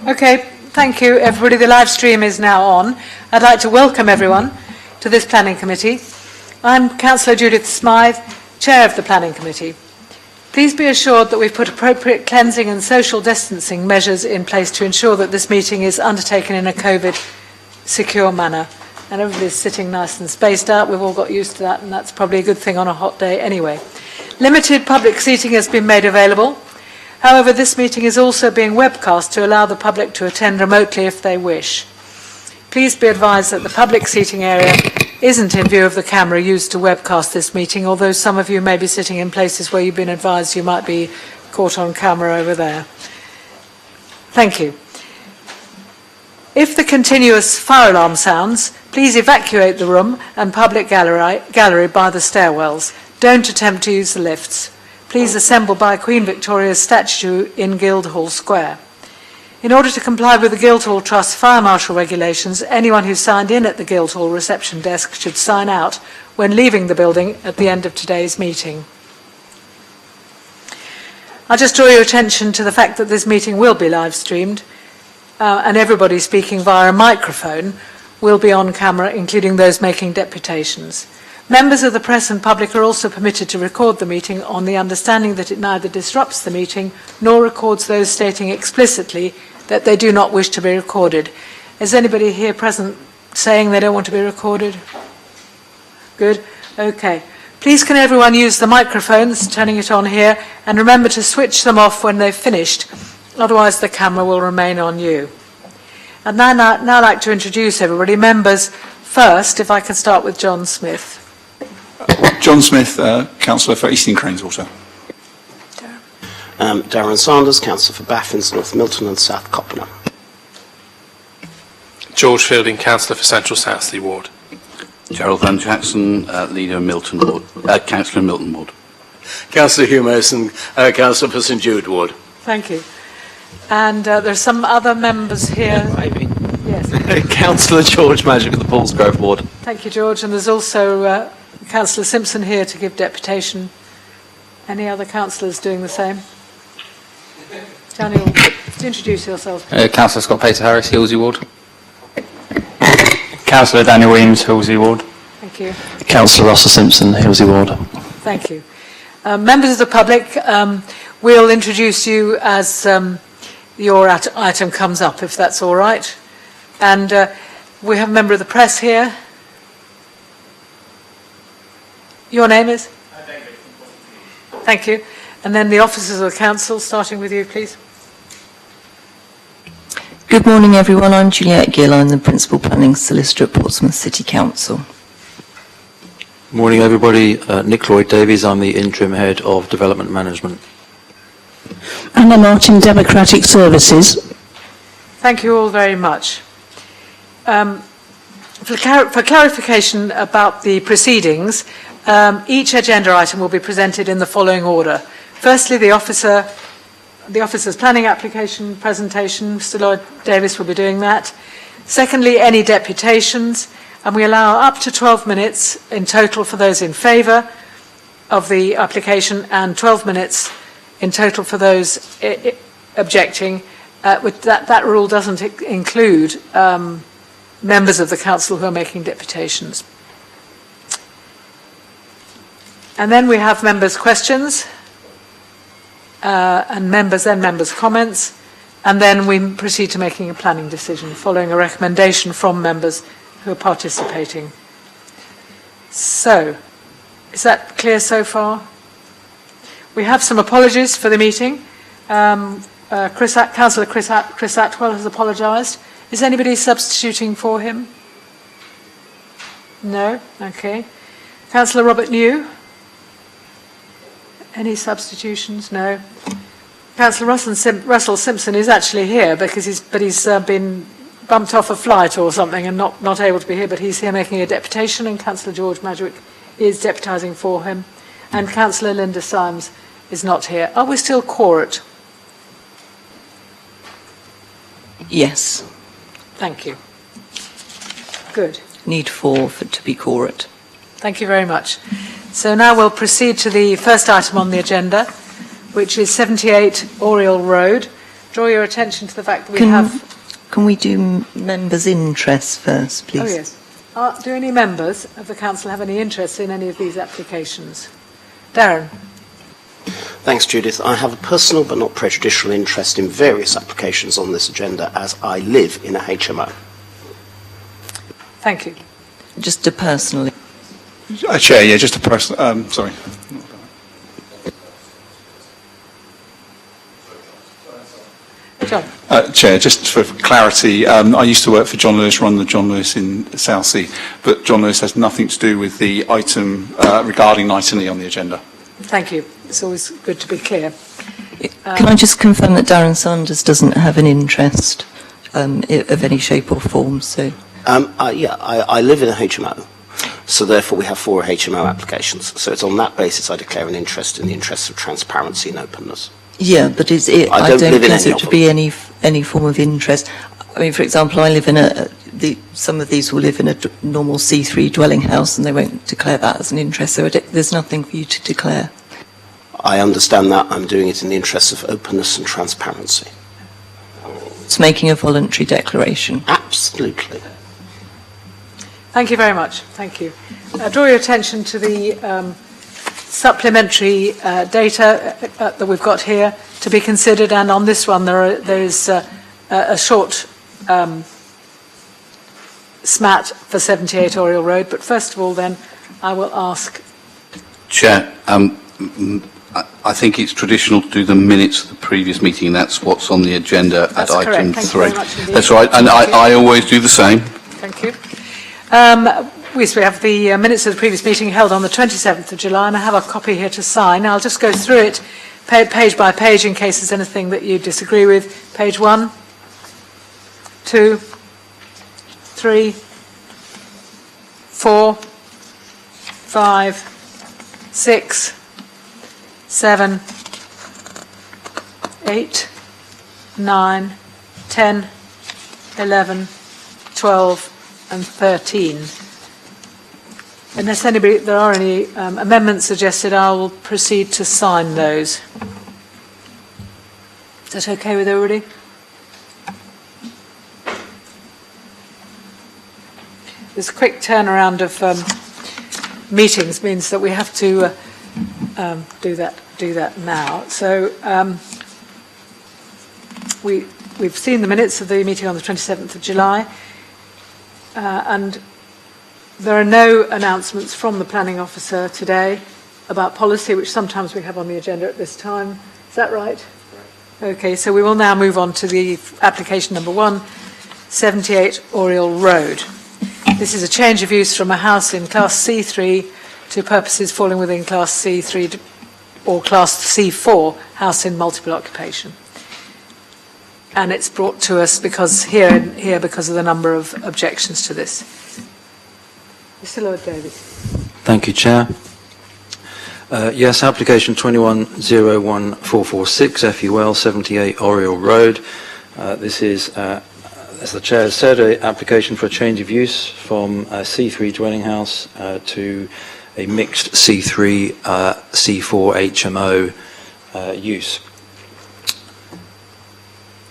Okay, thank you everybody. The live stream is now on. I'd like to welcome everyone to this Planning Committee. I'm Councillor Judith Smythe, Chair of the Planning Committee. Please be assured that we've put appropriate cleansing and social distancing measures in place to ensure that this meeting is undertaken in a COVID-secure manner. And everybody's sitting nice and spaced out. We've all got used to that, and that's probably a good thing on a hot day anyway. Limited public seating has been made available. However, this meeting is also being webcast to allow the public to attend remotely if they wish. Please be advised that the public seating area isn't in view of the camera used to webcast this meeting, although some of you may be sitting in places where you've been advised you might be caught on camera over there. Thank you. If the continuous fire alarm sounds, please evacuate the room and public gallery by the stairwells. Don't attempt to use the lifts. Please assemble by Queen Victoria's statue in Guildhall Square. In order to comply with the Guildhall Trust fire marshal regulations, anyone who signed in at the Guildhall reception desk should sign out when leaving the building at the end of today's meeting. I'll just draw your attention to the fact that this meeting will be live streamed and everybody speaking via a microphone will be on camera, including those making deputations. Members of the press and public are also permitted to record the meeting on the understanding that it neither disrupts the meeting nor records those stating explicitly that they do not wish to be recorded. Is anybody here present saying they don't want to be recorded? Good. Okay. Please can everyone use the microphones, turning it on here, and remember to switch them off when they've finished, otherwise the camera will remain on you. I'd now like to introduce everybody. Members first, if I can start with John Smith. John Smith, Councillor for Eastern Craneswater. Darren Sanders, Councillor for Baffins, North Milton and South Coppenham. George Fielding, Councillor for Central Southsea Ward. Gerald Van Jackson, Leader Milton Ward, Councillor Milton Ward. Councillor Hugh Mason, Councillor for St Jude Ward. Thank you. And there's some other members here. Maybe. Yes. Councillor George Magic of the Paulsgrove Ward. Thank you, George. And there's also Councillor Simpson here to give deputation. Any other councillors doing the same? Daniel, introduce yourself. Councillor Scott Pater Harris, Hilsey Ward. Councillor Daniel Weems, Hilsey Ward. Thank you. Councillor Russell Simpson, Hilsey Ward. Thank you. Members of the public, we'll introduce you as your item comes up, if that's all right. And we have a member of the press here. Your name is? David. Thank you. And then the officers of the council, starting with you, please. Good morning, everyone. I'm Juliette Gill. I'm the Principal Planning Solicitor at Portsmouth City Council. Morning, everybody. Nick Lloyd-Davies. I'm the Interim Head of Development Management. Anna Martin, Democratic Services. Thank you all very much. For clarification about the proceedings, each agenda item will be presented in the following order. Firstly, the officer's planning application presentation. Mr. Lloyd-Davies will be doing that. Secondly, any deputations, and we allow up to 12 minutes in total for those in favour of the application and 12 minutes in total for those objecting. That rule doesn't include members of the council who are making deputations. And then we have members' questions and members' comments, and then we proceed to making a planning decision following a recommendation from members who are participating. So, is that clear so far? We have some apologies for the meeting. Councillor Chris Atwell has apologised. Is anybody substituting for him? No? Okay. Councillor Robert New? Any substitutions? No. Councillor Russell Simpson is actually here because he's been bumped off a flight or something and not able to be here, but he's here making a deputation, and Councillor George Madrick is deputising for him, and Councillor Linda Symes is not here. Are we still quorate? Yes. Thank you. Good. Need 4 to be quorate. Thank you very much. So now we'll proceed to the first item on the agenda, which is 78 Oriole Road, draw your attention to the fact that we Can- have... Can we do members' interest first, please? Oh, yes. Do any members of the council have any interest in any of these applications? Darren? Thanks, Judith. I have a personal but not prejudicial interest in various applications on this agenda as I live in a HMO. Thank you. Just a personal. Chair, yeah, just a person. Sorry. John? Chair, just for clarity, I used to work for John Lewis, run the John Lewis in Southsea, but John Lewis has nothing to do with the item regarding item E on the agenda. Thank you. It's always good to be clear. Can I just confirm that Darren Sanders doesn't have an interest of any shape or form? So. I live in a HMO, so therefore we have 4 HMO applications. So it's on that basis I declare an interest in the interests of transparency and openness. Yeah, but is it? I don't consider it to be any form of interest. I mean, for example, I live in some of these will live in a normal C3 dwelling house, and they won't declare that as an interest. So there's nothing for you to declare. I understand that. I'm doing it in the interests of openness and transparency. It's making a voluntary declaration. Absolutely. Thank you very much. Thank you. Draw your attention to the supplementary data that we've got here to be considered, and on this one there is a short SMAT for 78 Oriole Road. But first of all, then, I will ask... Chair, I think it's traditional to do the minutes of the previous meeting. That's what's on the agenda at item 3. That's right, and I always do the same. Thank you. We have the minutes of the previous meeting held on the 27th of July, and I have a copy here to sign. I'll just go through it page by page in case there's anything that you disagree with. Page 1, 2, 3, 4, 5, 6, 7, 8, 9, 10, 11, 12, and 13. Unless there are any amendments suggested, I will proceed to sign those. Is that okay with everybody? This quick turnaround of meetings means that we have to do that now. So we've seen the minutes of the meeting on the 27th of July, and there are no announcements from the planning officer today about policy, which sometimes we have on the agenda at this time. Is that right? Okay, so we will now move on to the application number 1, 78 Oriole Road. This is a change of use from a house in Class C3 to purposes falling within Class C3 or Class C4, house in multiple occupation. And it's brought to us because because of the number of objections to this. Mr. Lord Davies. Thank you, Chair. Yes, application 21014446, FUL 78 Oriole Road. This is, as the Chair has said, an application for a change of use from a C3 dwelling house to a mixed C3 C4 HMO use.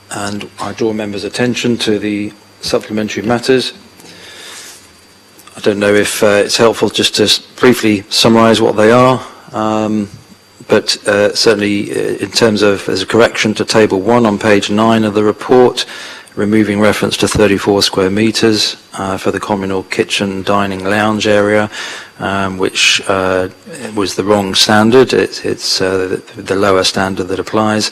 And I draw members' attention to the supplementary matters. I don't know if it's helpful just to briefly summarise what they are, but certainly in terms of as a correction to Table 1 on page 9 of the report, removing reference to 34 square metres for the communal kitchen, dining, lounge area, which was the wrong standard. It's the lower standard that applies,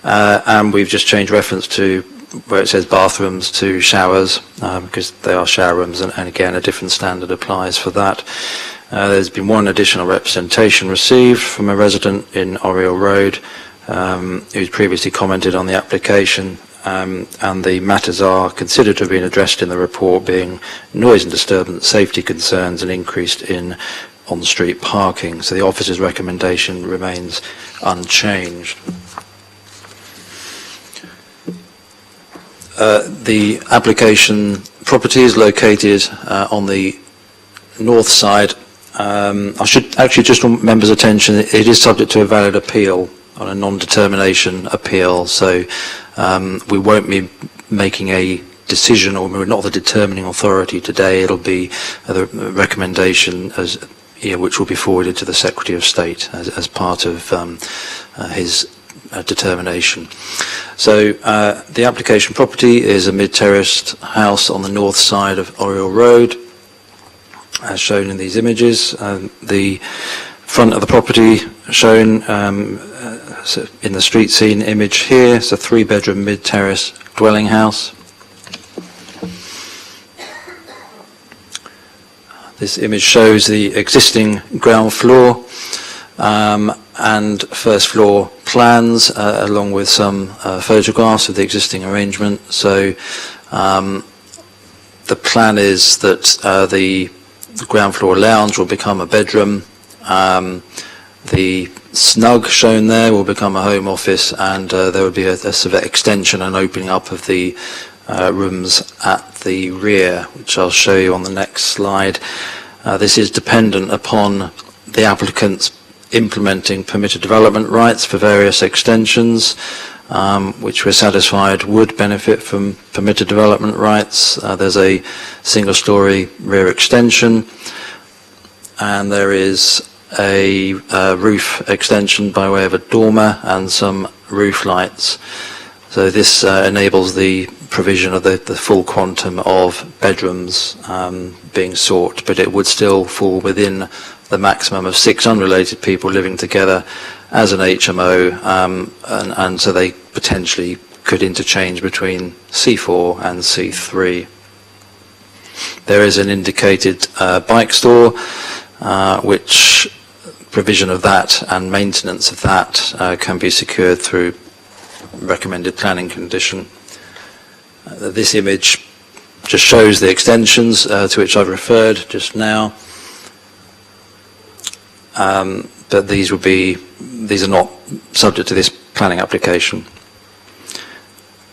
and we've just changed reference to where it says bathrooms to showers, because they are shower rooms, and again a different standard applies for that. There's been one additional representation received from a resident in Oriole Road who's previously commented on the application, and the matters are considered to have been addressed in the report, being noise and disturbance, safety concerns, and increased in on-street parking. So the officer's recommendation remains unchanged. The application property is located on the north side. I should actually just draw members' attention, it is subject to a valid appeal on a non-determination appeal, so We won't be making a decision, or we're not the determining authority today. It'll be the recommendation which will be forwarded to the Secretary of State as part of his determination. So the application property is a mid-terraced house on the north side of Oriole Road, as shown in these images. The front of the property shown in the street scene image here. It's a 3-bedroom mid-terrace dwelling house. This image shows the existing ground floor and first floor plans, along with some photographs of the existing arrangement. So the plan is that the ground floor lounge will become a bedroom. The snug shown there will become a home office, and there will be a sort of extension and opening up of the rooms at the rear, which I'll show you on the next slide. This is dependent upon the applicants implementing permitted development rights for various extensions, which we're satisfied would benefit from permitted development rights. There's a single-storey rear extension, and there is a roof extension by way of a dormer and some roof lights. So this enables the provision of the full quantum of bedrooms being sought, but it would still fall within the maximum of 6 unrelated people living together as an HMO, and so they potentially could interchange between C4 and C3. There is an indicated bike store, which provision of that and maintenance of that can be secured through recommended planning condition. This image just shows the extensions to which I've referred just now, but these are not subject to this planning application.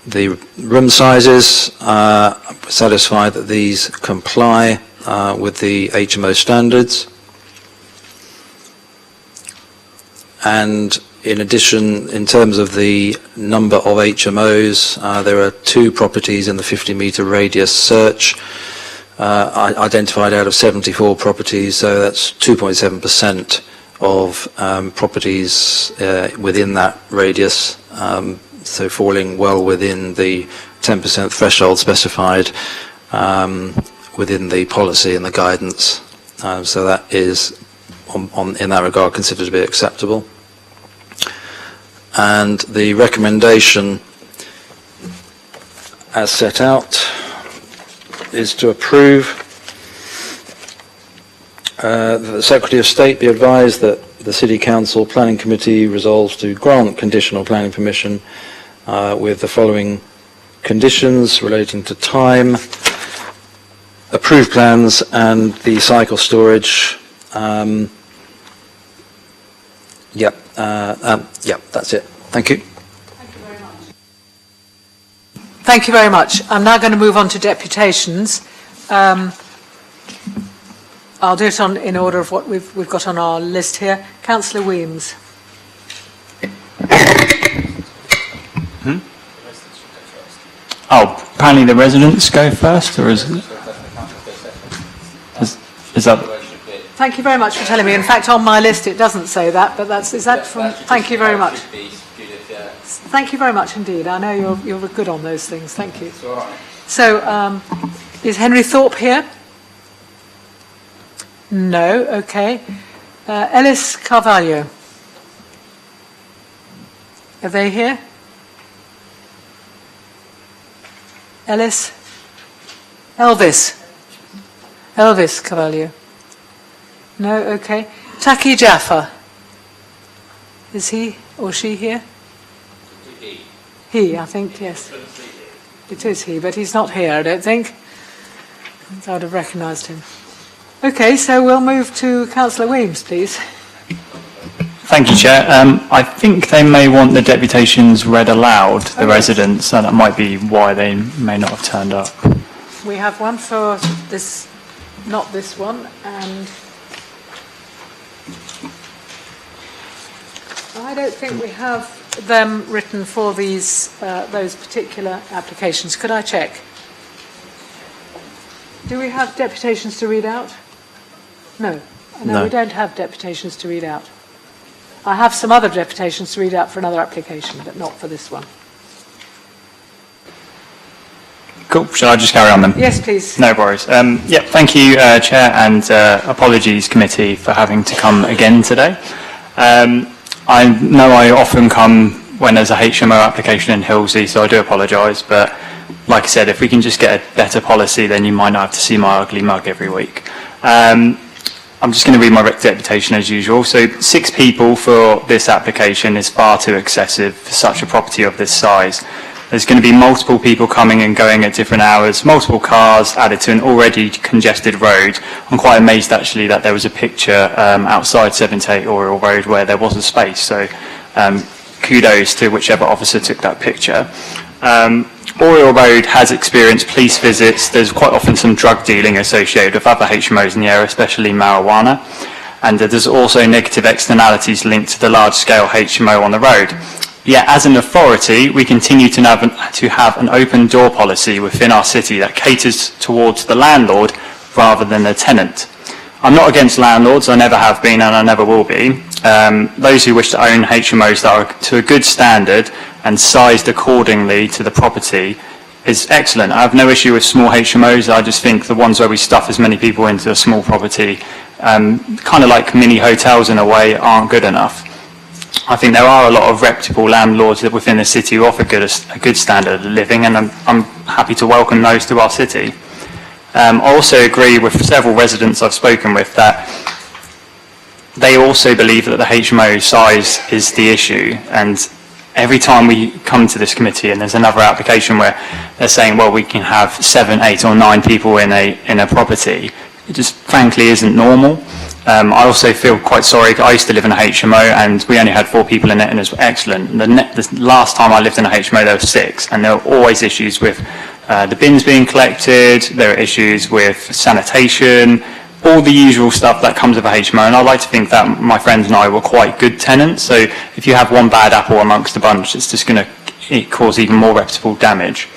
The room sizes are satisfied that these comply with the HMO standards, and in addition, in terms of the number of HMOs, there are 2 properties in the 50-metre radius search, identified out of 74 properties, so that's 2.7% of properties within that radius, so falling well within the 10% threshold specified within the policy and the guidance. So that is, in that regard, considered to be acceptable. And the recommendation as set out is to approve that the Secretary of State be advised that the City Council Planning Committee resolves to grant conditional planning permission with the following conditions relating to time, approved plans and the cycle storage. That's it. Thank you. Thank you very much. I'm now going to move on to deputations. I'll do it in order of what we've got on our list here. Councillor Weems. Oh, apparently the residents go first, or is that? Thank you very much for telling me. In fact, on my list it doesn't say that, but is that from? Thank you very much. Thank you very much indeed. I know you're good on those things. Thank you. So, is Henry Thorpe here? No. Okay. Ellis Carvalho. Are they here? Elvis Carvalho. No, okay. Taki Jaffa. Is he or she here? He, I think, yes. It is he, but he's not here, I don't think. I would have recognised him. Okay, so we'll move to Councillor Weems, please. Thank you, Chair. I think they may want the deputations read aloud, the residents, and that might be why they may not have turned up. We have one for this, not this one, and I don't think we have them written for those particular applications. Could I check? Do we have deputations to read out? No. No, we don't have deputations to read out. I have some other deputations to read out for another application, but not for this one. Cool. Shall I just carry on then? Yes, please. No worries. Thank you, Chair, and apologies, committee, for having to come again today. I know I often come when there's a HMO application in Hilsey, so I do apologise, but like I said, if we can just get a better policy, then you might not have to see my ugly mug every week. I'm just going to read my deputation as usual. So 6 people for this application is far too excessive for such a property of this size. There's going to be multiple people coming and going at different hours, multiple cars added to an already congested road. I'm quite amazed actually that there was a picture outside 78 Oriole Road where there was a space. So kudos to whichever officer took that picture. Oriole Road has experienced police visits. There's quite often some drug dealing associated with other HMOs in the area, especially marijuana. And there's also negative externalities linked to the large-scale HMO on the road. Yet, as an authority, we continue to have an open door policy within our city that caters towards the landlord rather than the tenant. I'm not against landlords, I never have been and I never will be. Those who wish to own HMOs that are to a good standard and sized accordingly to the property is excellent. I have no issue with small HMOs. I just think the ones where we stuff as many people into a small property, kind of like mini hotels in a way, aren't good enough. I think there are a lot of reputable landlords within the city who offer a good standard of living, and I'm happy to welcome those to our city. I also agree with several residents I've spoken with that they also believe that the HMO size is the issue, and every time we come to this committee and there's another application where they're saying, well, we can have 7, 8 or 9 people in a property, it just frankly isn't normal. I also feel quite sorry. I used to live in a HMO and we only had 4 people in it and it was excellent. The last time I lived in a HMO there were 6, and there were always issues with the bins being collected, there are issues with sanitation, all the usual stuff that comes with a HMO, and I like to think that my friends and I were quite good tenants, so if you have one bad apple amongst a bunch, it's just going to cause even more reputable damage.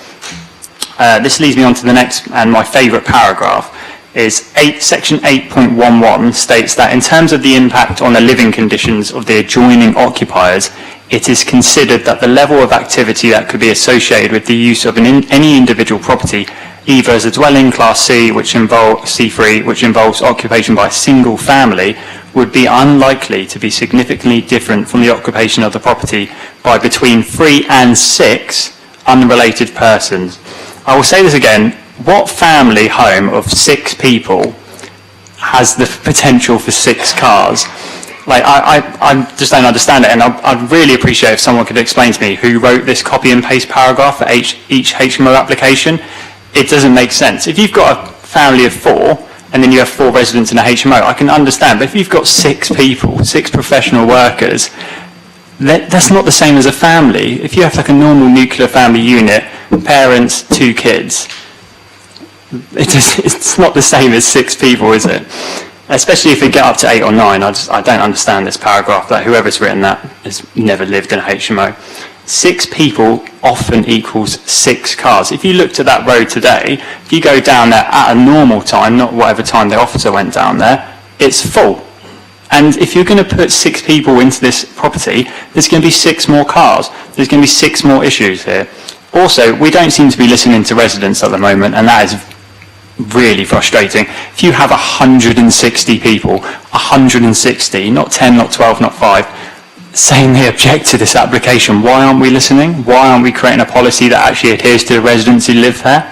This leads me on to the next, and my favourite paragraph, is section 8.11 states that in terms of the impact on the living conditions of the adjoining occupiers, it is considered that the level of activity that could be associated with the use of any individual property, either as a dwelling class C, C3, which involves occupation by a single family, would be unlikely to be significantly different from the occupation of the property by between 3 and 6 unrelated persons. I will say this again, what family home of 6 people has the potential for 6 cars? Like, I just don't understand it, and I'd really appreciate if someone could explain to me who wrote this copy and paste paragraph for each HMO application. It doesn't make sense. If you've got a family of 4, and then you have 4 residents in a HMO, I can understand, but if you've got 6 people, 6 professional workers, that's not the same as a family. If you have like a normal nuclear family unit, parents, 2 kids, it's not the same as 6 people, is it? Especially if we get up to 8 or 9, I don't understand this paragraph that whoever's written that has never lived in a HMO. 6 people often equals 6 cars. If you looked at that road today, if you go down there at a normal time, not whatever time the officer went down there, it's full. And if you're going to put 6 people into this property, there's going to be 6 more cars. There's going to be 6 more issues here. Also, we don't seem to be listening to residents at the moment, and that is really frustrating. If you have 160 people, 160, not 10, not 12, not 5, saying they object to this application, why aren't we listening? Why aren't we creating a policy that actually adheres to the residents who live there?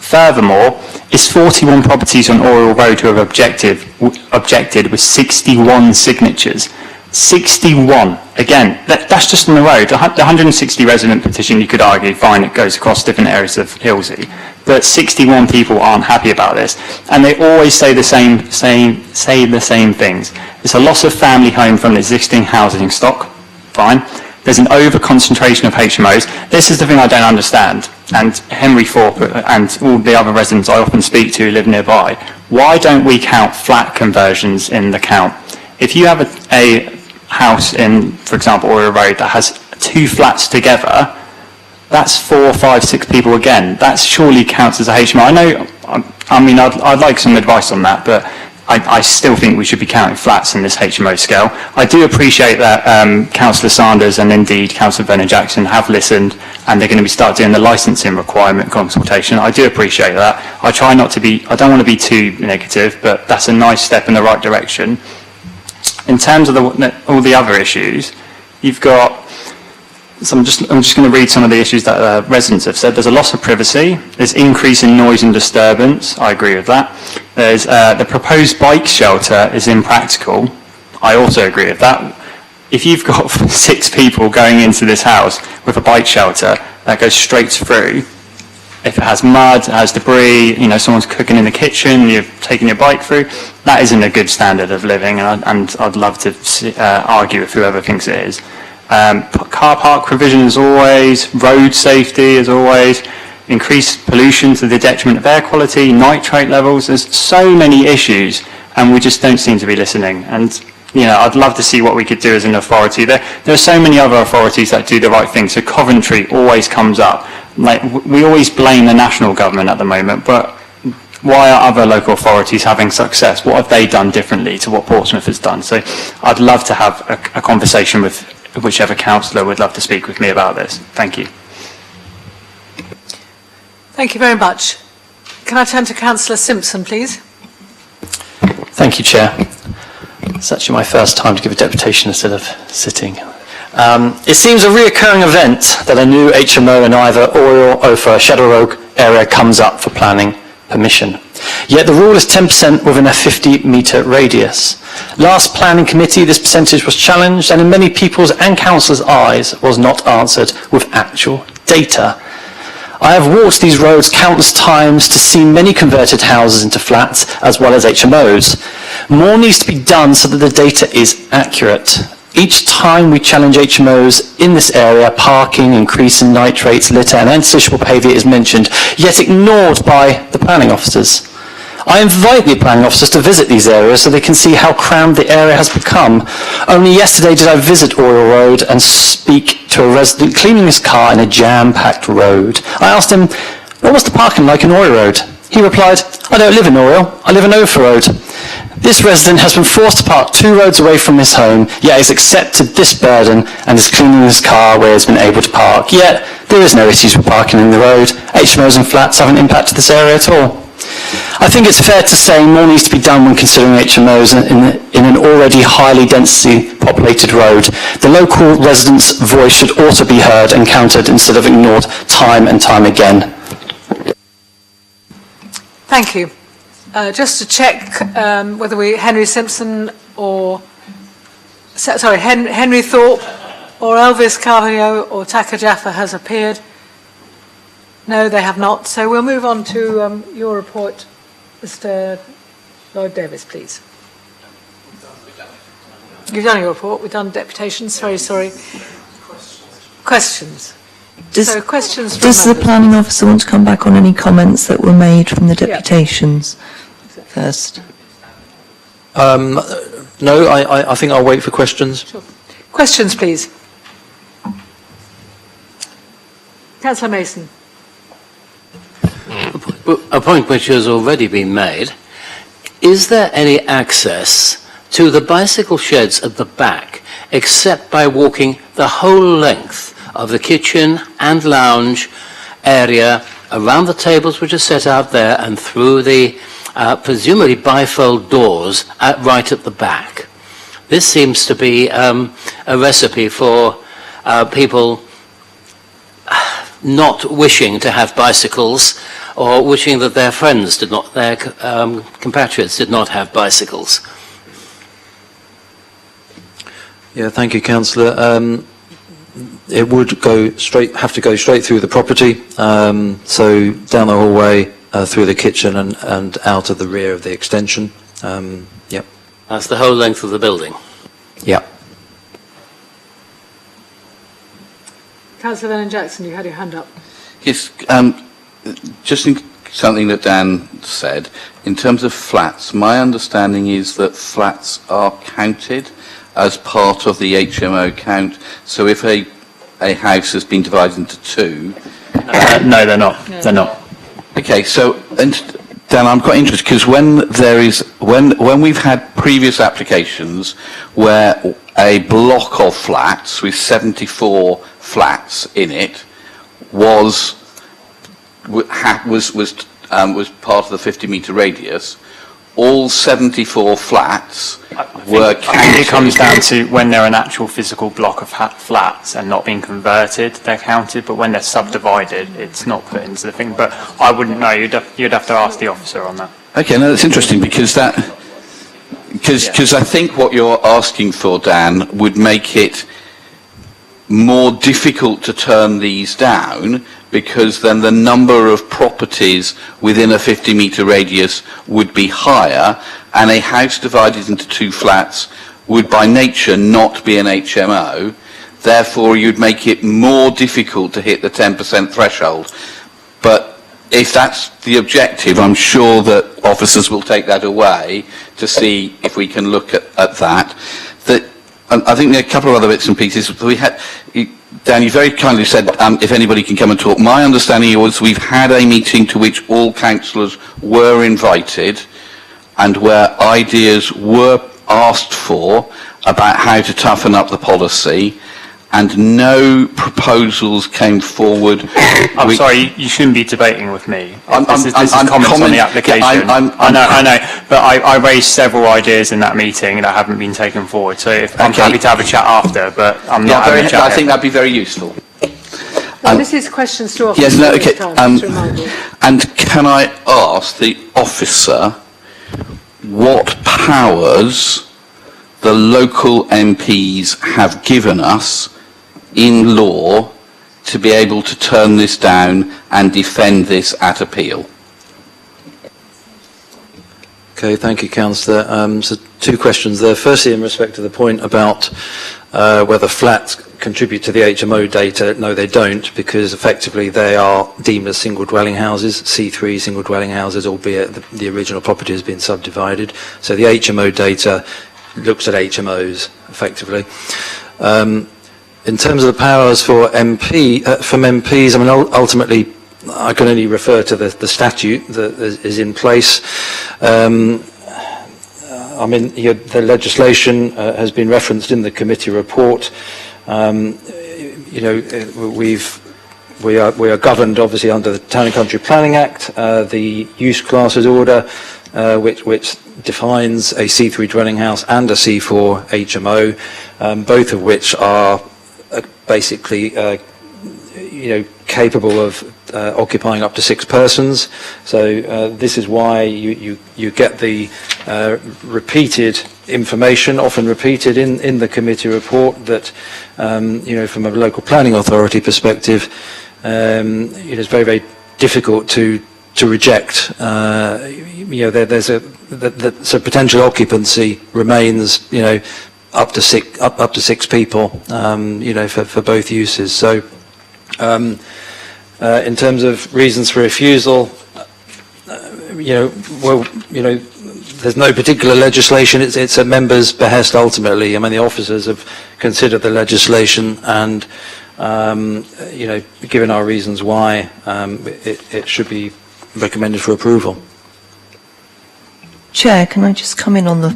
Furthermore, it's 41 properties on Oriole Road who have objected with 61 signatures. 61. Again, that's just on the road. The 160 resident petition, you could argue, fine, it goes across different areas of Hilsey. But 61 people aren't happy about this. And they always say the same things. It's a loss of family home from the existing housing stock. Fine. There's an over-concentration of HMOs. This is the thing I don't understand. And Henry Thorpe and all the other residents I often speak to who live nearby, why don't we count flat conversions in the count? If you have house in, for example, Oriole Road that has 2 flats together, that's 4, 5, 6 people again. That surely counts as a HMO. I'd like some advice on that, but I still think we should be counting flats in this HMO scale. I do appreciate that Councillor Sanders and indeed Councillor Vernon-Jackson have listened, and they're going to start doing the licensing requirement consultation. I do appreciate that. I don't want to be too negative, but that's a nice step in the right direction. In terms of all the other issues, you've got, so I'm just going to read some of the issues that residents have said. There's a loss of privacy, there's increase in noise and disturbance, I agree with that. There's the proposed bike shelter is impractical, I also agree with that. If you've got 6 people going into this house with a bike shelter that goes straight through, if it has mud, it has debris, someone's cooking in the kitchen, you're taking your bike through, that isn't a good standard of living, and I'd love to argue with whoever thinks it is. Car park provision as always, road safety as always, increased pollution to the detriment of air quality, nitrate levels. There's so many issues, and we just don't seem to be listening. And I'd love to see what we could do as an authority. There are so many other authorities that do the right thing. So Coventry always comes up. We always blame the national government at the moment, but why are other local authorities having success? What have they done differently to what Portsmouth has done? So I'd love to have a conversation with whichever councillor would love to speak with me about this. Thank you. Thank you very much. Can I turn to Councillor Simpson, please? Thank you, Chair. It's actually my first time to give a deputation instead of sitting. It seems a reoccurring event that a new HMO in either Oriole, Ophir, Shadow Oak area comes up for planning permission. Yet the rule is 10% within a 50-metre radius. Last planning committee, this percentage was challenged, and in many people's and councillors' eyes was not answered with actual data. I have walked these roads countless times to see many converted houses into flats as well as HMOs. More needs to be done so that the data is accurate. Each time we challenge HMOs in this area, parking, increase in nitrates, litter and antisocial behaviour is mentioned, yet ignored by the planning officers. I invite the planning officers to visit these areas so they can see how crammed the area has become. Only yesterday did I visit Oriole Road and speak to a resident cleaning his car in a jam-packed road. I asked him, what was the parking like in Oriole Road? He replied, I don't live in Oriole, I live in Ophir Road. This resident has been forced to park 2 roads away from his home, yet has accepted this burden and is cleaning his car where he's been able to park. Yet there is no issues with parking in the road. HMOs and flats haven't impacted this area at all. I think it's fair to say more needs to be done when considering HMOs in an already highly densely populated road. The local residents' voice should also be heard and counted instead of ignored time and time again. Thank you. Just to check whether Henry Simpson or, Henry Thorpe or Elvis Carvalho or Taka Jaffa has appeared. No, they have not. So we'll move on to your report, Mr. Lloyd Davis, please. You've done your report. We've done deputations. Very sorry. Questions. Does the planning officer want to come back on any comments that were made from the deputations first? No, I think I'll wait for questions. Sure. Questions, please. Councillor Mason. A point which has already been made. Is there any access to the bicycle sheds at the back except by walking the whole length of the kitchen and lounge area around the tables which are set out there and through the presumably bifold doors right at the back? This seems to be a recipe for people not wishing to have bicycles or wishing that their friends did not, their compatriots did not have bicycles. Yeah, thank you, Councillor. It would have to go straight through the property, so down the hallway, through the kitchen and out of the rear of the extension. Yep. That's the whole length of the building? Yeah. Councillor Vernon-Jackson, you had your hand up. Yes, just in something that Dan said, in terms of flats, my understanding is that flats are counted as part of the HMO count? So if a house has been divided into two... No, they're not. No. They're not. Okay, so, and Dan, I'm quite interested, because when we've had previous applications where a block of flats with 74 flats in it was part of the 50-metre radius, all 74 flats were counted. I think it comes down to when they're an actual physical block of flats and not being converted, they're counted, but when they're subdivided, it's not put into the thing. But I wouldn't know. You'd have to ask the officer on that. Okay, no, that's interesting, because I think what you're asking for, Dan, would make it more difficult to turn these down, because then the number of properties within a 50-metre radius would be higher, and a house divided into two flats would by nature not be an HMO. Therefore, you'd make it more difficult to hit the 10% threshold. But if that's the objective, I'm sure that officers will take that away to see if we can look at that. I think there are a couple of other bits and pieces. Dan, you very kindly said if anybody can come and talk. My understanding was we've had a meeting to which all councillors were invited and where ideas were asked for about how to toughen up the policy, and no proposals came forward. I'm sorry, you shouldn't be debating with me. This is comments on the application. I know, but I raised several ideas in that meeting that haven't been taken forward, so I'm happy to have a chat after, but I'm not having a chat. I think that'd be very useful. Well, this is questions to officers. Yes, no, okay. And can I ask the officer what powers the local MPs have given us in law to be able to turn this down and defend this at appeal? Okay, thank you, Councillor. So two questions there. Firstly, in respect to the point about whether flats contribute to the HMO data, no, they don't, because effectively they are deemed as single dwelling houses, C3 single dwelling houses, albeit the original property has been subdivided. So the HMO data looks at HMOs effectively. In terms of the powers for MPs, I mean, ultimately, I can only refer to the statute that is in place. I mean, the legislation has been referenced in the committee report. We are governed, obviously, under the Town and Country Planning Act, the Use Classes Order, which defines a C3 dwelling house and a C4 HMO, both of which are basically, capable of occupying up to 6 persons. So this is why you get the repeated information, often repeated in the committee report, that from a local planning authority perspective, it's very, very difficult to reject. So potential occupancy remains, up to 6 people, for both uses. So, in terms of reasons for refusal, there's no particular legislation. It's a member's behest ultimately. I mean, the officers have considered the legislation and, given our reasons why it should be recommended for approval. Chair, can I just come in on the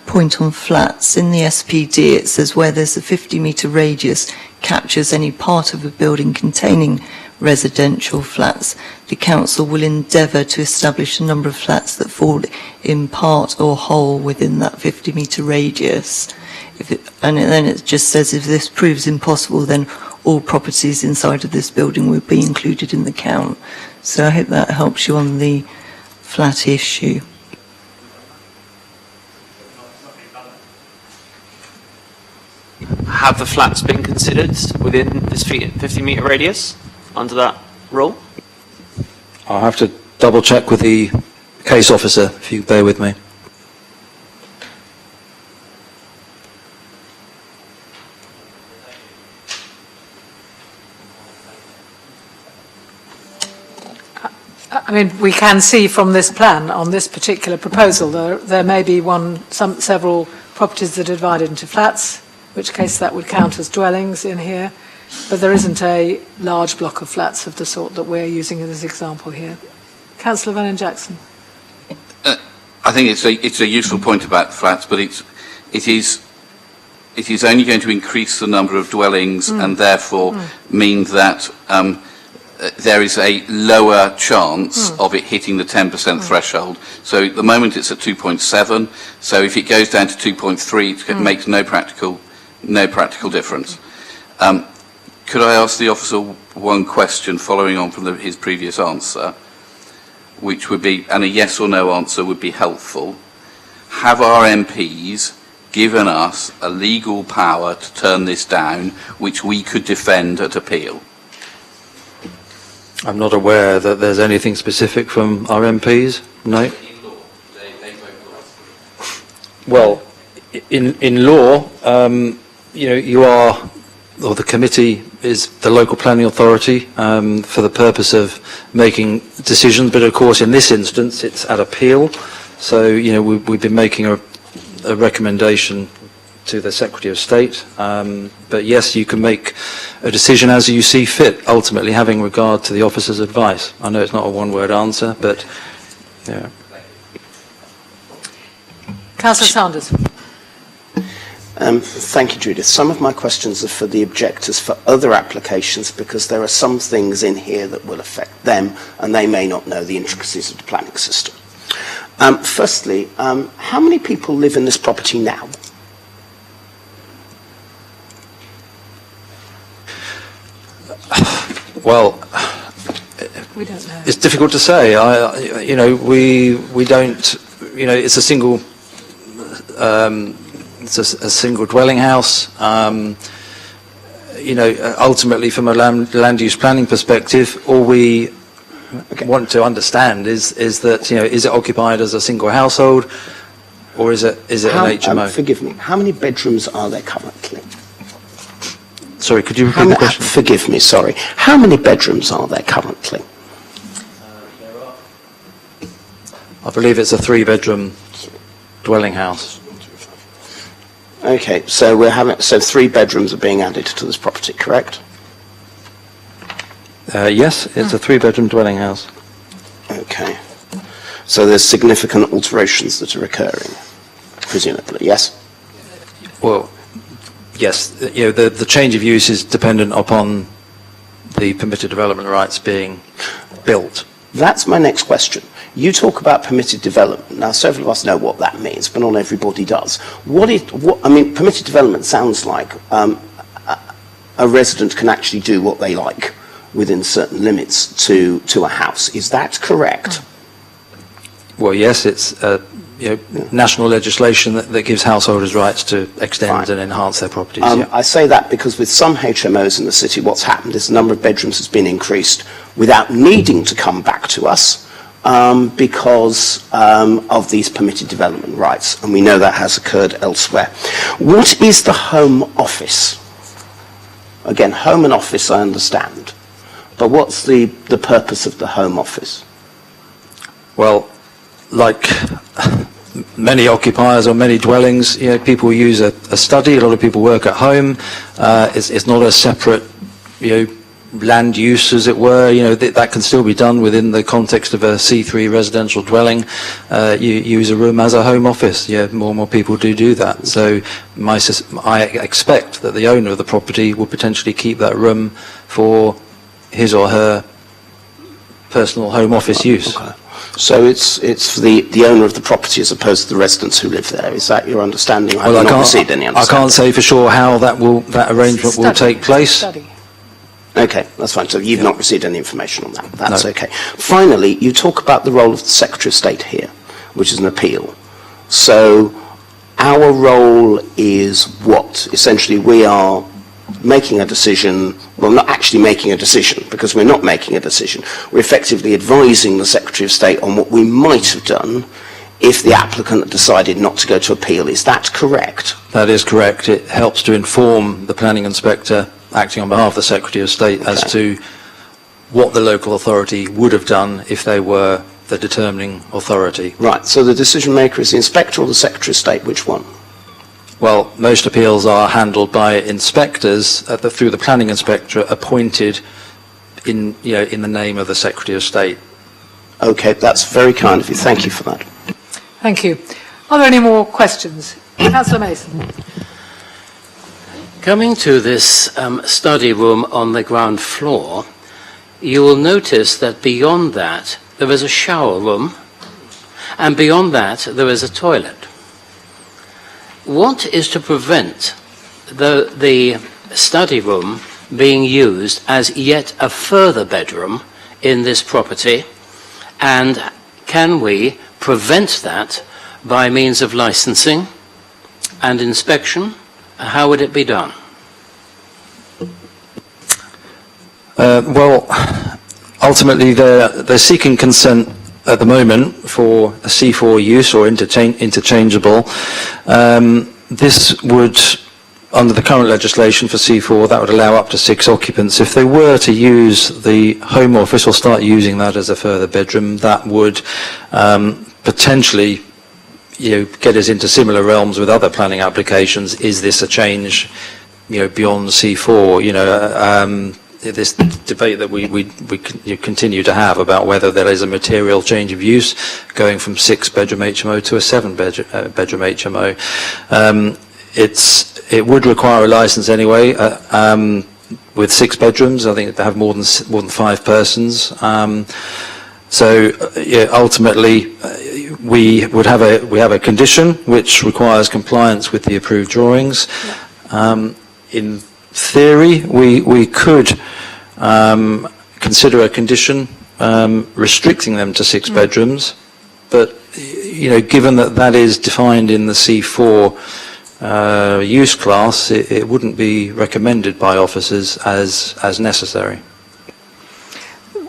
point on flats? In the SPD, it says where there's a 50-metre radius captures any part of a building containing residential flats, the council will endeavour to establish a number of flats that fall in part or whole within that 50-metre radius. And then it just says if this proves impossible, then all properties inside of this building will be included in the count. So I hope that helps you on the flat issue. Have the flats been considered within this 50-metre radius under that rule? I'll have to double check with the case officer, if you bear with me. I mean, we can see from this plan on this particular proposal there may be several properties that are divided into flats, in which case that would count as dwellings in here, but there isn't a large block of flats of the sort that we're using in this example here. Councillor Vernon Jackson. I think it's a useful point about flats, but it is only going to increase the number of dwellings and therefore mean that there is a lower chance of it hitting the 10% threshold. So at the moment it's at 2.7. So if it goes down to 2.3, it makes no practical difference. Could I ask the officer one question following on from his previous answer, which would be, and a yes or no answer would be helpful. Have our MPs given us a legal power to turn this down, which we could defend at appeal? I'm not aware that there's anything specific from our MPs, no. Well, in law, you are, or the committee is the local planning authority for the purpose of making decisions, but of course in this instance it's at appeal. So, we've been making a recommendation to the Secretary of State, but yes, you can make a decision as you see fit, ultimately having regard to the officer's advice. I know it's not a one-word answer, but yeah. Councillor Sanders. Thank you, Judith. Some of my questions are for the objectors for other applications because there are some things in here that will affect them and they may not know the intricacies of the planning system. Firstly, how many people live in this property now? Well, we don't know. It's difficult to say. We don't. It's a single. It's a single dwelling house. Ultimately, from a land use planning perspective, all we want to understand is that is it occupied as a single household, or is it an HMO? Forgive me. How many bedrooms are there currently? Sorry, could you repeat the question? Forgive me. Sorry. How many bedrooms are there currently? I believe it's a 3-bedroom dwelling house. Okay, so 3 bedrooms are being added to this property, correct? Yes, it's a 3-bedroom dwelling house. Okay. So there's significant alterations that are occurring, presumably, yes? Well, yes. The change of use is dependent upon the permitted development rights being built. That's my next question. You talk about permitted development. Now, several of us know what that means, but not everybody does. Permitted development sounds like a resident can actually do what they like within certain limits to a house. Is that correct? Well, yes, it's national legislation that gives householders rights to extend and enhance their properties. I say that because with some HMOs in the city, what's happened is the number of bedrooms has been increased without needing to come back to us because of these permitted development rights, and we know that has occurred elsewhere. What is the Home Office? Again, home and office I understand, but what's the purpose of the Home Office? Well, like many occupiers or many dwellings, people use a study. A lot of people work at home. It's not a separate, land use, as it were. That can still be done within the context of a C3 residential dwelling. You use a room as a home office. More and more people do that. So I expect that the owner of the property will potentially keep that room for his or her personal home office use. Okay. So it's for the owner of the property as opposed to the residents who live there. Is that your understanding? Well, I can't say for sure how that arrangement will take place. Okay, that's fine. So you've not received any information on that. That's okay. Finally, you talk about the role of the Secretary of State here, which is an appeal. So our role is what? Essentially, we are making a decision, well, not actually making a decision, because we're not making a decision. We're effectively advising the Secretary of State on what we might have done if the applicant had decided not to go to appeal. Is that correct? That is correct. It helps to inform the planning inspector acting on behalf of the Secretary of State as to what the local authority would have done if they were the determining authority. Right, so the decision maker is the inspector or the Secretary of State, which one? well, most appeals are handled by inspectors through the planning inspector appointed in the name of the Secretary of State. Okay, that's very kind of you. Thank you for that. Thank you. Are there any more questions? Councillor Mason. Coming to this study room on the ground floor, you will notice that beyond that there is a shower room, and beyond that there is a toilet. What is to prevent the study room being used as yet a further bedroom in this property, and can we prevent that by means of licensing and inspection? How would it be done? Well, ultimately they're seeking consent at the moment for a C4 use or interchangeable. This would, under the current legislation for C4, that would allow up to 6 occupants. If they were to use the Home Office or start using that as a further bedroom, that would potentially get us into similar realms with other planning applications. Is this a change, beyond C4? This debate that we continue to have about whether there is a material change of use going from 6-bedroom HMO to a 7-bedroom HMO. It would require a license anyway. With 6 bedrooms, I think they have more than 5 persons. Ultimately, we have a condition which requires compliance with the approved drawings. In theory, we could consider a condition restricting them to 6 bedrooms, but given that is defined in the C4 use class, it wouldn't be recommended by officers as necessary.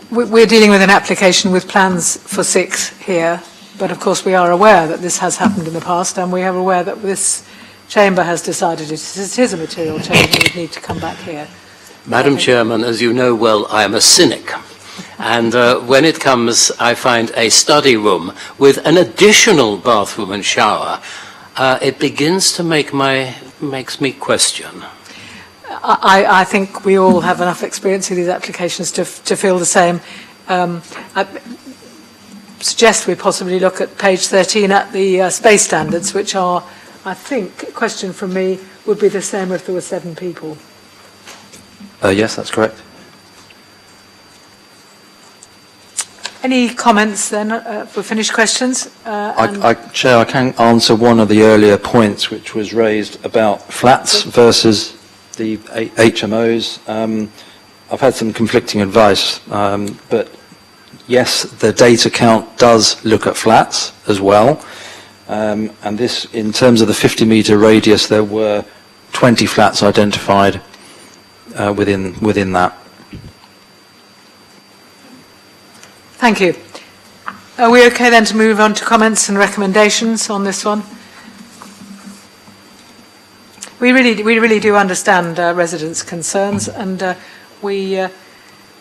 We're dealing with an application with plans for 6 here, but of course we are aware that this has happened in the past, and we are aware that this Chamber has decided it is a material change and would need to come back here. Madam Chairman, as you know well, I am a cynic. And when it comes, I find a study room with an additional bathroom and shower, it begins to makes me question. I think we all have enough experience with these applications to feel the same. I suggest we possibly look at page 13 at the space standards, which are, I think, a question from me, would be the same if there were 7 people. Yes, that's correct. Any comments then for finished questions? Chair, I can answer one of the earlier points which was raised about flats versus the HMOs. I've had some conflicting advice, but yes, the data count does look at flats as well. And this, in terms of the 50-metre radius, there were 20 flats identified within that. Thank you. Are we okay then to move on to comments and recommendations on this one? We really do understand residents' concerns, and we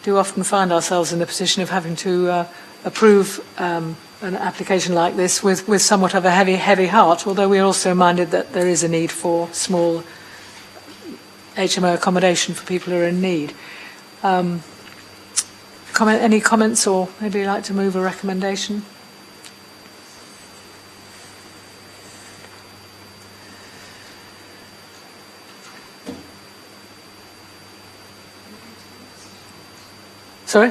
do often find ourselves in the position of having to approve an application like this with somewhat of a heavy heart, although we're also minded that there is a need for small HMO accommodation for people who are in need. Any comments, or maybe you'd like to move a recommendation? Sorry?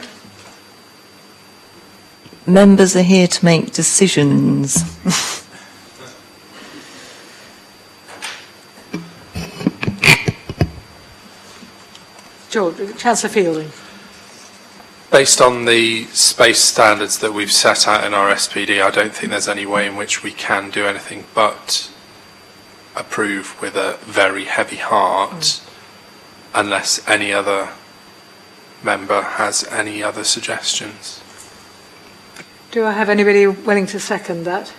Members are here to make decisions. George, Councillor Fielding. Based on the space standards that we've set out in our SPD, I don't think there's any way in which we can do anything but approve with a very heavy heart, unless any other member has any other suggestions. Do I have anybody willing to second that?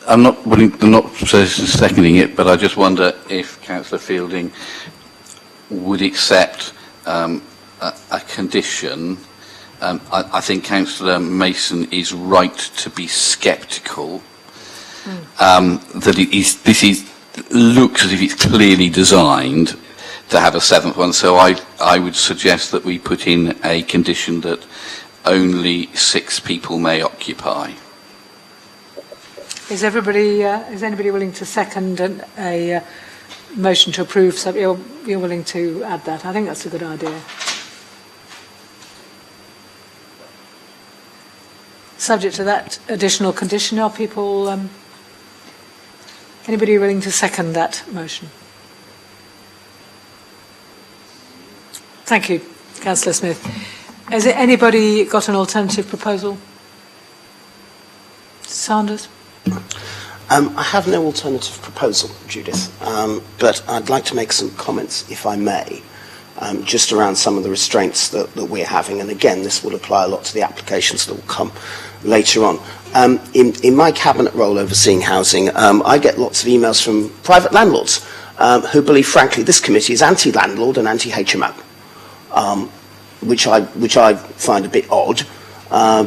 I'm not seconding it, but I just wonder if Councillor Fielding would accept a condition. I think Councillor Mason is right to be sceptical that this is looks as if it's clearly designed to have a seventh one, so I would suggest that we put in a condition that only 6 people may occupy. Is anybody willing to second a motion to approve? So you're willing to add that? I think that's a good idea. Subject to that additional condition, are people, anybody willing to second that motion? Thank you, Councillor Smith. Has anybody got an alternative proposal? Sanders? I have no alternative proposal, Judith, but I'd like to make some comments, if I may, just around some of the restraints that we're having. And again, this will apply a lot to the applications that will come later on. In my cabinet role overseeing housing, I get lots of emails from private landlords who believe, frankly, this committee is anti-landlord and anti-HMO. Which I find a bit odd,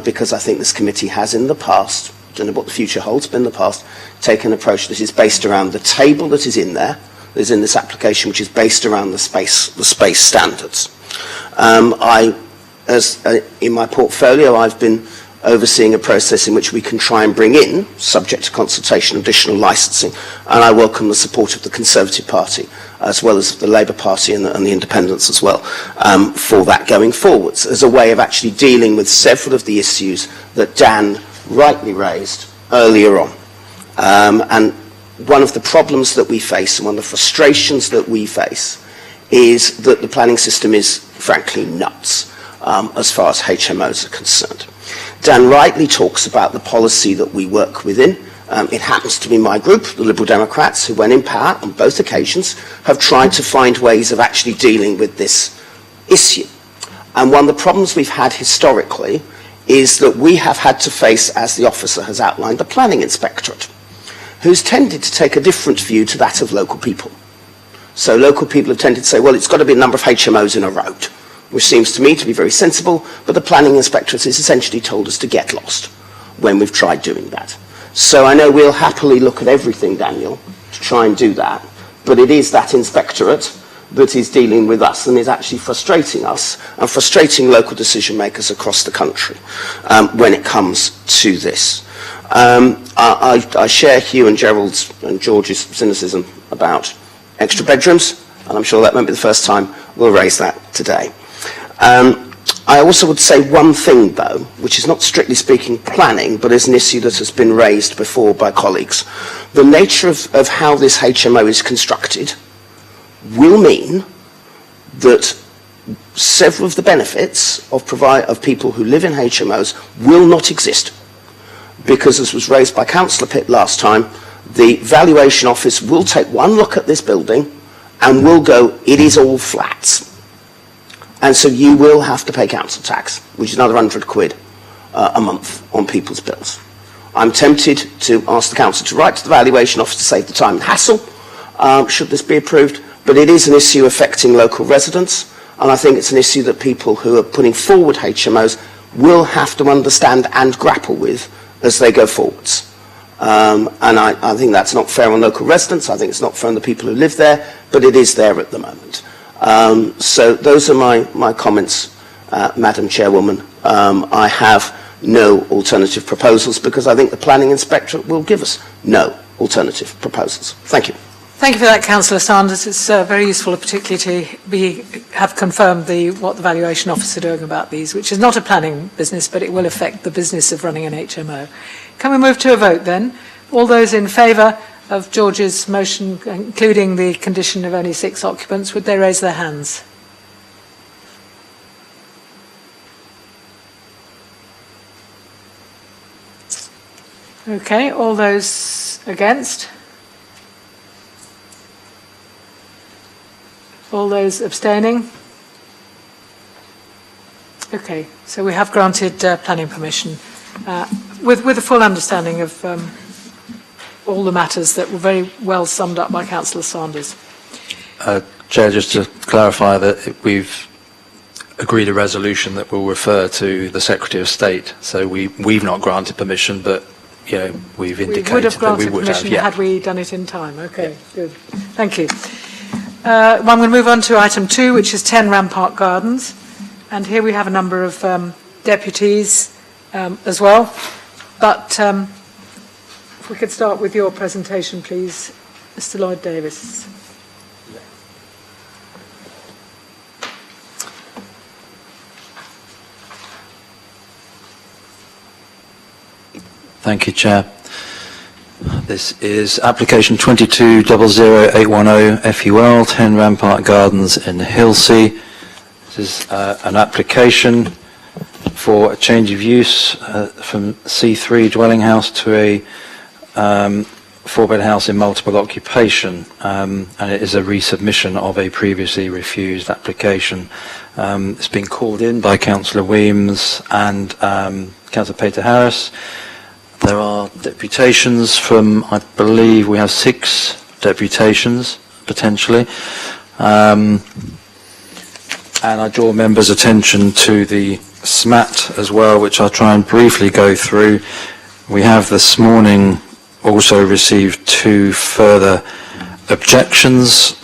because I think this committee has in the past, I don't know what the future holds, but in the past, taken an approach that is based around the table that is in there, that is in this application, which is based around the space standards. In my portfolio, I've been overseeing a process in which we can try and bring in, subject to consultation, additional licensing, and I welcome the support of the Conservative Party, as well as the Labour Party and the Independents as well, for that going forwards, as a way of actually dealing with several of the issues that Dan rightly raised earlier on. And one of the problems that we face, and one of the frustrations that we face, is that the planning system is, frankly, nuts, as far as HMOs are concerned. Dan rightly talks about the policy that we work within. It happens to be my group, the Liberal Democrats, who, when in power on both occasions, have tried to find ways of actually dealing with this issue. And one of the problems we've had historically is that we have had to face, as the officer has outlined, the planning inspectorate, who's tended to take a different view to that of local people. So local people have tended to say, well, it's got to be a number of HMOs in a road, which seems to me to be very sensible, but the planning inspectorate has essentially told us to get lost when we've tried doing that. So I know we'll happily look at everything, Daniel, to try and do that, but it is that inspectorate that is dealing with us and is actually frustrating us and frustrating local decision makers across the country when it comes to this. I share Hugh and Gerald's and George's cynicism about extra bedrooms, and I'm sure that won't be the first time we'll raise that today. I also would say one thing, though, which is not strictly speaking planning, but is an issue that has been raised before by colleagues. The nature of how this HMO is constructed will mean that several of the benefits of people who live in HMOs will not exist. Because, as was raised by Councillor Pitt last time, the valuation office will take one look at this building and will go, it is all flats. And so you will have to pay council tax, which is another £100 a month on people's bills. I'm tempted to ask the council to write to the valuation office to save the time and hassle, should this be approved, but it is an issue affecting local residents, and I think it's an issue that people who are putting forward HMOs will have to understand and grapple with as they go forwards. And I think that's not fair on local residents, I think it's not fair on the people who live there, but it is there at the moment. So those are my comments, Madam Chairwoman. I have no alternative proposals because I think the Planning Inspectorate will give us no alternative proposals. Thank you. Thank you for that, Councillor Sanders. It's very useful, particularly to have confirmed what the valuation officer are doing about these, which is not a planning business, but it will affect the business of running an HMO. Can we move to a vote then? All those in favour of George's motion, including the condition of only 6 occupants, would they raise their hands? Okay, all those against? All those abstaining? Okay, so we have granted planning permission with a full understanding of all the matters that were very well summed up by Councillor Sanders. Chair, just to clarify that we've agreed a resolution that will refer to the Secretary of State, so we've not granted permission, but we've We indicated would have that we granted would have. permission had we done it in time. Okay, good. Thank you. Well, I'm going to move on to item 2, which is 10 Rampart Gardens. And here we have a number of deputies as well. But if we could start with your presentation, please, Mr. Lloyd Davis. Thank you, Chair. This is application 22000810 FUL, 10 Rampart Gardens in Hilsea. This is an application for a change of use from C3 dwelling house to a 4-bed house in multiple occupation, and it is a resubmission of a previously refused application. It's been called in by Councillor Weems and Councillor Peter Harris. There are deputations from, I believe we have 6 deputations, potentially. And I draw members' attention to the SMAT as well, which I'll try and briefly go through. We have this morning also received 2 further objections,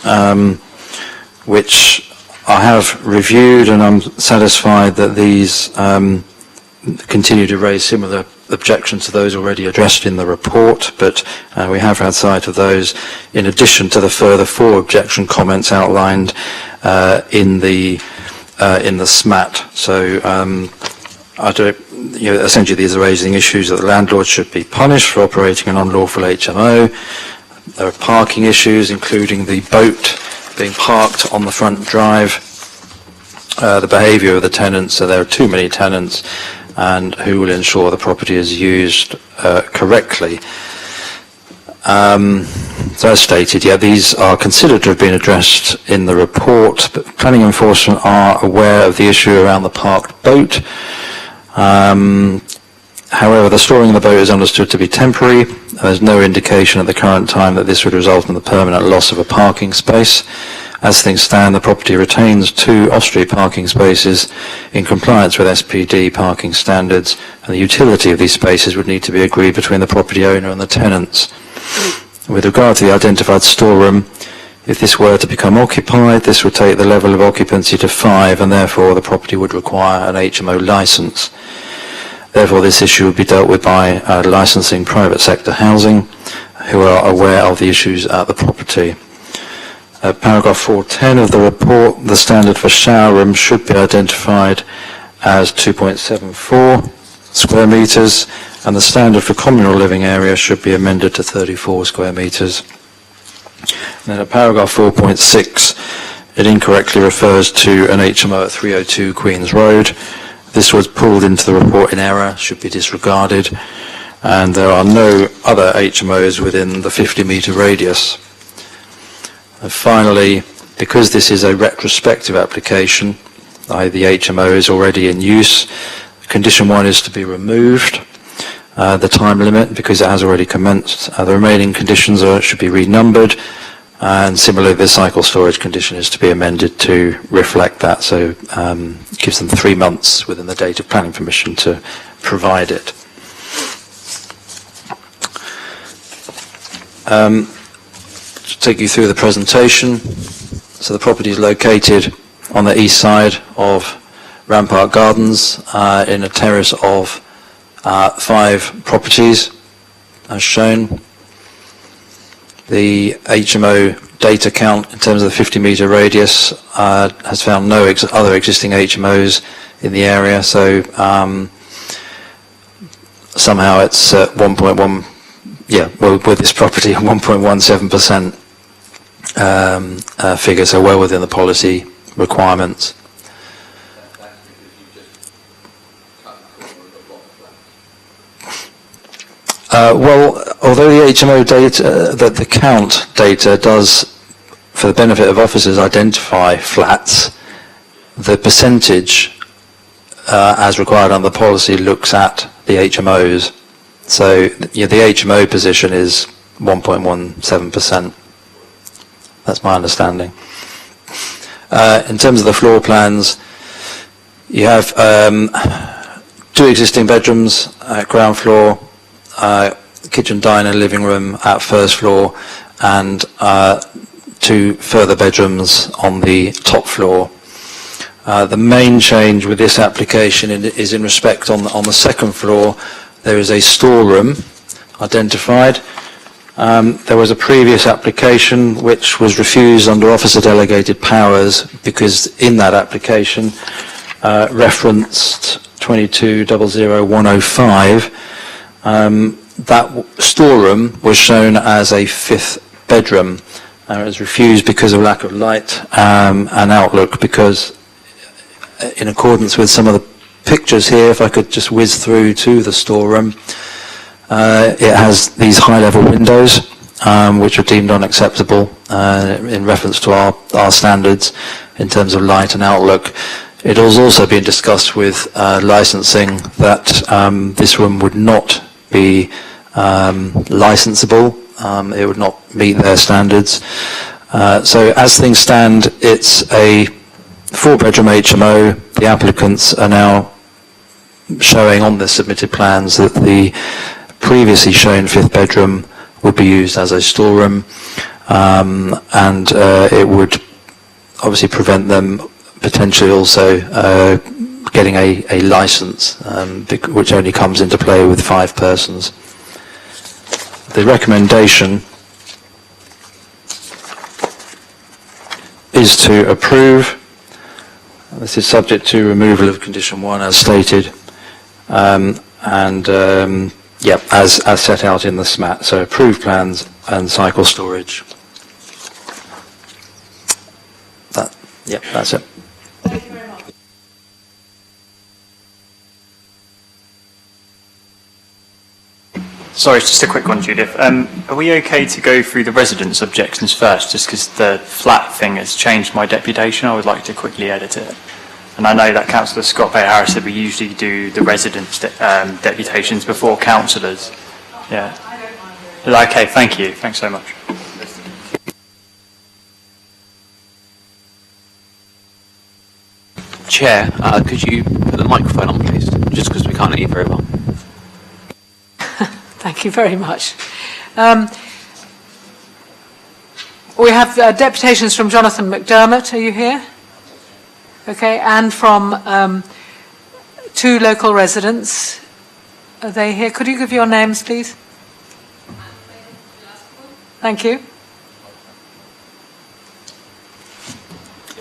which I have reviewed, and I'm satisfied that these continue to raise similar objections to those already addressed in the report, but we have had sight of those in addition to the further 4 objection comments outlined in the SMAT. So essentially these are raising issues that the landlord should be punished for operating an unlawful HMO. There are parking issues, including the boat being parked on the front drive, the behaviour of the tenants, so there are too many tenants, and who will ensure the property is used correctly. So as stated, these are considered to have been addressed in the report, but planning enforcement are aware of the issue around the parked boat. However, the storing of the boat is understood to be temporary. There's no indication at the current time that this would result in the permanent loss of a parking space. As things stand, the property retains 2 off-street parking spaces in compliance with SPD parking standards, and the utility of these spaces would need to be agreed between the property owner and the tenants. With regard to the identified storeroom, if this were to become occupied, this would take the level of occupancy to 5, and therefore the property would require an HMO licence. Therefore, this issue would be dealt with by licensing private sector housing, who are aware of the issues at the property. Paragraph 410 of the report, the standard for shower rooms should be identified as 2.74 square metres, and the standard for communal living area should be amended to 34 square metres. Then at paragraph 4.6, it incorrectly refers to an HMO at 302 Queen's Road. This was pulled into the report in error, should be disregarded, and there are no other HMOs within the 50-metre radius. And finally, because this is a retrospective application, i.e. the HMO is already in use, condition 1 is to be removed, the time limit, because it has already commenced. The remaining conditions should be renumbered, and similarly the cycle storage condition is to be amended to reflect that, so it gives them 3 months within the date of planning permission to provide it. To take you through the presentation, so the property is located on the east side of Rampart Gardens in a terrace of 5 properties as shown. The HMO data count in terms of the 50-metre radius has found no other existing HMOs in the area, so somehow it's 1.1, with this property 1.17% figure, so well within the policy requirements. Although the HMO data, the count data does, for the benefit of officers, identify flats, the percentage, as required under the policy, looks at the HMOs. So the HMO position is 1.17%. That's my understanding. In terms of the floor plans, you have 2 existing bedrooms at ground floor, kitchen, diner, living room at first floor, and 2 further bedrooms on the top floor. The main change with this application is in respect on the second floor. There is a storeroom identified. There was a previous application which was refused under officer delegated powers because in that application referenced 22000105, that storeroom was shown as a 5th bedroom. It was refused because of lack of light and outlook, because in accordance with some of the pictures here, if I could just whiz through to the storeroom, it has these high-level windows which are deemed unacceptable in reference to our standards in terms of light and outlook. It has also been discussed with licensing that this room would not be licensable. It would not meet their standards. So as things stand, it's a 4-bedroom HMO. The applicants are now showing on the submitted plans that the previously shown 5th bedroom would be used as a storeroom, and it would obviously prevent them potentially also getting a license, which only comes into play with 5 persons. The recommendation is to approve. This is subject to removal of condition 1 as stated, as set out in the SMAT. So approved plans and cycle storage. That's it. Thank you very much. Sorry, just a quick one, Judith. Are we okay to go through the residents' objections first, just because the flat thing has changed my deputation? I would like to quickly edit it. And I know that Councillor Scott Bay-Harris said we usually do the residents' deputations before councillors. Yeah. Okay, thank you. Thanks so much. Chair, could you put the microphone on, please? Just because we can't hear you very well. Thank you very much. We have deputations from Jonathan McDermott. Are you here? Okay, and from 2 local residents. Are they here? Could you give your names, please? Thank you.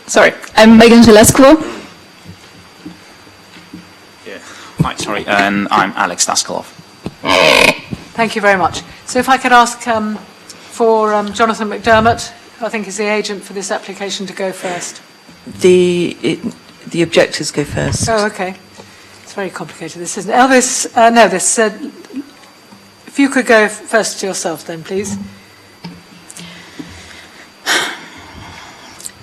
Sorry, I'm Megan Gillespie. Hi, sorry, I'm Alex Daskalov. Thank you very much. So if I could ask for Jonathan McDermott, who I think is the agent for this application, to go first. The objectors go first. Oh, okay. It's very complicated, this isn't it? Elvis, if you could go first yourself then, please.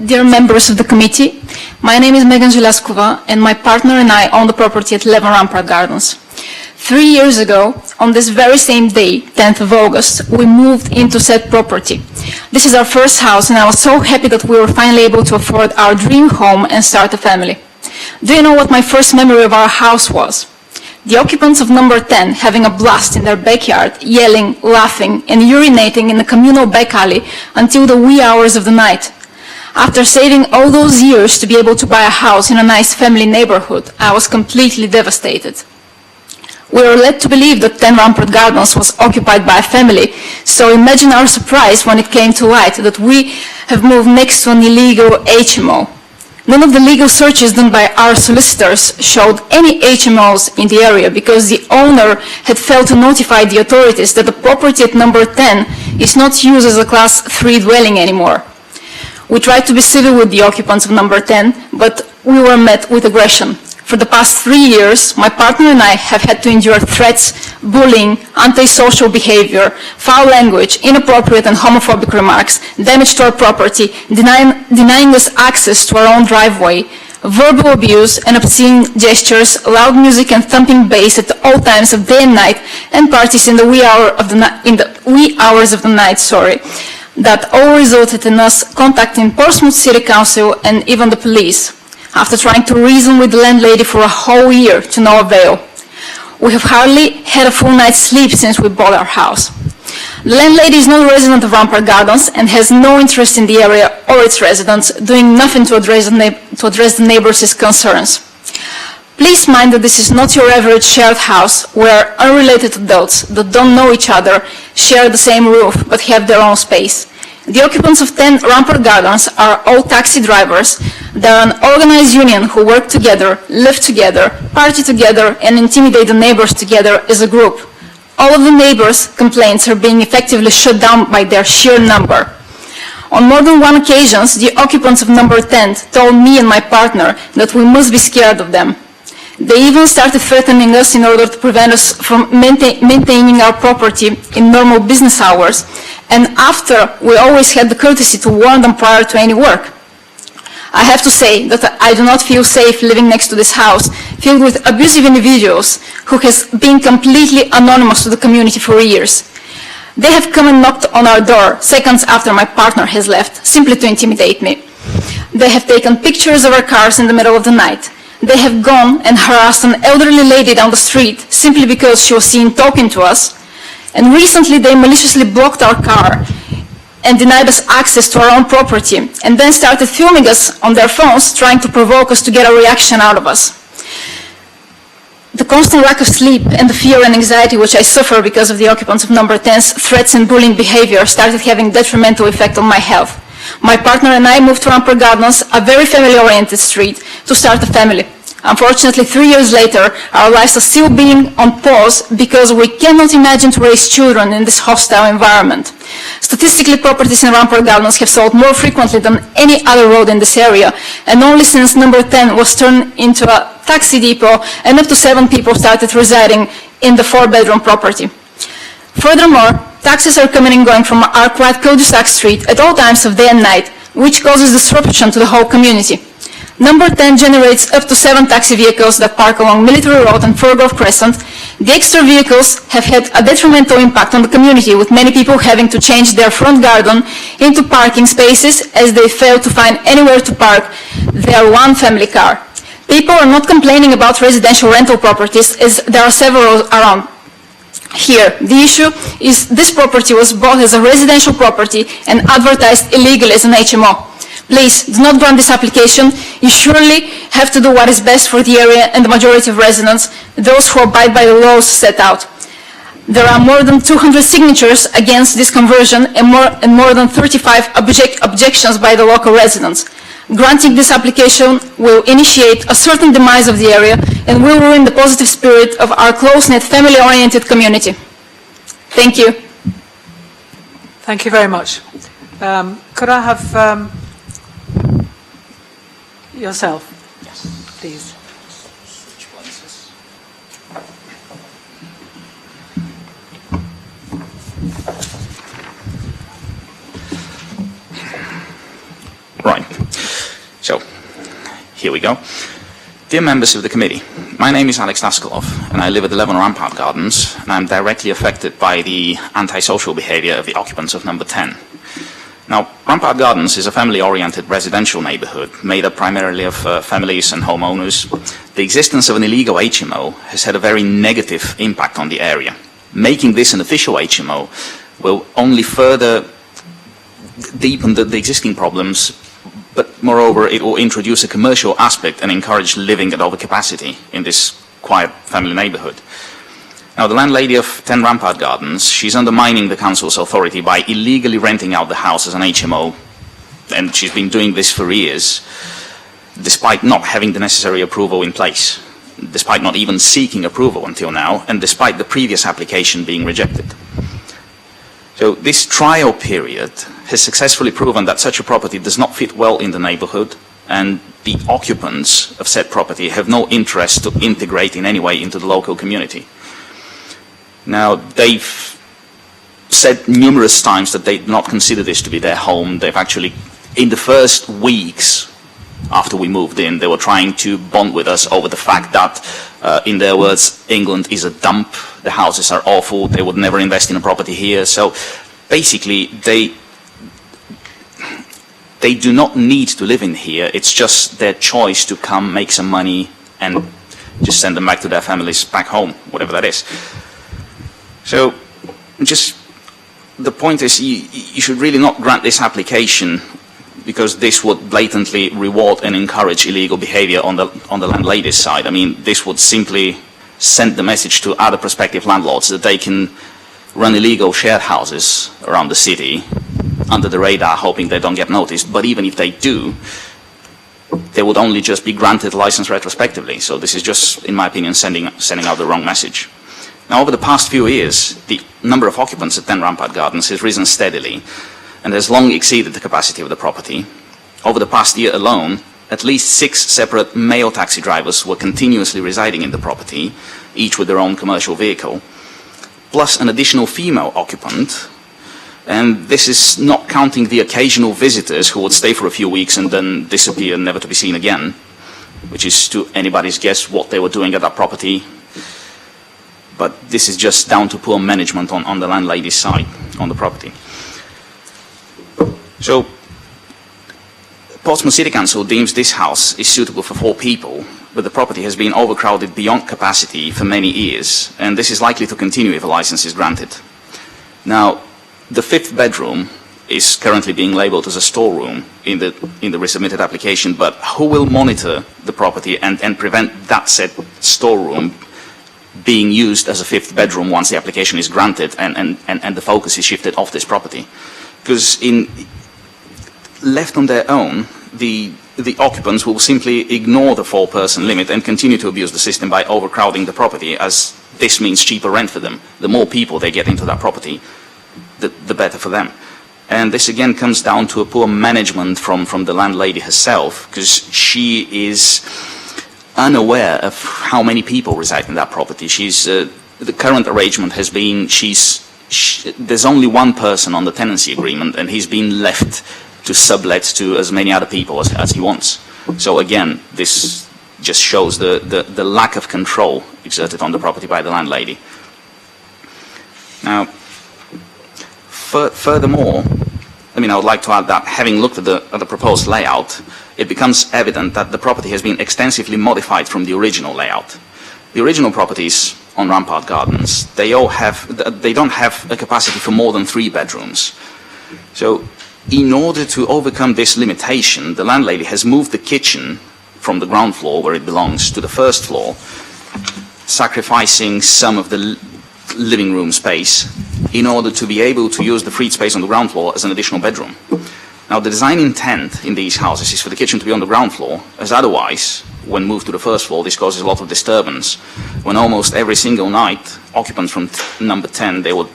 Dear members of the committee, my name is Megan Gillespie and my partner and I own the property at 11 Rampart Gardens. 3 years ago, on this very same day, 10th of August, we moved into said property. This is our first house and I was so happy that we were finally able to afford our dream home and start a family. Do you know what my first memory of our house was? The occupants of number 10 having a blast in their backyard, yelling, laughing and urinating in the communal back alley until the wee hours of the night. After saving all those years to be able to buy a house in a nice family neighborhood, I was completely devastated. We were led to believe that 10 Rampart Gardens was occupied by a family, so imagine our surprise when it came to light that we have moved next to an illegal HMO. None of the legal searches done by our solicitors showed any HMOs in the area because the owner had failed to notify the authorities that the property at number 10 is not used as a class 3 dwelling anymore. We tried to be civil with the occupants of number 10, but we were met with aggression. For the past 3 years, my partner and I have had to endure threats, bullying, antisocial behavior, foul language, inappropriate and homophobic remarks, damage to our property, denying us access to our own driveway, verbal abuse and obscene gestures, loud music and thumping bass at all times of day and night, and parties in the wee hours of the night. That all resulted in us contacting Portsmouth City Council and even the police, after trying to reason with the landlady for a whole year to no avail. We have hardly had a full night's sleep since we bought our house. The landlady is not a resident of Rampart Gardens and has no interest in the area or its residents, doing nothing to address the neighbors' concerns. Please mind that this is not your average shared house where unrelated adults that don't know each other share the same roof but have their own space. The occupants of 10 Rampart Gardens are all taxi drivers. They are an organized union who work together, live together, party together, and intimidate the neighbors together as a group. All of the neighbors' complaints are being effectively shut down by their sheer number. On more than one occasion, the occupants of number 10 told me and my partner that we must be scared of them. They even started threatening us in order to prevent us from maintaining our property in normal business hours, and after we always had the courtesy to warn them prior to any work. I have to say that I do not feel safe living next to this house filled with abusive individuals who has been completely anonymous to the community for years. They have come and knocked on our door seconds after my partner has left, simply to intimidate me. They have taken pictures of our cars in the middle of the night. They have gone and harassed an elderly lady down the street simply because she was seen talking to us. And recently they maliciously blocked our car and denied us access to our own property, and then started filming us on their phones, trying to provoke us to get a reaction out of us. The constant lack of sleep and the fear and anxiety which I suffer because of the occupants of number 10's threats and bullying behavior started having detrimental effect on my health. My partner and I moved to Rampart Gardens, a very family-oriented street, to start a family. Unfortunately, 3 years later, our lives are still being on pause because we cannot imagine to raise children in this hostile environment. Statistically, properties in Rampart Gardens have sold more frequently than any other road in this area, and only since number 10 was turned into a taxi depot and up to 7 people started residing in the 4-bedroom property. Furthermore, taxis are coming and going from our quiet cul-de-sac street at all times of day and night, which causes disruption to the whole community. Number 10 generates up to 7 taxi vehicles that park along Military Road and Furgrove Crescent. The extra vehicles have had a detrimental impact on the community, with many people having to change their front garden into parking spaces as they fail to find anywhere to park their one family car. People are not complaining about residential rental properties, as there are several around. Here, the issue is this property was bought as a residential property and advertised illegally as an HMO. Please, do not grant this application. You surely have to do what is best for the area and the majority of residents, those who abide by the laws set out. There are more than 200 signatures against this conversion and more than 35 objections by the local residents. Granting this application will initiate a certain demise of the area and will ruin the positive spirit of our close-knit, family-oriented community. Thank you. Thank you very much. Could I have yourself, yes, please? Right. So, here we go. Dear members of the committee, my name is Alex Daskalov, and I live at 11 Rampart Gardens, and I'm directly affected by the antisocial behavior of the occupants of number 10. Now, Rampart Gardens is a family-oriented residential neighborhood made up primarily of families and homeowners. The existence of an illegal HMO has had a very negative impact on the area. Making this an official HMO will only further deepen the existing problems, but moreover, it will introduce a commercial aspect and encourage living at overcapacity in this quiet family neighborhood. Now, the landlady of 10 Rampart Gardens, she's undermining the council's authority by illegally renting out the house as an HMO, and she's been doing this for years, despite not having the necessary approval in place, despite not even seeking approval until now, and despite the previous application being rejected. So this trial period has successfully proven that such a property does not fit well in the neighborhood, and the occupants of said property have no interest to integrate in any way into the local community. Now, they've said numerous times that they do not consider this to be their home. They've actually, in the first weeks after we moved in, they were trying to bond with us over the fact that, in their words, England is a dump, the houses are awful, they would never invest in a property here. So basically, they do not need to live in here. It's just their choice to come, make some money, and just send them back to their families back home, whatever that is. So just the point is you should really not grant this application because this would blatantly reward and encourage illegal behavior on the landlady's side. I mean, this would simply send the message to other prospective landlords that they can run illegal shared houses around the city under the radar, hoping they don't get noticed. But even if they do, they would only just be granted license retrospectively. So this is just, in my opinion, sending out the wrong message. Now, over the past few years, the number of occupants at 10 Rampart Gardens has risen steadily and has long exceeded the capacity of the property. Over the past year alone, at least 6 separate male taxi drivers were continuously residing in the property, each with their own commercial vehicle, plus an additional female occupant. And this is not counting the occasional visitors who would stay for a few weeks and then disappear, never to be seen again, which is to anybody's guess what they were doing at that property. But this is just down to poor management on the landlady's side on the property. So, Portsmouth City Council deems this house is suitable for 4 people, but the property has been overcrowded beyond capacity for many years, and this is likely to continue if a license is granted. Now, the 5th bedroom is currently being labelled as a storeroom in the resubmitted application, but who will monitor the property and prevent that said storeroom being used as a 5th bedroom once the application is granted and the focus is shifted off this property? Because left on their own, the occupants will simply ignore the 4-person limit and continue to abuse the system by overcrowding the property, as this means cheaper rent for them. The more people they get into that property, the better for them. And this again comes down to a poor management from the landlady herself, because she is unaware of how many people reside in that property. The current arrangement has been there's only one person on the tenancy agreement, and he's been left to sublet to as many other people as he wants. So again, this just shows the lack of control exerted on the property by the landlady. Now, furthermore, I would like to add that having looked at the proposed layout, it becomes evident that the property has been extensively modified from the original layout. The original properties on Rampart Gardens, they don't have a capacity for more than 3 bedrooms. So, in order to overcome this limitation, the landlady has moved the kitchen from the ground floor, where it belongs, to the 1st floor, sacrificing some of the living room space in order to be able to use the freed space on the ground floor as an additional bedroom. Now, the design intent in these houses is for the kitchen to be on the ground floor, as otherwise, when moved to the 1st floor, this causes a lot of disturbance. When almost every single night, occupants from number 10, the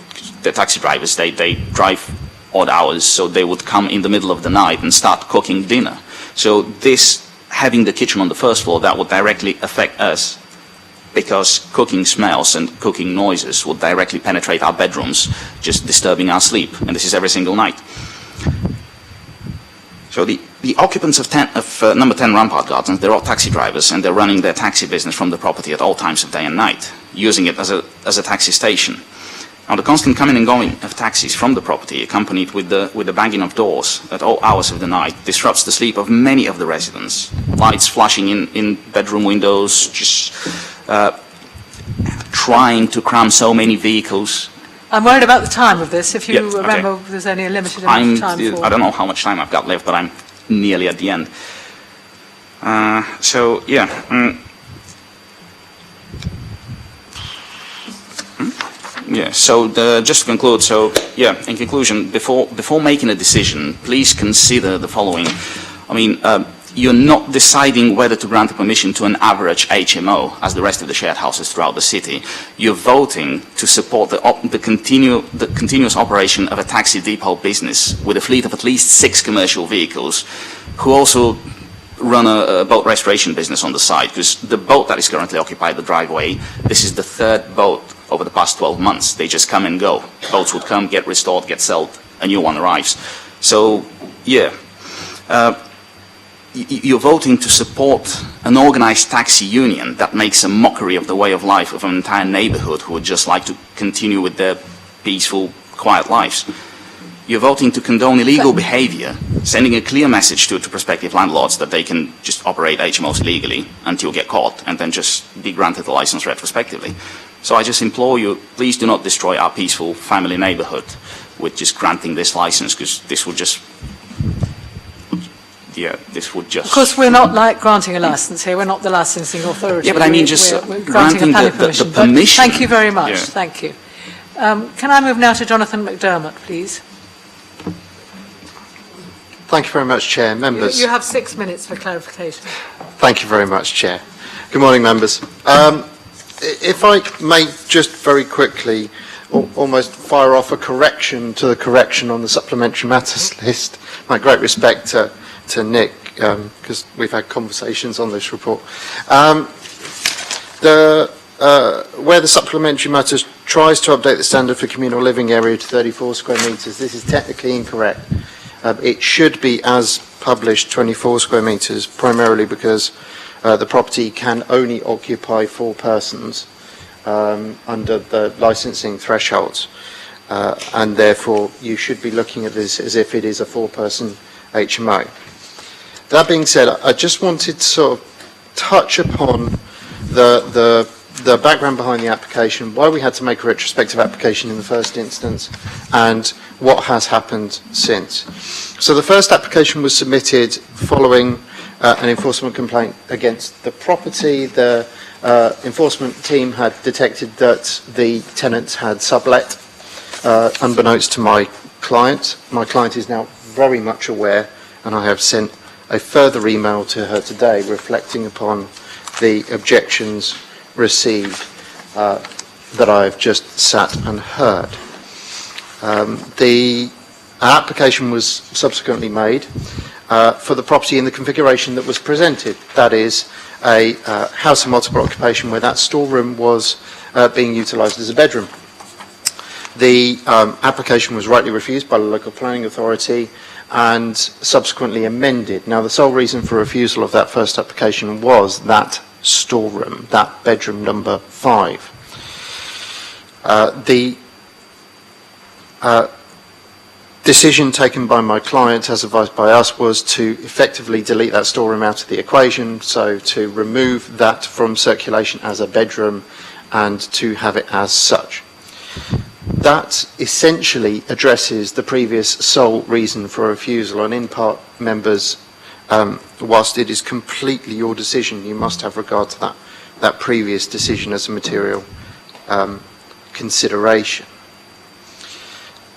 taxi drivers, they drive odd hours, so they would come in the middle of the night and start cooking dinner. So this, having the kitchen on the 1st floor, that would directly affect us, because cooking smells and cooking noises would directly penetrate our bedrooms, just disturbing our sleep, and this is every single night. So the occupants of number 10 Rampart Gardens, they're all taxi drivers, and they're running their taxi business from the property at all times of day and night, using it as a taxi station. Now, the constant coming and going of taxis from the property, accompanied with the banging of doors at all hours of the night, disrupts the sleep of many of the residents. Lights flashing in bedroom windows, just trying to cram so many vehicles. I'm worried about the time of this. If you Yep, remember, okay. there's only a limited amount of time for... I don't know how much time I've got left, but I'm nearly at the end. Just to conclude, in conclusion, before making a decision, please consider the following. You're not deciding whether to grant a permission to an average HMO, as the rest of the shared houses throughout the city. You're voting to support the continuous operation of a taxi depot business with a fleet of at least 6 commercial vehicles, who also run a boat restoration business on the side, because the boat that is currently occupied the driveway, this is the 3rd boat over the past 12 months. They just come and go. Boats would come, get restored, get sold, a new one arrives. So, you're voting to support an organized taxi union that makes a mockery of the way of life of an entire neighborhood who would just like to continue with their peaceful, quiet lives. You're voting to condone illegal behavior sending a clear message to prospective landlords that they can just operate HMOs legally until get caught and then just be granted a license retrospectively. So I just implore you, please do not destroy our peaceful family neighborhood with just granting this license, because this would just... Of course, we're not like granting a license here. We're not the licensing authority. Yeah, but I mean just we're granting a planning the permission. Thank you very much. Yeah. Thank you. Can I move now to Jonathan McDermott, please? Thank you very much, Chair. Members. You have 6 minutes for clarification. Thank you very much, Chair. Good morning, members. If I may just very quickly almost fire off a correction to the correction on the supplementary matters list. My great respect to Nick, because we've had conversations on this report. Where the supplementary matters tries to update the standard for communal living area to 34 square metres, this is technically incorrect. It should be, as published, 24 square metres, primarily because the property can only occupy 4 persons under the licensing thresholds, and therefore you should be looking at this as if it is a 4-person HMO. That being said, I just wanted to sort of touch upon the background behind the application, why we had to make a retrospective application in the first instance, and what has happened since. So the first application was submitted following an enforcement complaint against the property. The enforcement team had detected that the tenants had sublet, unbeknownst to my client. My client is now very much aware, and I have sent a further email to her today reflecting upon the objections received that I have just sat and heard. The application was subsequently made for the property in the configuration that was presented, that is a house of multiple occupation where that storeroom was being utilised as a bedroom. The application was rightly refused by the local planning authority and subsequently amended. Now, the sole reason for refusal of that first application was that storeroom, that bedroom number 5. The decision taken by my client, as advised by us, was to effectively delete that storeroom out of the equation, so to remove that from circulation as a bedroom and to have it as such. That essentially addresses the previous sole reason for refusal, and in part, members, whilst it is completely your decision, you must have regard to that previous decision as a material consideration.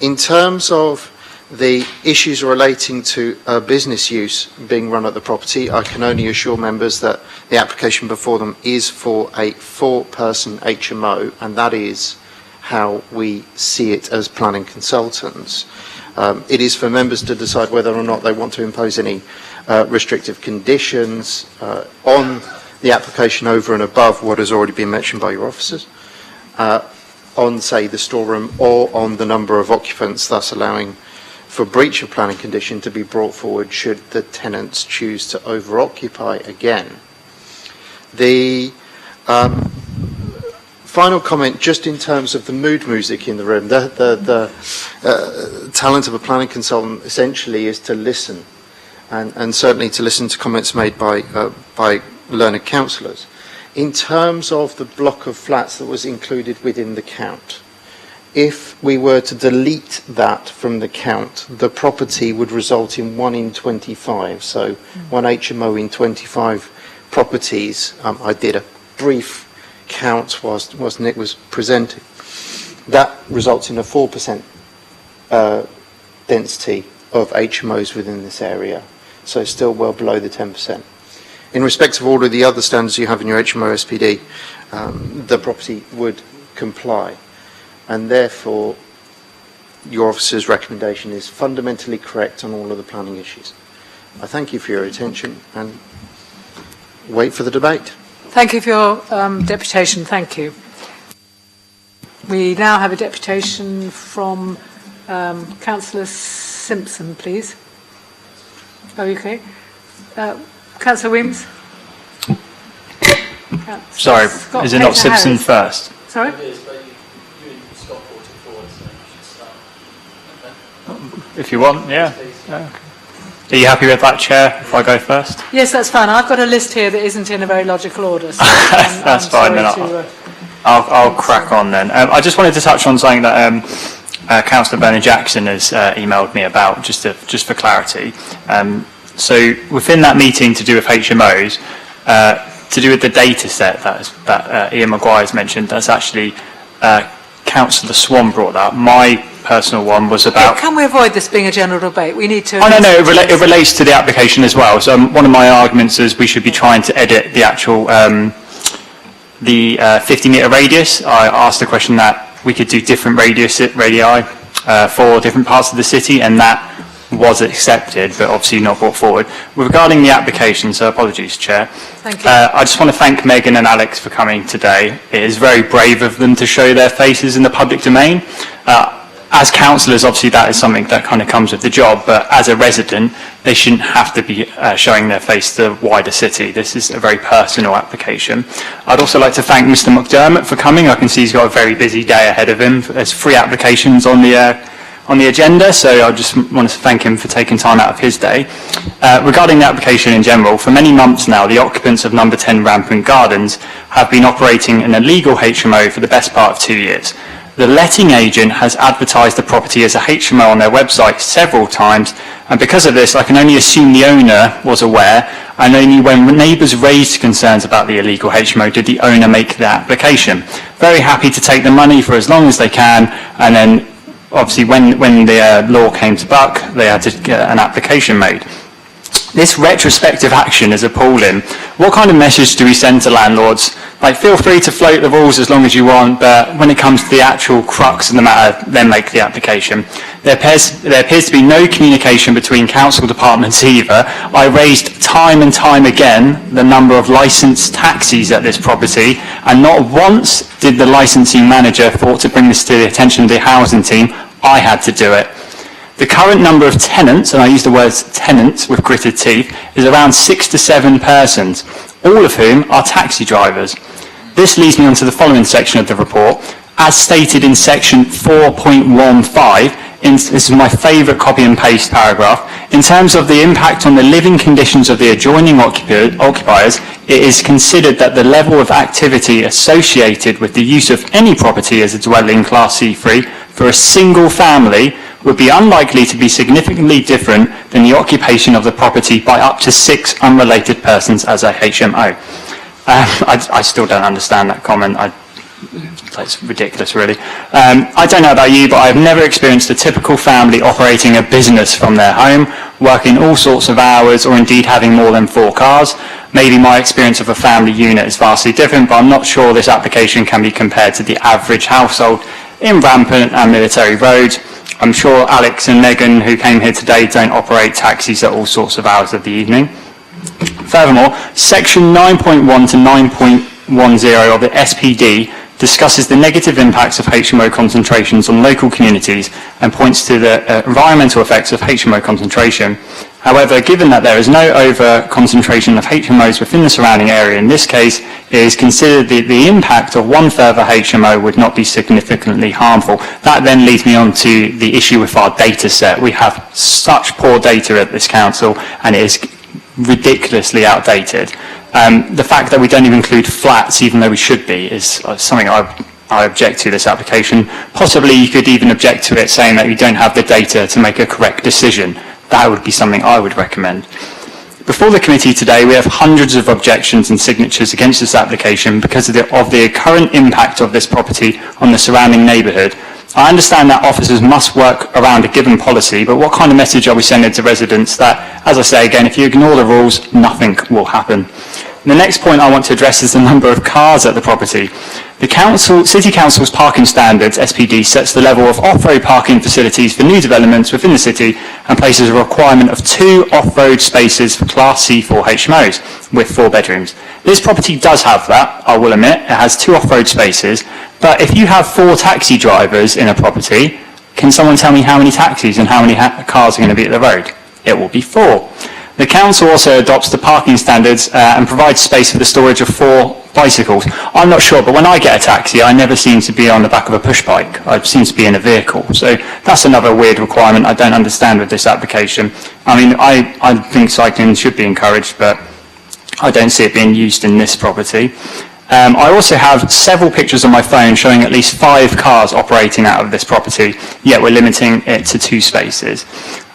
In terms of the issues relating to business use being run at the property, I can only assure members that the application before them is for a 4-person HMO, and that is how we see it as planning consultants. It is for members to decide whether or not they want to impose any restrictive conditions on the application over and above what has already been mentioned by your officers, on, say, the storeroom or on the number of occupants, thus allowing for breach of planning condition to be brought forward should the tenants choose to over-occupy again. The final comment, just in terms of the mood music in the room, the talent of a planning consultant essentially is to listen, and certainly to listen to comments made by learned councillors. In terms of the block of flats that was included within the count, if we were to delete that from the count, the property would result in 1 in 25, so 1 HMO in 25 properties. I did a brief count whilst Nick was presenting. That results in a 4% density of HMOs within this area, so still well below the 10%. In respect of all of the other standards you have in your HMO SPD, the property would comply, and therefore your officer's recommendation is fundamentally correct on all of the planning issues. I thank you for your attention and wait for the debate. Thank you for your deputation. Thank you. We now have a deputation from Councillor Simpson, please. Oh, okay. Councillor Wims. Sorry, Scott is it not Pater Simpson Harris. first? Sorry? If you want, yeah. Okay. Are you happy with that, Chair, if I go first? Yes, that's fine. I've got a list here that isn't in a very logical order. So That's fine, then I'll crack on then. I just wanted to touch on something that Councillor Bernard-Jackson has emailed me about, just for clarity. So within that meeting to do with HMOs, to do with the data set that Ian Maguire's mentioned, that's actually Councillor Swan brought that. My personal one was about... Can we avoid this being a general debate? We need to... Oh, no, it relates to the application as well. So one of my arguments is we should be trying to edit the actual, the 50-metre radius. I asked the question that we could do different radii for different parts of the city, and that was accepted, but obviously not brought forward. Regarding the application, so apologies, Chair. Thank you. I just want to thank Megan and Alex for coming today. It is very brave of them to show their faces in the public domain. As councillors, obviously that is something that kind of comes with the job, but as a resident, they shouldn't have to be showing their face to the wider city. This is a very personal application. I'd also like to thank Mr McDermott for coming. I can see he's got a very busy day ahead of him. There's 3 applications on the agenda, so I just want to thank him for taking time out of his day. Regarding the application in general, for many months now, the occupants of number 10 Rampant Gardens have been operating an illegal HMO for the best part of 2 years. The letting agent has advertised the property as a HMO on their website several times, and because of this, I can only assume the owner was aware, and only when neighbours raised concerns about the illegal HMO did the owner make the application. Very happy to take the money for as long as they can, and then obviously when the law came to buck, they had to get an application made. This retrospective action is appalling. What kind of message do we send to landlords? Like, feel free to float the rules as long as you want, but when it comes to the actual crux of the matter, then make the application. There appears to be no communication between council departments either. I raised time and time again the number of licensed taxis at this property, and not once did the licensing manager thought to bring this to the attention of the housing team. I had to do it. The current number of tenants, and I use the words tenants with gritted teeth, is around 6 to 7 persons, all of whom are taxi drivers. This leads me on to the following section of the report. As stated in section 4.15, this is my favourite copy and paste paragraph, in terms of the impact on the living conditions of the adjoining occupiers, it is considered that the level of activity associated with the use of any property as a dwelling class C3 for a single family would be unlikely to be significantly different than the occupation of the property by up to 6 unrelated persons as a HMO. I still don't understand that comment. It's ridiculous, really. I don't know about you, but I've never experienced a typical family operating a business from their home, working all sorts of hours, or indeed having more than 4 cars. Maybe my experience of a family unit is vastly different, but I'm not sure this application can be compared to the average household in Rampant and Military Road. I'm sure Alex and Megan, who came here today, don't operate taxis at all sorts of hours of the evening. Furthermore, section 9.1 to 9.10 of the SPD discusses the negative impacts of HMO concentrations on local communities and points to the environmental effects of HMO concentration. However, given that there is no over-concentration of HMOs within the surrounding area, in this case, it is considered that the impact of one further HMO would not be significantly harmful. That then leads me on to the issue with our data set. We have such poor data at this council, and it is ridiculously outdated. The fact that we don't even include flats, even though we should be, is something I object to this application. Possibly you could even object to it saying that you don't have the data to make a correct decision. That would be something I would recommend. Before the committee today, we have hundreds of objections and signatures against this application because of the current impact of this property on the surrounding neighbourhood. I understand that officers must work around a given policy, but what kind of message are we sending to residents that, as I say again, if you ignore the rules, nothing will happen? The next point I want to address is the number of cars at the property. The City Council's parking standards, SPD, sets the level of off-road parking facilities for new developments within the city and places a requirement of 2 off-road spaces for Class C4 HMOs with 4 bedrooms. This property does have that, I will admit. It has 2 off-road spaces, but if you have 4 taxi drivers in a property, can someone tell me how many taxis and how many cars are going to be at the road? It will be 4. The council also adopts the parking standards and provides space for the storage of 4 bicycles. I'm not sure, but when I get a taxi, I never seem to be on the back of a push bike. I seem to be in a vehicle. So that's another weird requirement I don't understand with this application. I mean, I think cycling should be encouraged, but I don't see it being used in this property. I also have several pictures on my phone showing at least 5 cars operating out of this property, yet we're limiting it to 2 spaces.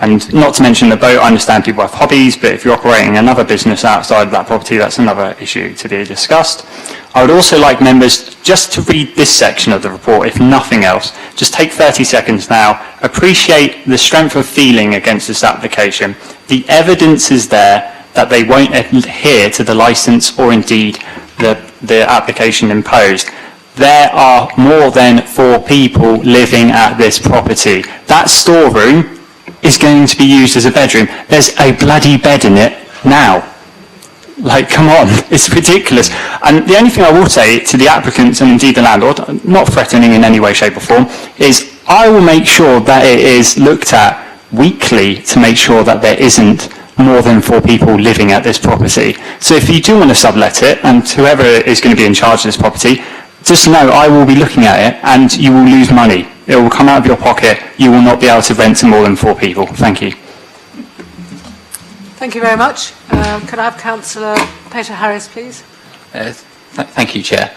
And not to mention the boat, I understand people have hobbies, but if you're operating another business outside of that property, that's another issue to be discussed. I would also like members just to read this section of the report, if nothing else. Just take 30 seconds now, appreciate the strength of feeling against this application. The evidence is there that they won't adhere to the licence or indeed the application imposed. There are more than 4 people living at this property. That storeroom is going to be used as a bedroom. There's a bloody bed in it now. Like, come on, it's ridiculous. And the only thing I will say to the applicants and indeed the landlord, not threatening in any way, shape or form, is I will make sure that it is looked at weekly to make sure that there isn't more than 4 people living at this property. So if you do want to sublet it, and whoever is going to be in charge of this property, just know I will be looking at it and you will lose money. It will come out of your pocket. You will not be able to rent to more than 4 people. Thank you. Thank you very much. Can I have Councillor Peter Harris, please? Thank you, Chair.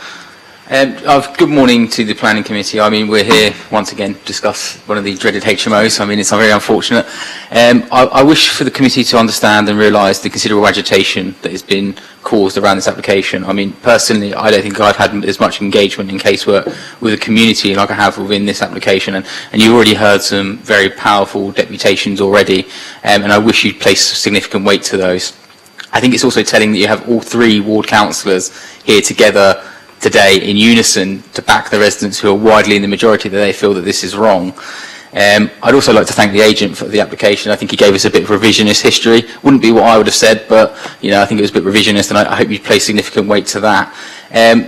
Good morning to the Planning Committee. I mean, we're here once again to discuss one of the dreaded HMOs. I mean, it's very unfortunate. I wish for the committee to understand and realise the considerable agitation that has been caused around this application. I mean, personally, I don't think I've had as much engagement in casework with the community like I have within this application. And you already heard some very powerful deputations already, and I wish you'd place significant weight to those. I think it's also telling that you have all 3 ward councillors here together today in unison to back the residents who are widely in the majority that they feel that this is wrong. I'd also like to thank the agent for the application. I think he gave us a bit of revisionist history. Wouldn't be what I would have said, but I think it was a bit revisionist, and I hope you place significant weight to that.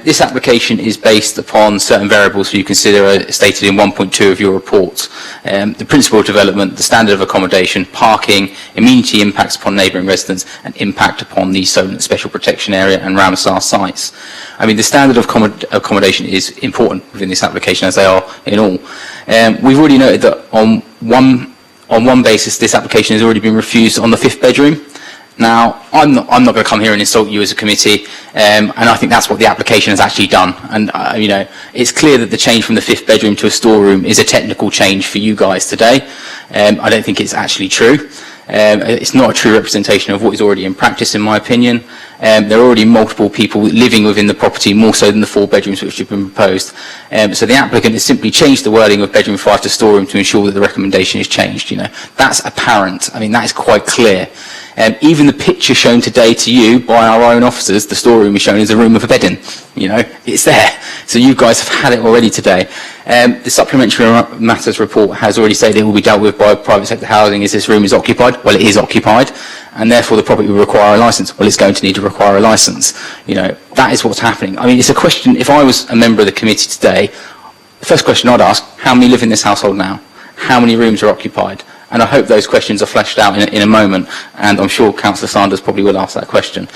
This application is based upon certain variables you consider stated in 1.2 of your report. The principle of development, the standard of accommodation, parking, amenity impacts upon neighbouring residents, and impact upon the Solent Special Protection Area and Ramsar sites. I mean, the standard of accommodation is important within this application, as they are in all. We've already noted that on one basis, this application has already been refused on the 5th bedroom. Now, I'm not going to come here and insult you as a committee, and I think that's what the application has actually done. And it's clear that the change from the 5th bedroom to a storeroom is a technical change for you guys today. I don't think it's actually true. It's not a true representation of what is already in practice, in my opinion. There are already multiple people living within the property, more so than the 4 bedrooms which have been proposed. So the applicant has simply changed the wording of bedroom 5 to storeroom to ensure that the recommendation is changed. That's apparent. I mean, that is quite clear. Even the picture shown today to you by our own officers, the storeroom is shown as a room with a bed in. It's there. So you guys have had it already today. The Supplementary Matters report has already said it will be dealt with by private sector housing as this room is occupied. Well, it is occupied, and therefore the property will require a licence. Well, it's going to need to require a licence. That is what's happening. I mean, it's a question, if I was a member of the committee today, the first question I'd ask, how many live in this household now? How many rooms are occupied? And I hope those questions are fleshed out in a moment, and I'm sure Councillor Sanders probably will ask that question.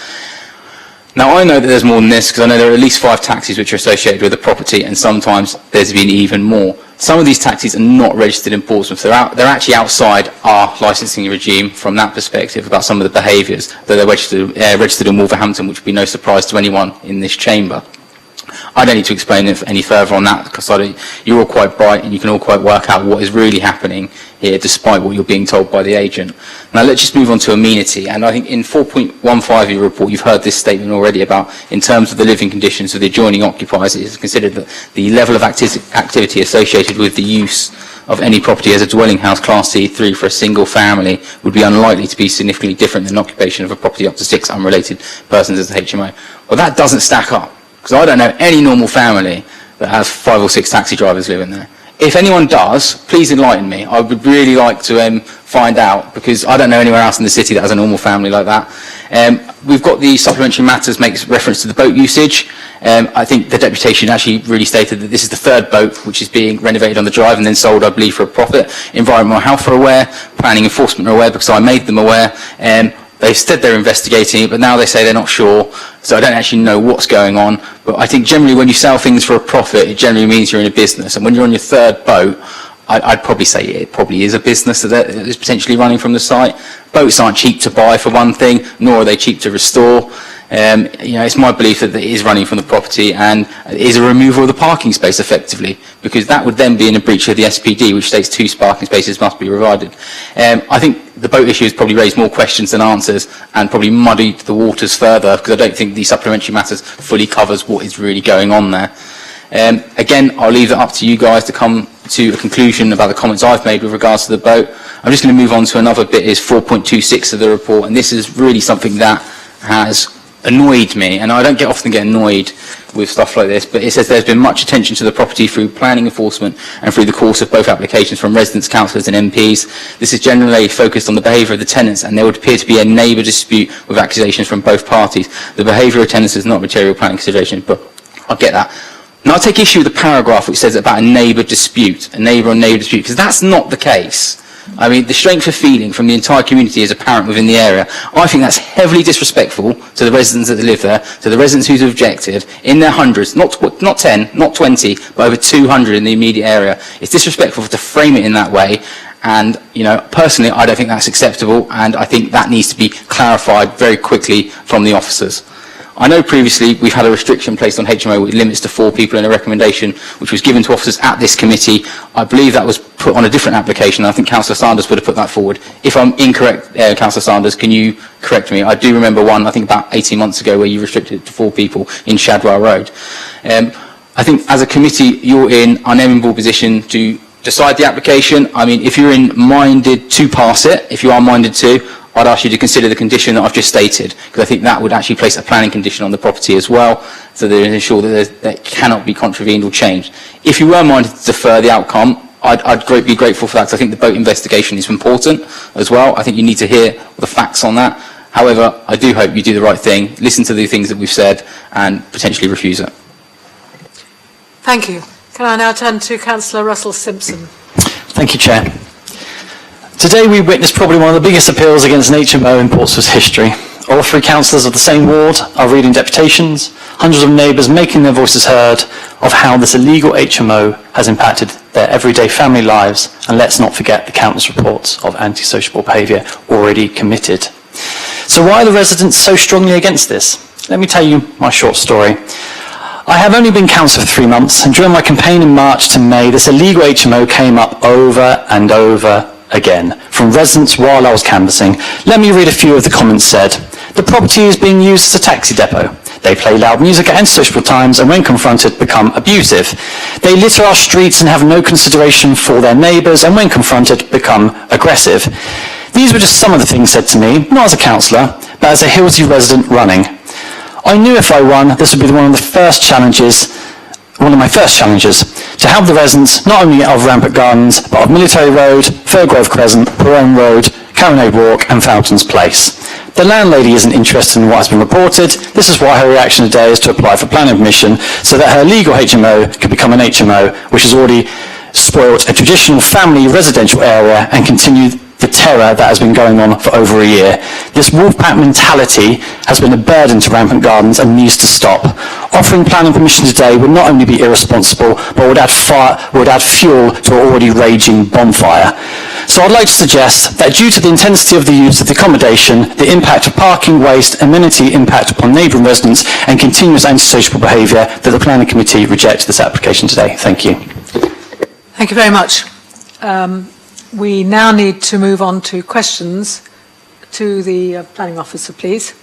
Now, I know that there's more than this, because I know there are at least 5 taxis which are associated with the property, and sometimes there's been even more. Some of these taxis are not registered in Portsmouth. They're actually outside our licensing regime from that perspective about some of the behaviours, though they're registered in Wolverhampton, which would be no surprise to anyone in this chamber. I don't need to explain it any further on that, because you're all quite bright and you can all quite work out what is really happening here, despite what you're being told by the agent. Now let's just move on to amenity, and I think in 4.15 of your report you've heard this statement already about, in terms of the living conditions of the adjoining occupiers, it is considered that the level of activity associated with the use of any property as a dwelling house class C3 for a single family would be unlikely to be significantly different than occupation of a property up to 6 unrelated persons as a HMO. Well, that doesn't stack up, because I don't know any normal family that has 5 or 6 taxi drivers living there. If anyone does, please enlighten me. I would really like to find out, because I don't know anywhere else in the city that has a normal family like that. We've got the Supplementary Matters makes reference to the boat usage. I think the deputation actually really stated that this is the 3rd boat which is being renovated on the drive and then sold, I believe, for a profit. Environmental Health are aware, Planning Enforcement are aware, because I made them aware. They said they're investigating it, but now they say they're not sure, so I don't actually know what's going on. But I think generally when you sell things for a profit, it generally means you're in a business. And when you're on your third boat, I'd probably say it probably is a business that is potentially running from the site. Boats aren't cheap to buy, for one thing, nor are they cheap to restore. It's my belief that it is running from the property and is a removal of the parking space effectively, because that would then be in a breach of the SPD, which states 2 parking spaces must be provided. I think the boat issue has probably raised more questions than answers and probably muddied the waters further, because I don't think the supplementary matters fully covers what is really going on there. Again, I'll leave it up to you guys to come to a conclusion about the comments I've made with regards to the boat. I'm just going to move on to another bit, is 4.26 of the report, and this is really something that has annoyed me, and I don't often get annoyed with stuff like this, but it says there's been much attention to the property through planning enforcement and through the course of both applications from residents, councillors and MPs. This is generally focused on the behaviour of the tenants, and there would appear to be a neighbour dispute with accusations from both parties. The behaviour of tenants is not material planning consideration, but I'll get that. Now I take issue with the paragraph which says about a neighbour dispute, a neighbour on neighbour dispute, because that's not the case. I mean, the strength of feeling from the entire community is apparent within the area. I think that's heavily disrespectful to the residents that live there, to the residents who've objected, in their hundreds, not 10, not 20, but over 200 in the immediate area. It's disrespectful to frame it in that way, and, personally, I don't think that's acceptable, and I think that needs to be clarified very quickly from the officers. I know previously we've had a restriction placed on HMO which limits to 4 people in a recommendation, which was given to officers at this committee. I believe that was put on a different application. I think Councillor Sanders would have put that forward. If I'm incorrect, Councillor Sanders, can you correct me? I do remember one, I think about 18 months ago, where you restricted it to 4 people in Shadwell Road. I think as a committee, you're in an unenviable position to decide the application. I mean, if you're minded to pass it, if you are minded to, I'd ask you to consider the condition that I've just stated, because I think that would actually place a planning condition on the property as well, so that it ensure that that cannot be contravened or changed. If you were minded to defer the outcome, I'd be grateful for that, because I think the boat investigation is important as well. I think you need to hear the facts on that. However, I do hope you do the right thing, listen to the things that we've said, and potentially refuse it. Thank you. Can I now turn to Councillor Russell Simpson? Thank you, Chair. Today we witnessed probably one of the biggest appeals against an HMO in Portsmouth's history. All 3 councillors of the same ward are reading deputations, hundreds of neighbours making their voices heard of how this illegal HMO has impacted their everyday family lives, and let's not forget the countless reports of antisocial behaviour already committed. So why are the residents so strongly against this? Let me tell you my short story. I have only been councillor for 3 months, and during my campaign in March to May, this illegal HMO came up over and over again from residents while I was canvassing. Let me read a few of the comments said. The property is being used as a taxi depot. They play loud music at antisocial times and when confronted become abusive. They litter our streets and have no consideration for their neighbours and when confronted become aggressive. These were just some of the things said to me, not as a councillor, but as a Hillsey resident running. I knew if I won, this would be one of my first challenges, to help the residents not only of Rampart Gardens, but of Military Road, Firgrove Crescent, Perone Road, Carronade Walk and Fountains Place. The landlady isn't interested in what has been reported. This is why her reaction today is to apply for planning permission so that her legal HMO can become an HMO, which has already spoilt a traditional family residential area and continued the terror that has been going on for over a year. This wolfpack mentality has been a burden to Rampant Gardens and needs to stop. Offering planning permission today would not only be irresponsible, but would add fuel to an already raging bonfire. So I'd like to suggest that due to the intensity of the use of the accommodation, the impact of parking waste, amenity impact upon neighbouring residents, and continuous antisocial behaviour, that the planning committee reject this application today. Thank you. Thank you very much. We now need to move on to questions to the planning officer, please.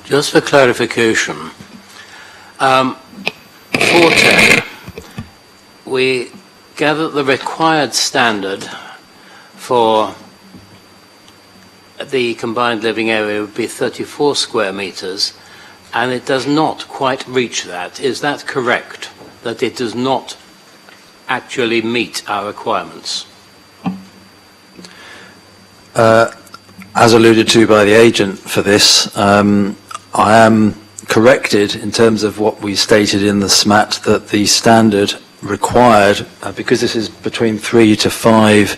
Just for clarification, 410, we gather the required standard for the combined living area would be 34 square metres, and it does not quite reach that. Is that correct? That it does not actually meet our requirements? As alluded to by the agent for this, I am corrected in terms of what we stated in the SMAT, that the standard required, because this is between 3 to 5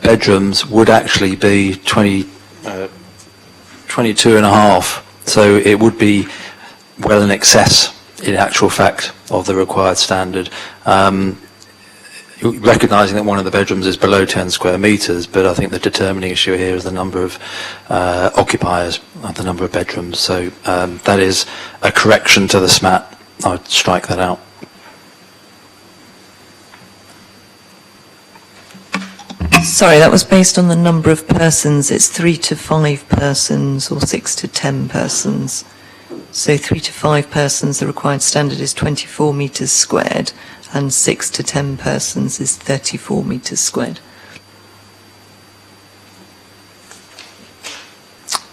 bedrooms, would actually be 22 and a half. So it would be well in excess, in actual fact, of the required standard. Recognising that one of the bedrooms is below 10 square metres, but I think the determining issue here is the number of occupiers, the number of bedrooms. So that is a correction to the SMAT. I would strike that out. Sorry, that was based on the number of persons. It's 3 to 5 persons or 6 to 10 persons. So 3 to 5 persons, the required standard is 24 metres squared, and 6 to 10 persons is 34 metres squared.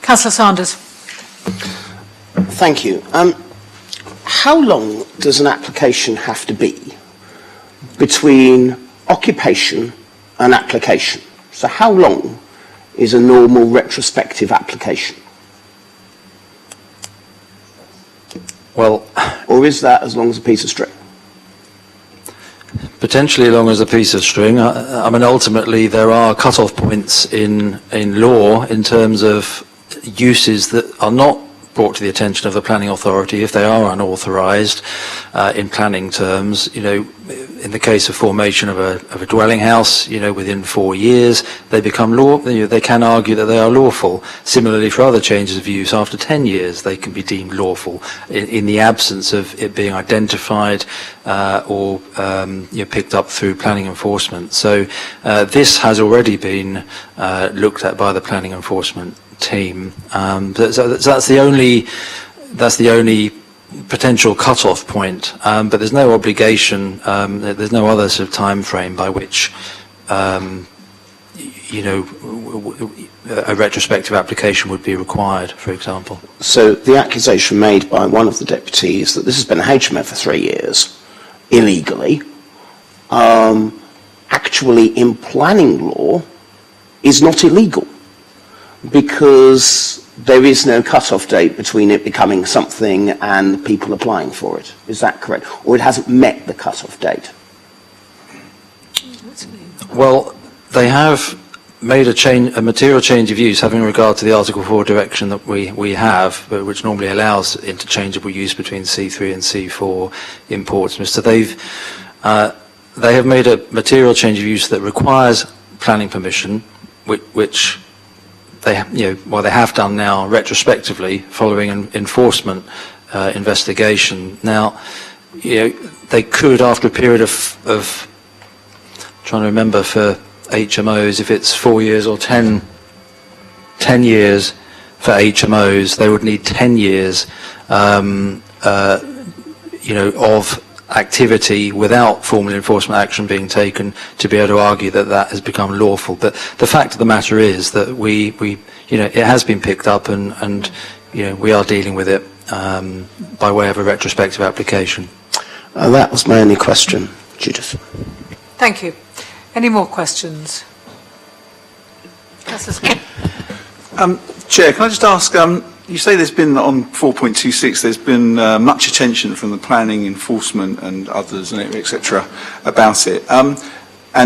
Councillor Sanders. Thank you. How long does an application have to be between occupation and application? So how long is a normal retrospective application? Well, or is that as long as a piece of string? Potentially as long as a piece of string. I mean, ultimately, there are cut-off points in law in terms of uses that are not brought to the attention of the planning authority if they are unauthorised in planning terms. You know, in the case of formation of a dwelling house, you know, within 4 years, they become they can argue that they are lawful. Similarly, for other changes of use, after 10 years, they can be deemed lawful in the absence of it being identified or picked up through planning enforcement. So this has already been looked at by the planning enforcement team. So that's the only potential cut-off point, but there's no obligation, there's no other sort of time frame by which a retrospective application would be required, for example. So the accusation made by one of the deputies that this has been a HMO for 3 years, illegally, actually in planning law is not illegal, because there is no cut-off date between it becoming something and people applying for it. Is that correct? Or it hasn't met the cut-off date? Well, they have made a material change of use having regard to the Article 4 direction that we have, which normally allows interchangeable use between C3 and C4 in Portsmouth. So they have made a material change of use that requires planning permission, which they have done now retrospectively following an enforcement investigation. Now, they could, after a period of trying to remember for HMOs, if it's 4 years or 10 years for HMOs, they would need 10 years, of activity without formal enforcement action being taken to be able to argue that that has become lawful. But the fact of the matter is that it has been picked up and we are dealing with it by way of a retrospective application. That was my only question, Judith. Thank you. Any more questions? Councillor Smith. Chair, can I just ask, you say there's been, on 4.26, there's been much attention from the planning, enforcement and others, etc., about it. And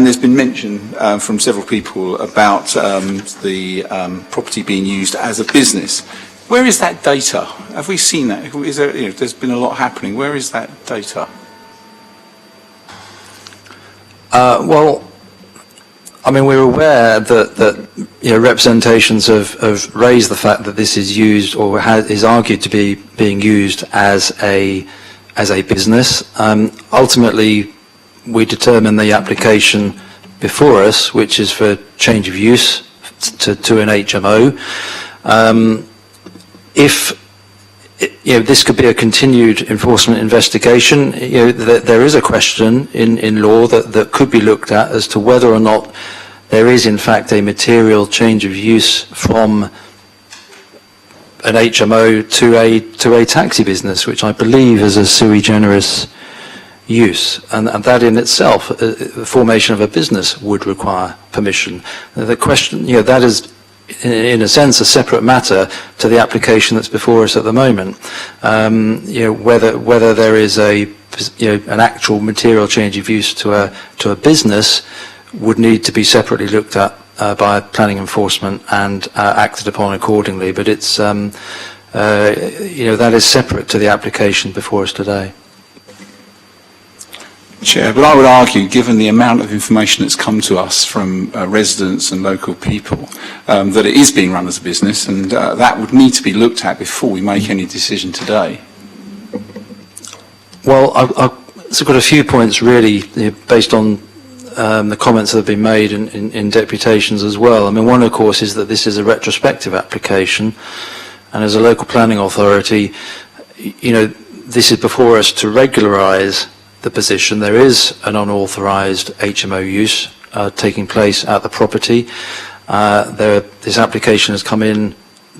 there's been mention from several people about the property being used as a business. Where is that data? Have we seen that? Is there, there's been a lot happening. Where is that data? Well, I mean, we're aware that representations have raised the fact that this is used or is argued to be being used as a business. Ultimately, we determine the application before us, which is for change of use to an HMO. If this could be a continued enforcement investigation, there is a question in law that could be looked at as to whether or not there is in fact a material change of use from an HMO to a taxi business, which I believe is a sui generis use, and that in itself, the formation of a business would require permission. The question, that is in a sense a separate matter to the application that's before us at the moment. Whether there is a an actual material change of use to a business would need to be separately looked at by planning enforcement and acted upon accordingly. But it's that is separate to the application before us today. Chair, but I would argue, given the amount of information that's come to us from residents and local people, that it is being run as a business, and that would need to be looked at before we make any decision today. Well, I've got a few points really based on the comments that have been made in deputations as well. I mean, one, of course, is that this is a retrospective application, and as a local planning authority, this is before us to regularise the position. There is an unauthorised HMO use taking place at the property. This application has come in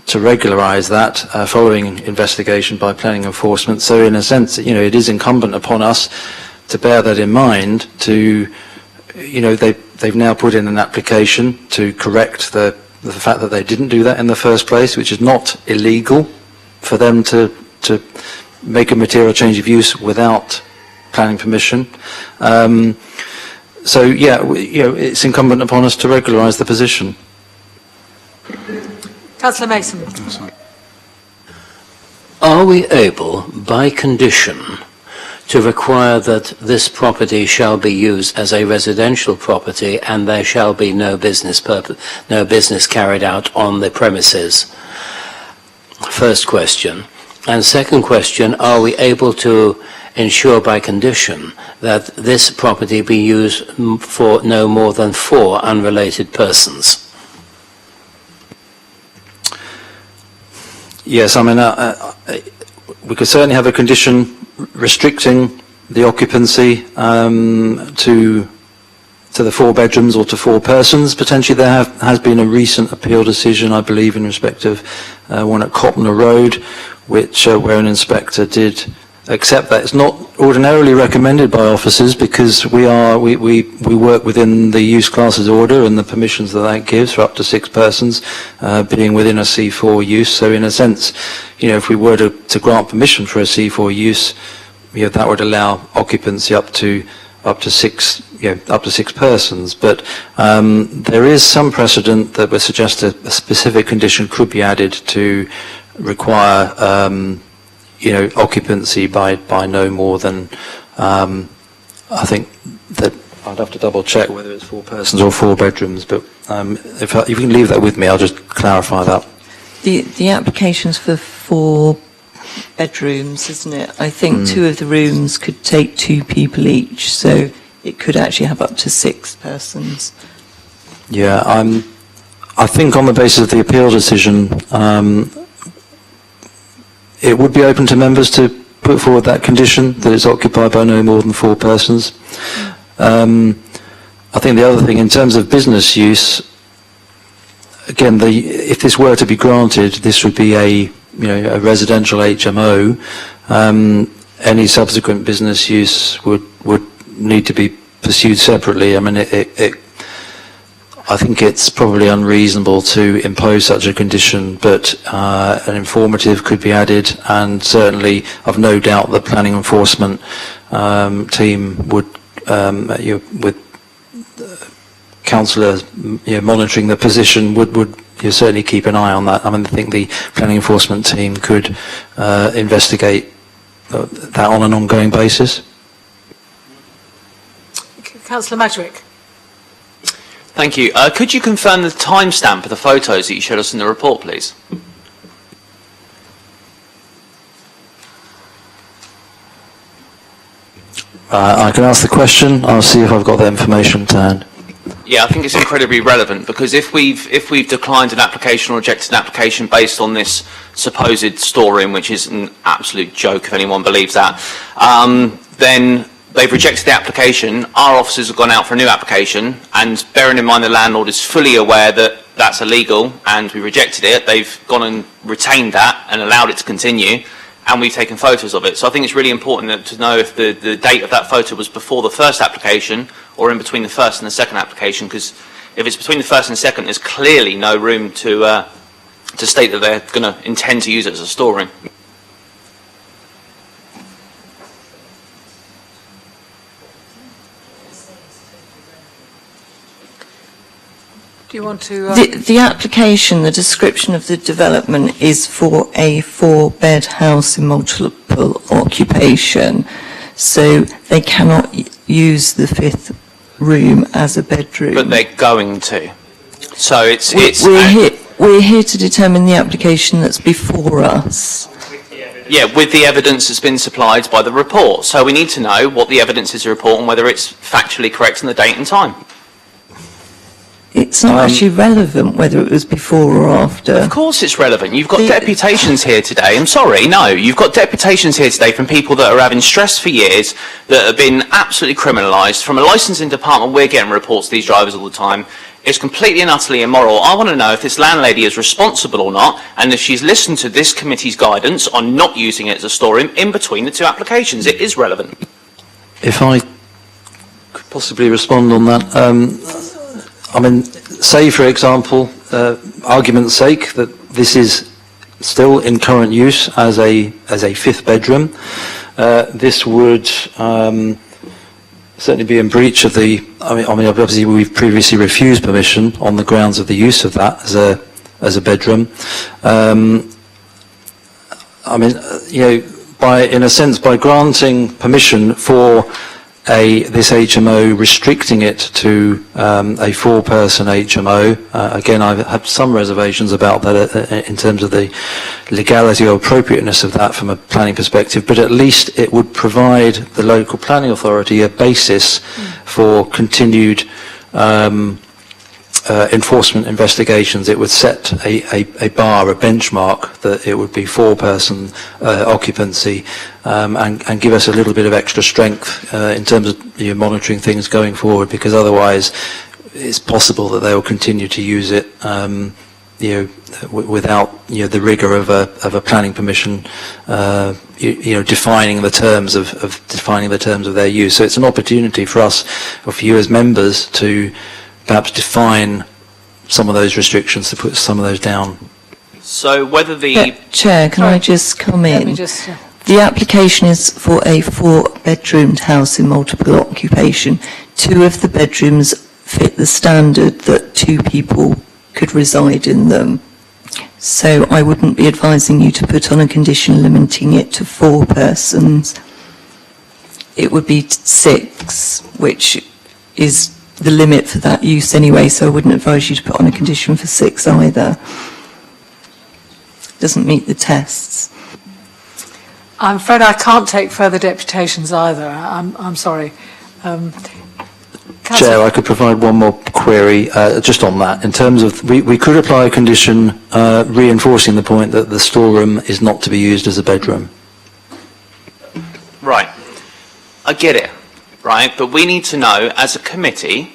to regularise that following investigation by planning enforcement. So in a sense, it is incumbent upon us to bear that in mind. They've now put in an application to correct the fact that they didn't do that in the first place, which is not illegal for them to make a material change of use without planning permission. It's incumbent upon us to regularise the position. Councillor Mason. Are we able, by condition, to require that this property shall be used as a residential property and there shall be no business carried out on the premises? First question. And second question, are we able to ensure by condition that this property be used for no more than 4 unrelated persons? Yes, I mean, we could certainly have a condition restricting the occupancy to the 4 bedrooms or to 4 persons. Potentially there has been a recent appeal decision, I believe, in respect of one at Oriole Road, where an inspector did accept that. It's not ordinarily recommended by officers because we work within the use classes order and the permissions that gives for up to 6 persons being within a C4 use. So in a sense, if we were to grant permission for a C4 use, that would allow occupancy up to 6 persons. But there is some precedent that would suggest a specific condition could be added to require occupancy by no more than, I think that I'd have to double check whether it's 4 persons or 4 bedrooms, but if you can leave that with me, I'll just clarify that. The application's for 4 bedrooms, isn't it? I think 2 of the rooms could take 2 people each, so it could actually have up to 6 persons. Yeah, I think on the basis of the appeal decision, it would be open to members to put forward that condition, that it's occupied by no more than 4 persons. I think the other thing, in terms of business use, again, if this were to be granted, this would be a residential HMO. Any subsequent business use would need to be pursued separately. I mean, I think it's probably unreasonable to impose such a condition, but an informative could be added, and certainly I've no doubt the planning enforcement team would, with councillors monitoring the position, would certainly keep an eye on that. I mean, I think the planning enforcement team could investigate that on an ongoing basis. Councillor Madgwick. Thank you. Could you confirm the timestamp of the photos that you showed us in the report, please? I can ask the question. I'll see if I've got the information to hand. Yeah, I think it's incredibly relevant because if we've declined an application or rejected an application based on this supposed story, which is an absolute joke if anyone believes that, then they've rejected the application, our officers have gone out for a new application, and bearing in mind the landlord is fully aware that that's illegal and we rejected it, they've gone and retained that and allowed it to continue, and we've taken photos of it. So I think it's really important to know if the date of that photo was before the first application or in between the first and the second application, because if it's between the first and second, there's clearly no room to state that they're going to intend to use it as a storing. Do you want to... The application, the description of the development is for a 4-bed house in multiple occupation. So they cannot use the 5th room as a bedroom. But they're going to. So We're here to determine the application that's before us. Yeah, with the evidence that's been supplied by the report. So we need to know what the evidence is to report and whether it's factually correct in the date and time. It's not actually relevant whether it was before or after. Of course it's relevant. You've got deputations here today. I'm sorry, no. You've got deputations here today from people that are having stress for years, that have been absolutely criminalised. From a licensing department, we're getting reports of these drivers all the time. It's completely and utterly immoral. I want to know if this landlady is responsible or not, and if she's listened to this committee's guidance on not using it as a storeroom in between the two applications. It is relevant. If I could possibly respond on that. I mean, say, for example, argument's sake, that this is still in current use as a 5th bedroom. This would certainly be in breach of the... I mean, obviously we've previously refused permission on the grounds of the use of that as a bedroom. I mean, you know, in a sense, by granting permission for this HMO, restricting it to a 4-person HMO. Again, I have some reservations about that in terms of the legality or appropriateness of that from a planning perspective, but at least it would provide the local planning authority a basis for continued enforcement investigations. It would set a bar, a benchmark, that it would be 4-person occupancy, and give us a little bit of extra strength in terms of monitoring things going forward, because otherwise it's possible that they will continue to use it without the rigour of a planning permission, defining the terms of their use. So it's an opportunity for us, or for you as members, to perhaps define some of those restrictions, to put some of those down. So whether the... Chair, can I just come in? Let me just... The application is for a 4-bedroomed house in multiple occupation. 2 of the bedrooms fit the standard that 2 people could reside in them. So I wouldn't be advising you to put on a condition limiting it to 4 persons. It would be 6, which is the limit for that use anyway, so I wouldn't advise you to put on a condition for 6 either. Doesn't meet the tests. I'm afraid I can't take further deputations either. I'm sorry. Chair, I could provide one more query just on that. In terms of, we could apply a condition reinforcing the point that the storeroom is not to be used as a bedroom. Right. I get it. Right, but we need to know, as a committee,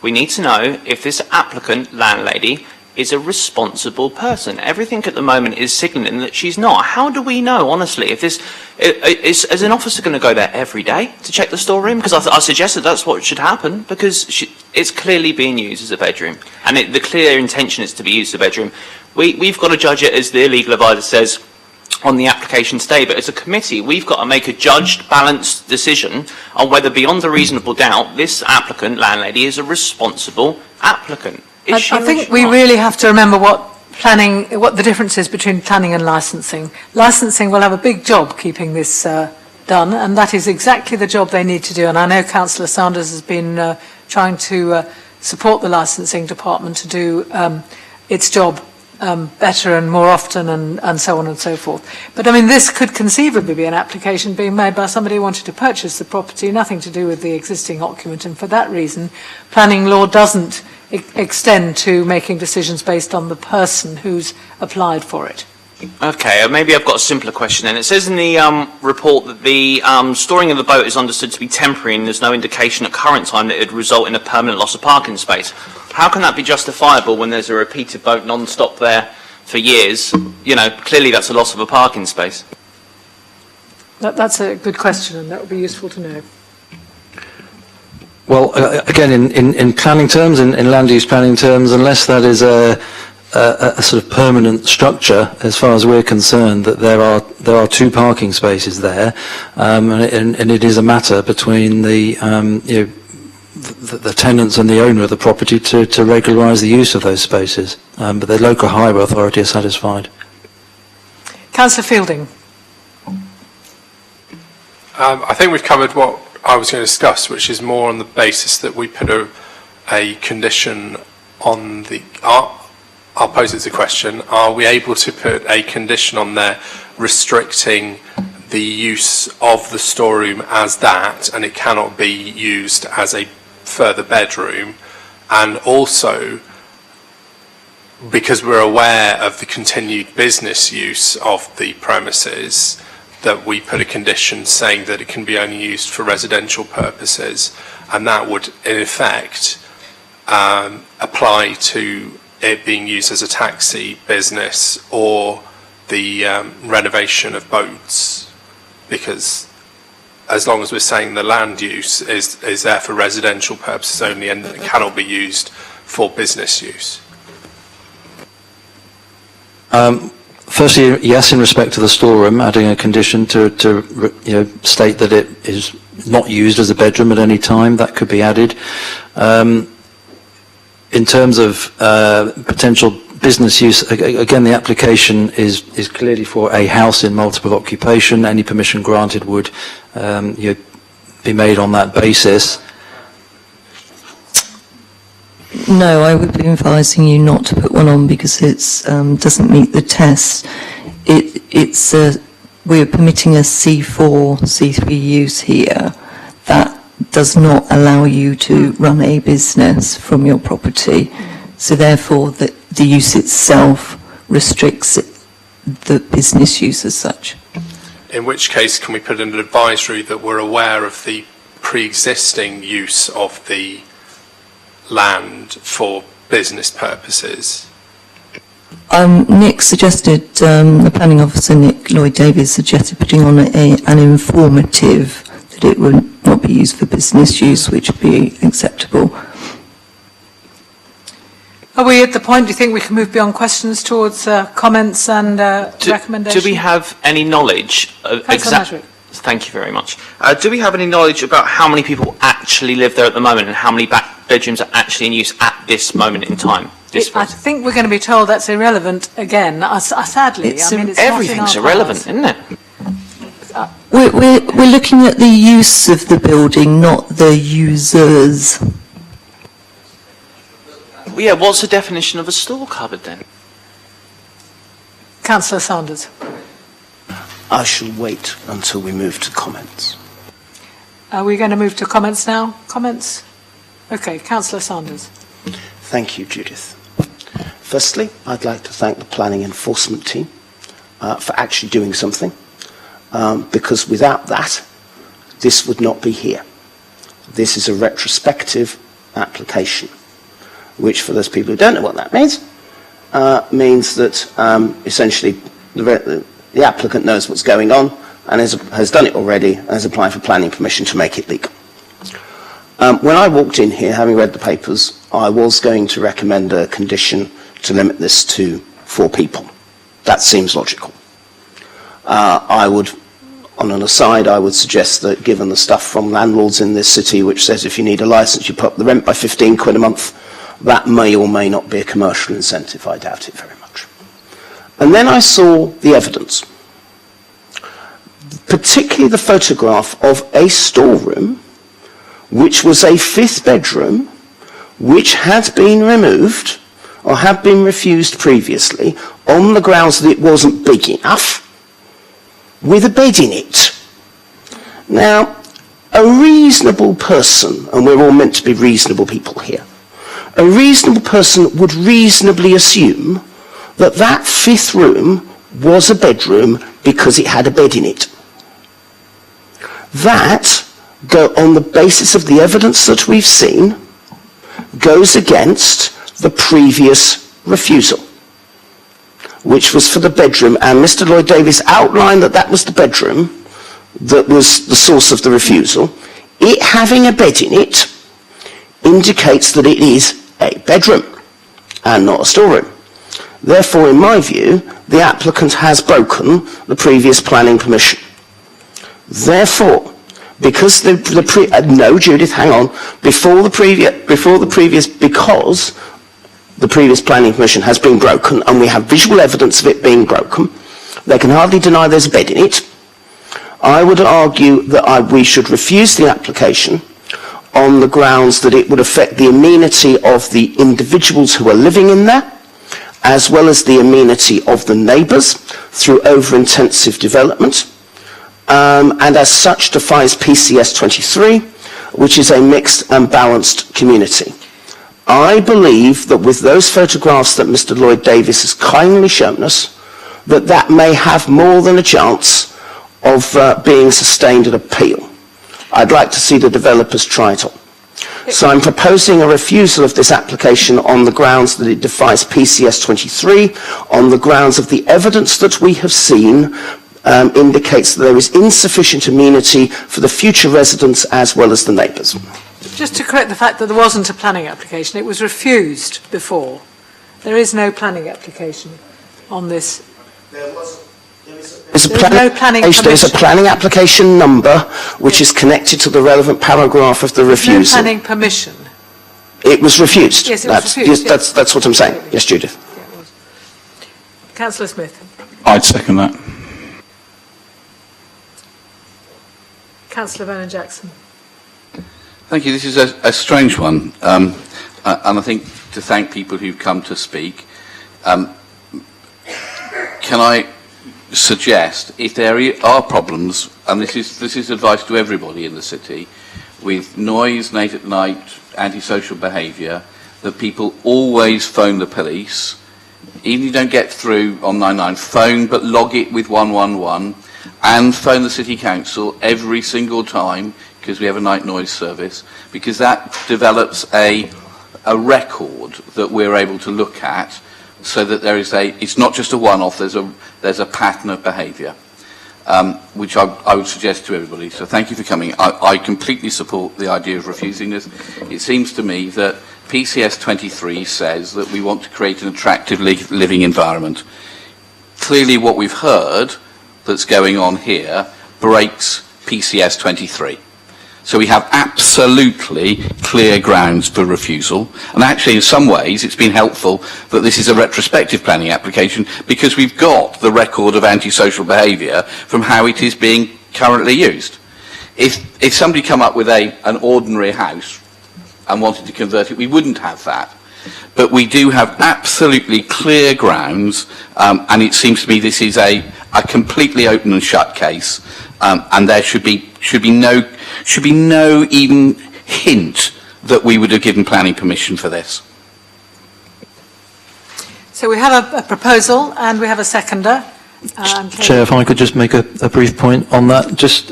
we need to know if this applicant, landlady, is a responsible person. Everything at the moment is signalling that she's not. How do we know, honestly, if this... Is an officer going to go there every day to check the storeroom? Because I suggested that's what should happen, because it's clearly being used as a bedroom. And the clear intention is to be used as a bedroom. We've got to judge it, as the legal advisor says, on the application today, but as a committee we've got to make a judged, balanced decision on whether, beyond a reasonable doubt, this applicant, landlady, is a responsible applicant. I think we really have to remember what the difference is between planning and licensing. Licensing will have a big job keeping this done, and that is exactly the job they need to do. And I know Councillor Sanders has been trying to support the licensing department to do its job better and more often, and so on and so forth. But I mean, this could conceivably be an application being made by somebody who wanted to purchase the property, nothing to do with the existing occupant, and for that reason planning law doesn't extend to making decisions based on the person who's applied for it. Okay, maybe I've got a simpler question then. It says in the report that the storing of the boat is understood to be temporary, and there's no indication at current time that it would result in a permanent loss of parking space. How can that be justifiable when there's a repeated boat non-stop there for years? Clearly that's a loss of a parking space. That's a good question, and that would be useful to know. Well, again, in planning terms, in land use planning terms, unless that is a sort of permanent structure, as far as we're concerned, that there are 2 parking spaces there, and it is a matter between the the tenants and the owner of the property to regularise the use of those spaces. But the local highway authority are satisfied. Councillor Fielding. I think we've covered what I was going to discuss, which is more on the basis that we put a condition on the... I'll pose it as a question. Are we able to put a condition on there restricting the use of the storeroom as that, and it cannot be used as a further bedroom? And also, because we're aware of the continued business use of the premises, that we put a condition saying that it can be only used for residential purposes, and that would in effect apply to it being used as a taxi business or the renovation of boats, because as long as we're saying the land use is there for residential purposes only and it cannot be used for business use. Firstly, yes, in respect to the storeroom, adding a condition to state that it is not used as a bedroom at any time, that could be added. In terms of potential business use, again, the application is clearly for a house in multiple occupation. Any permission granted would be made on that basis. No, I would be advising you not to put one on because it doesn't meet the test. We're permitting a C4, C3 use here. That does not allow you to run a business from your property. So therefore, the use itself restricts the business use as such. In which case, can we put in an advisory that we're aware of the pre-existing use of the land for business purposes? Nick suggested, the planning officer, Nick Lloyd-Davies, suggested putting on an informative that it would not be used for business use, which would be acceptable. Are we at the point, do you think we can move beyond questions towards comments and recommendations? Do we have any knowledge of exactly? Thank you very much. Do we have any knowledge about how many people actually live there at the moment and how many bedrooms are actually in use at this moment in time? I think we're going to be told that's irrelevant again, sadly. It's everything's irrelevant, isn't it? We're looking at the use of the building, not the users. Well, yeah, what's the definition of a store cupboard then? Councillor Sanders. I shall wait until we move to comments. Are we going to move to comments now? Comments? Okay, Councillor Sanders. Thank you, Judith. Firstly, I'd like to thank the planning enforcement team for actually doing something, because without that, this would not be here. This is a retrospective application, which for those people who don't know what that means that essentially the applicant knows what's going on and has done it already and is applying for planning permission to make it legal. When I walked in here, having read the papers, I was going to recommend a condition to limit this to 4 people. That seems logical. I would, on an aside, I would suggest that given the stuff from landlords in this city which says if you need a licence you put up the rent by 15 quid a month, that may or may not be a commercial incentive. I doubt it very much. And then I saw the evidence, particularly the photograph of a storeroom which was a 5th bedroom which had been removed or had been refused previously on the grounds that it wasn't big enough, with a bed in it. Now, a reasonable person, and we're all meant to be reasonable people here, a reasonable person would reasonably assume that that 5th room was a bedroom because it had a bed in it. That, on the basis of the evidence that we've seen, goes against the previous refusal, which was for the bedroom, and Mr. Lloyd-Davies outlined that that was the bedroom that was the source of the refusal. It having a bed in it indicates that it is a bedroom and not a storeroom. Therefore, in my view, the applicant has broken the previous planning permission. Therefore, Because no, Judith, hang on. Because the previous planning permission has been broken, and we have visual evidence of it being broken, they can hardly deny there's a bed in it. I would argue that we should refuse the application on the grounds that it would affect the amenity of the individuals who are living in there, as well as the amenity of the neighbours through over-intensive development, and as such defies PCS 23, which is a mixed and balanced community. I believe that with those photographs that Mr. Lloyd Davis has kindly shown us, that may have more than a chance of being sustained at appeal. I'd like to see the developers try it on. So I'm proposing a refusal of this application on the grounds that it defies PCS 23, on the grounds of the evidence that we have seen indicates that there is insufficient amenity for the future residents as well as the neighbours. Just to correct the fact that there wasn't a planning application, it was refused before. There is no planning application on this. There's a planning application number which is connected to the relevant paragraph of the refusal. No planning permission. It was refused. Yes, it was refused. Yes, that's what I'm saying. Yes, Judith. Yeah, it was. Councillor Smith. I'd second that. Councillor Vernon Jackson. Thank you. This is a strange one, and I think to thank people who've come to speak. Can I suggest if there are problems, and this is advice to everybody in the city, with noise late at night, antisocial behaviour, that people always phone the police. Even if you don't get through on 99, phone, but log it with 111, and phone the City Council every single time, because we have a night noise service, because that develops a record that we're able to look at, so that it's not just a one-off, there's a pattern of behaviour, which I would suggest to everybody. So thank you for coming. I completely support the idea of refusing this. It seems to me that PCS 23 says that we want to create an attractive living environment. Clearly what we've heard that's going on here breaks PCS 23. So we have absolutely clear grounds for refusal. And actually, in some ways, it's been helpful that this is a retrospective planning application, because we've got the record of antisocial behaviour from how it is being currently used. If somebody come up with an ordinary house and wanted to convert it, we wouldn't have that. But we do have absolutely clear grounds, and it seems to me this is a completely open and shut case, and there should be no even hint that we would have given planning permission for this. So we have a proposal and we have a seconder. Chair, if I could just make a brief point on that. Just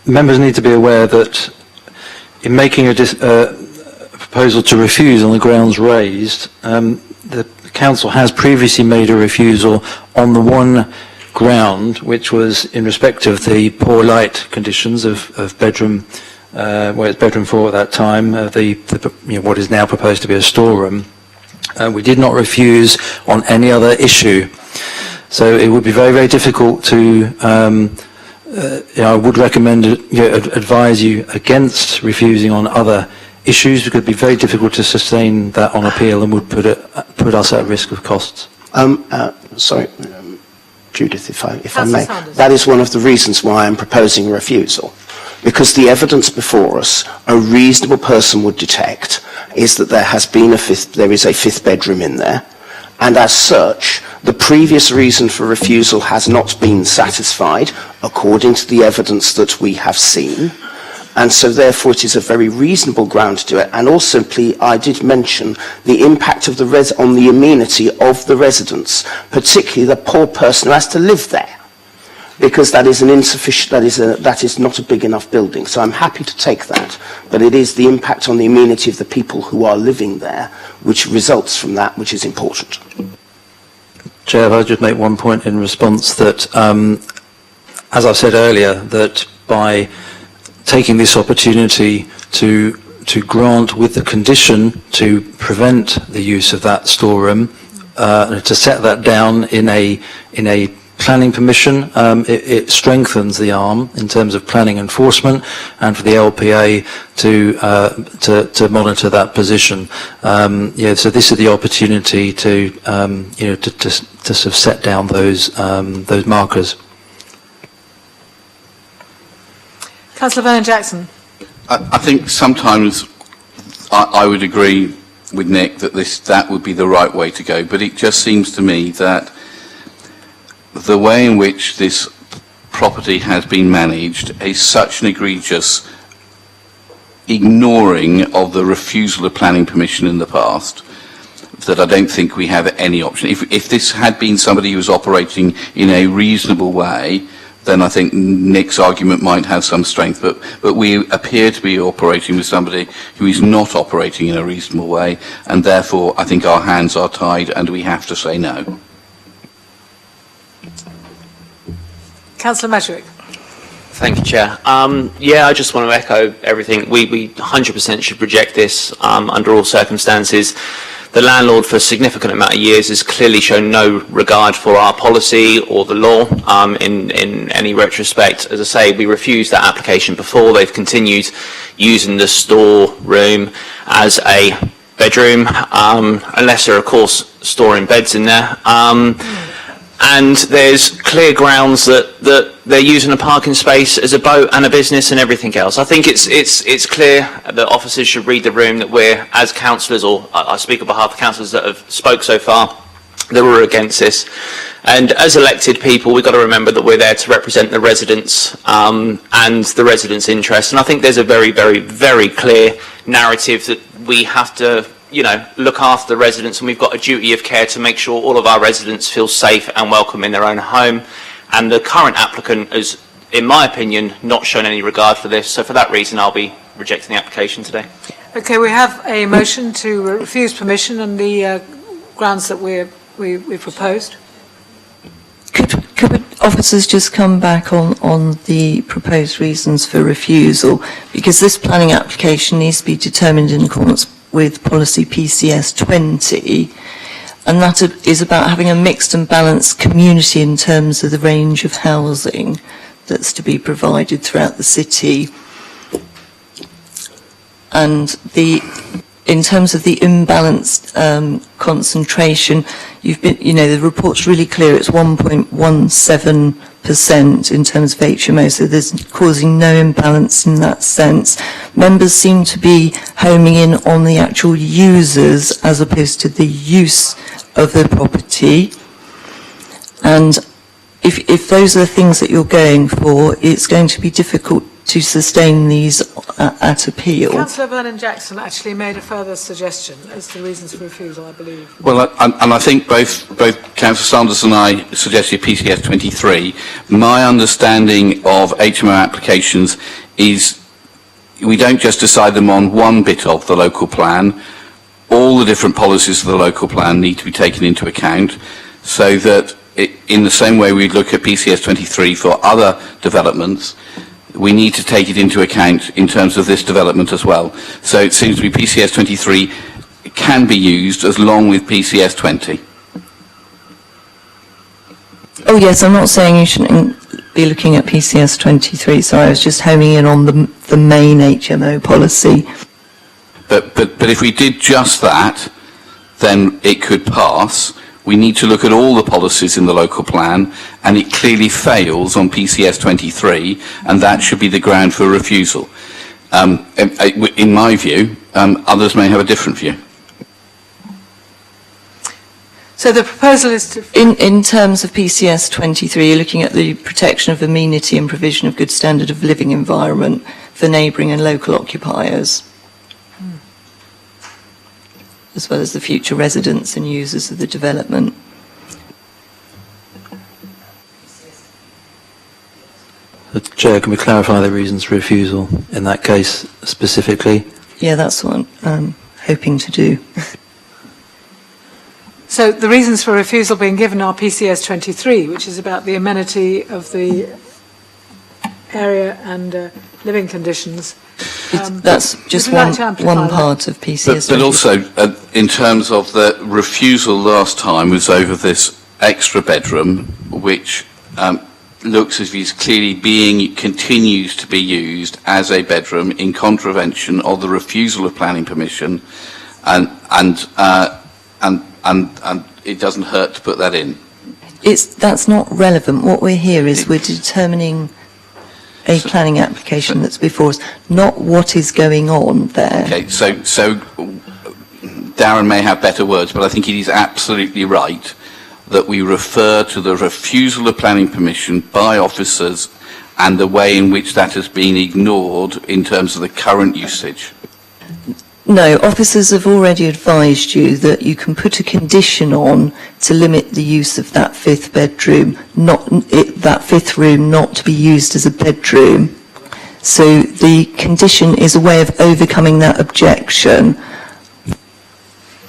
members need to be aware that in making a proposal to refuse on the grounds raised, the council has previously made a refusal on the one ground, which was in respect of the poor light conditions of bedroom, where it's bedroom 4 at that time, what is now proposed to be a storeroom. We did not refuse on any other issue. So it would be very, very difficult to, I would recommend, advise you against refusing on other issues, because it would be very difficult to sustain that on appeal and would put us at risk of costs. Sorry. Judith, if I may, that is one of the reasons why I'm proposing a refusal, because the evidence before us, a reasonable person would detect, is that there is a fifth bedroom in there, and as such, the previous reason for refusal has not been satisfied according to the evidence that we have seen. And so therefore it is a very reasonable ground to do it. And also, I did mention the impact of on the amenity of the residents, particularly the poor person who has to live there, because that is that is not a big enough building. So I'm happy to take that, but it is the impact on the amenity of the people who are living there which results from that, which is important. Chair, if I just make one point in response that, as I said earlier, that by taking this opportunity to grant with the condition to prevent the use of that storeroom, to set that down in a planning permission. It strengthens the arm in terms of planning enforcement, and for the LPA to monitor that position. So this is the opportunity to to sort of set down those markers. Councillor Vernon-Jackson. I think sometimes I would agree with Nick that that would be the right way to go, but it just seems to me that the way in which this property has been managed is such an egregious ignoring of the refusal of planning permission in the past that I don't think we have any option. If this had been somebody who was operating in a reasonable way, then I think Nick's argument might have some strength, but we appear to be operating with somebody who is not operating in a reasonable way, and therefore I think our hands are tied and we have to say no. Councillor Madgwick. Thank you, Chair. I just want to echo everything. We 100% should reject this under all circumstances. The landlord, for a significant amount of years, has clearly shown no regard for our policy or the law in any retrospect. As I say, we refused that application before. They've continued using the storeroom as a bedroom, unless they're, of course, storing beds in there. And there's clear grounds that they're using a parking space as a boat and a business and everything else. I think it's clear that officers should read the room, that we're, as councillors, or I speak on behalf of councillors that have spoke so far, that we're against this. And as elected people, we've got to remember that we're there to represent the residents and the residents' interests. And I think there's a very, very, very clear narrative that we have to look after the residents, and we've got a duty of care to make sure all of our residents feel safe and welcome in their own home. And the current applicant has, in my opinion, not shown any regard for this. So for that reason, I'll be rejecting the application today. Okay, we have a motion to refuse permission on the grounds that we proposed. Could officers just come back on the proposed reasons for refusal? Because this planning application needs to be determined in accordance with policy PCS 20, and that is about having a mixed and balanced community in terms of the range of housing that's to be provided throughout the city. And in terms of the imbalanced concentration, the report's really clear. It's 1.17% in terms of HMO, so there's causing no imbalance in that sense. Members seem to be homing in on the actual users as opposed to the use of the property. And if those are the things that you're going for, it's going to be difficult to sustain these at appeal. Councillor Vernon-Jackson actually made a further suggestion as to reasons for refusal, I believe. Well, and I think both Councillor Sanders and I suggested PCS 23. My understanding of HMO applications is we don't just decide them on one bit of the local plan. All the different policies of the local plan need to be taken into account, so that in the same way we look at PCS 23 for other developments, we need to take it into account in terms of this development as well. So it seems to be PCS 23 can be used as long with PCS 20. Oh yes, I'm not saying you shouldn't be looking at PCS 23, so I was just homing in on the main HMO policy. But if we did just that, then it could pass. We need to look at all the policies in the local plan, and it clearly fails on PCS 23, and that should be the ground for refusal. In my view, others may have a different view. So the proposal is to... In terms of PCS 23, you're looking at the protection of amenity and provision of good standard of living environment for neighbouring and local occupiers, as well as the future residents and users of the development. Chair, can we clarify the reasons for refusal in that case specifically? Yeah, that's what I'm hoping to do. So the reasons for refusal being given are PCS 23, which is about the amenity of the area and living conditions. That's just one part of PCS. But also, in terms of the refusal last time was over this extra bedroom, which looks as if it's clearly continues to be used as a bedroom in contravention of the refusal of planning permission, and it doesn't hurt to put that in. That's not relevant. What we're here is we're determining a planning application that's before us, not what is going on there. Okay, so Darren may have better words, but I think it is absolutely right that we refer to the refusal of planning permission by officers and the way in which that has been ignored in terms of the current usage. No, officers have already advised you that you can put a condition on to limit the use of that fifth bedroom, that fifth room not to be used as a bedroom. So the condition is a way of overcoming that objection.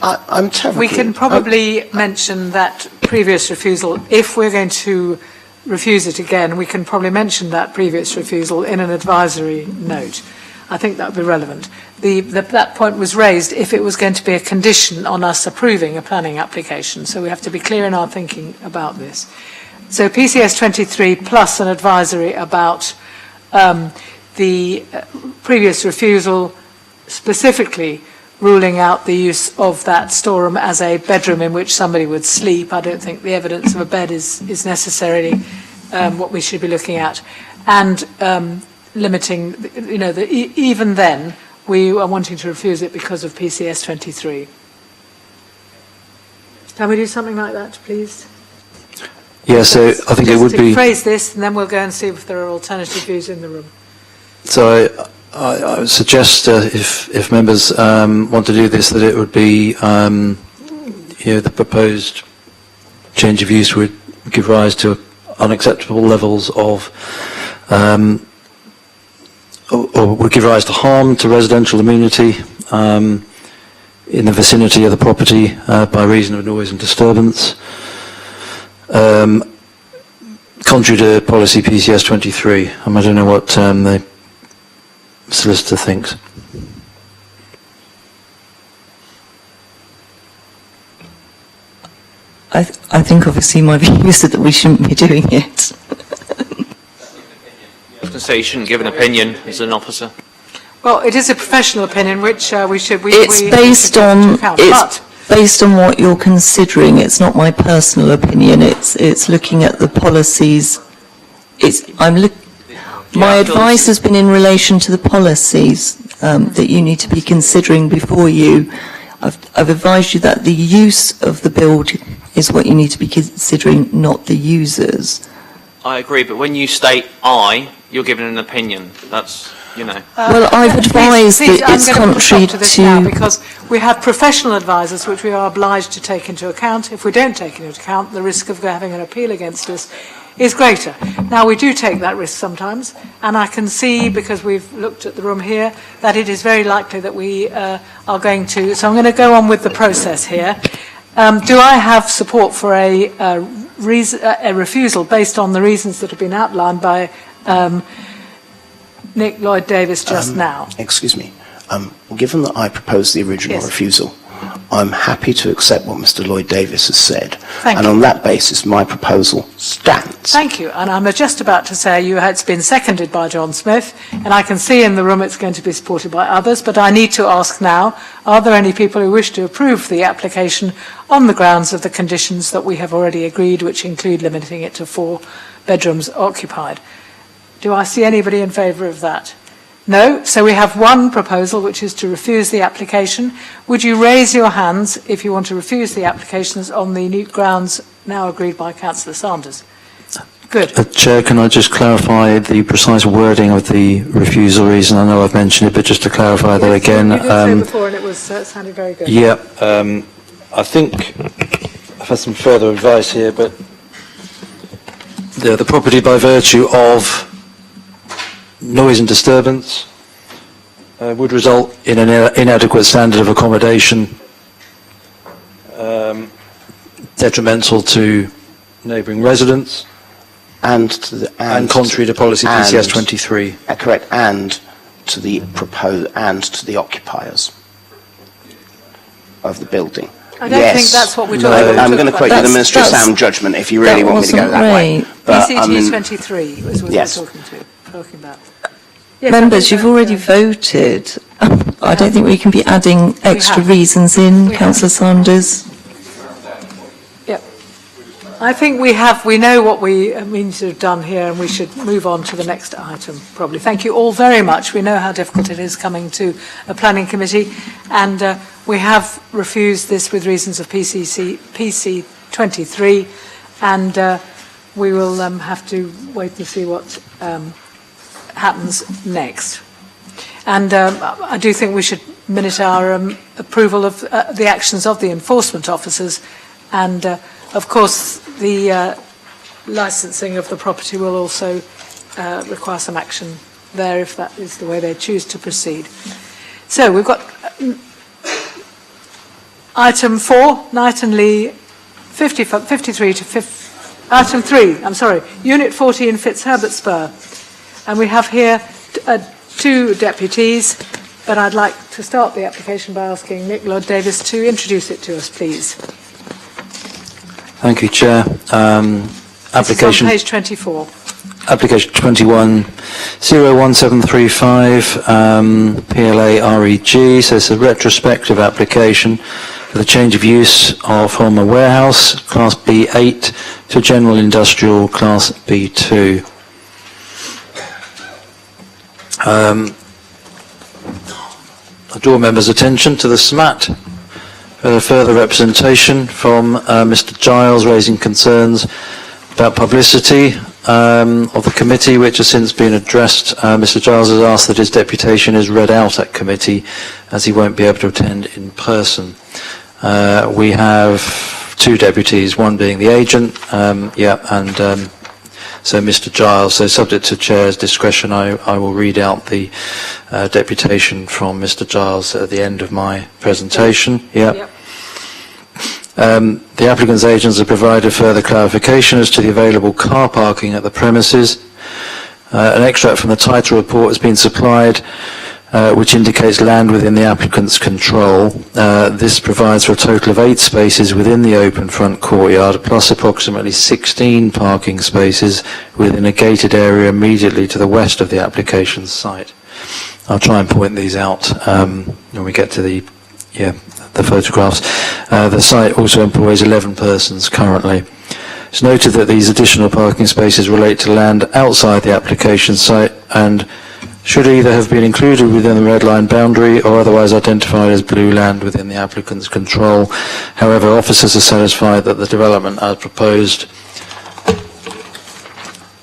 I'm terribly... We can probably mention that previous refusal. If we're going to refuse it again, we can probably mention that previous refusal in an advisory note. I think that would be relevant. That point was raised if it was going to be a condition on us approving a planning application. So we have to be clear in our thinking about this. So PCS 23 plus an advisory about the previous refusal, specifically ruling out the use of that storeroom as a bedroom in which somebody would sleep. I don't think the evidence of a bed is necessarily what we should be looking at. And limiting, even then, we are wanting to refuse it because of PCS 23. Can we do something like that, please? Yeah, so I think it would be... Phrase this, and then we'll go and see if there are alternative views in the room. So I would suggest if members want to do this, that it would be, the proposed change of use would give rise to unacceptable levels of, or would give rise to harm to residential amenity in the vicinity of the property by reason of noise and disturbance, contrary to policy PCS 23. I don't know what the solicitor thinks. I think obviously my view is that we shouldn't be doing it. I was going to say you shouldn't give an opinion as an officer. Well, it is a professional opinion which we should... It's based on what you're considering. It's not my personal opinion. It's looking at the policies. My advice has been in relation to the policies that you need to be considering before you. I've advised you that the use of the building is what you need to be considering, not the users. I agree, but when you state I, you're giving an opinion. That's, well, I've advised that it's contrary to... Now because we have professional advisors which we are obliged to take into account. If we don't take into account, the risk of having an appeal against us is greater. Now, we do take that risk sometimes, and I can see, because we've looked at the room here, that it is very likely that we are going to... So I'm going to go on with the process here. Do I have support for a refusal based on the reasons that have been outlined by Nick Lloyd-Davis just now? Excuse me. Given that I proposed the original refusal, I'm happy to accept what Mr. Lloyd-Davis has said. And on that basis, my proposal stands. Thank you. And I'm just about to say it's been seconded by John Smith, and I can see in the room it's going to be supported by others, but I need to ask now, are there any people who wish to approve the application on the grounds of the conditions that we have already agreed, which include limiting it to 4 bedrooms occupied? Do I see anybody in favour of that? No, so we have one proposal, which is to refuse the application. Would you raise your hands if you want to refuse the applications on the new grounds now agreed by Councillor Sanders? Good. Chair, can I just clarify the precise wording of the refusal reason? I know I've mentioned it, but just to clarify that again. You did say before, and it sounded very good. Yeah, I think I've had some further advice here, but the property by virtue of noise and disturbance would result in an inadequate standard of accommodation, detrimental to neighbouring residents, and contrary to policy PCS 23. Correct, and to the occupiers of the building. I don't think that's what we're talking about. I'm going to quote you the Ministry of Sound Judgment if you really want me to go that way. But, PCT 23 was what yes. we're talking about. Yes, Members, you've already voted. I don't think we can be adding extra reasons in, Councillor Sanders. Yep. I think we know what we mean to have done here, and we should move on to the next item, probably. Thank you all very much. We know how difficult it is coming to a planning committee, and we have refused this with reasons of PC 23, and we will have to wait and see what happens next. And I do think we should minute our approval of the actions of the enforcement officers, and of course the licensing of the property will also require some action there if that is the way they choose to proceed. So we've got item 4, Knight and Lee, 53 to 50, item 3, I'm sorry, Unit 14 Fitzherbert Spur. And we have here 2 deputies, but I'd like to start the application by asking Nick Lloyd-Davis to introduce it to us, please. Thank you, Chair. Application This is on page 24. Application 21 01735 PLA REG, so it's a retrospective application for the change of use of former warehouse Class B8 to general industrial Class B2. I draw members' attention to the SMAT further representation from Mr. Giles raising concerns about publicity of the committee, which has since been addressed. Mr. Giles has asked that his deputation is read out at committee as he won't be able to attend in person. We have 2 deputies, one being the agent, so Mr. Giles, so subject to Chair's discretion, I will read out the deputation from Mr. Giles at the end of my presentation. Yep. The applicant's agents have provided further clarification as to the available car parking at the premises. An extract from the title report has been supplied, which indicates land within the applicant's control. This provides for a total of 8 spaces within the open front courtyard, plus approximately 16 parking spaces within a gated area immediately to the west of the application site. I'll try and point these out when we get to the photographs. The site also employs 11 persons currently. It's noted that these additional parking spaces relate to land outside the application site and should either have been included within the red line boundary or otherwise identified as blue land within the applicant's control. However, officers are satisfied that the development as proposed,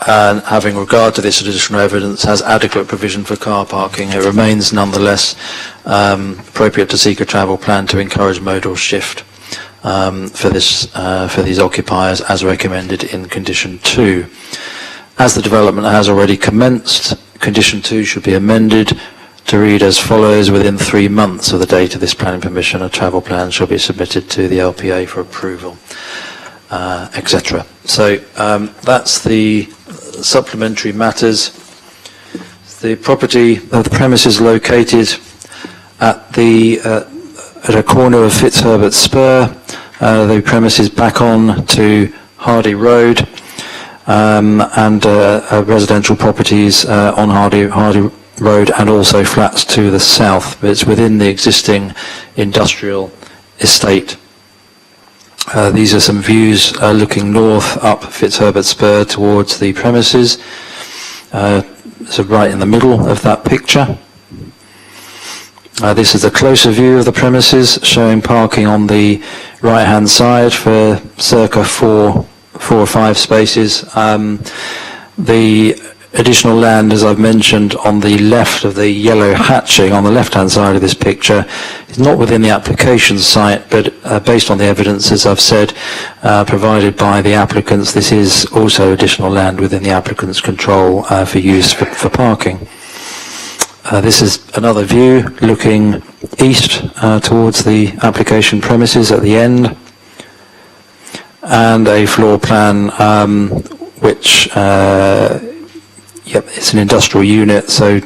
and having regard to this additional evidence, has adequate provision for car parking. It remains nonetheless appropriate to seek a travel plan to encourage modal shift for these occupiers as recommended in condition 2. As the development has already commenced, Condition 2 should be amended to read as follows: within 3 months of the date of this planning permission, a travel plan shall be submitted to the LPA for approval, etc. So that's the supplementary matters. The property, the premises located at a corner of Fitzherbert Spur. The premises back on to Hardy Road. And residential properties on Hardy Road and also flats to the south. But it's within the existing industrial estate. These are some views looking north up Fitzherbert Spur towards the premises. So right in the middle of that picture. This is a closer view of the premises, showing parking on the right-hand side for circa 4 or 5 spaces. The additional land, as I've mentioned, on the left of the yellow hatching on the left-hand side of this picture is not within the application site, but based on the evidence, as I've said, provided by the applicants, this is also additional land within the applicant's control for use for parking. This is another view looking east towards the application premises at the end, and a floor plan which it's an industrial unit, so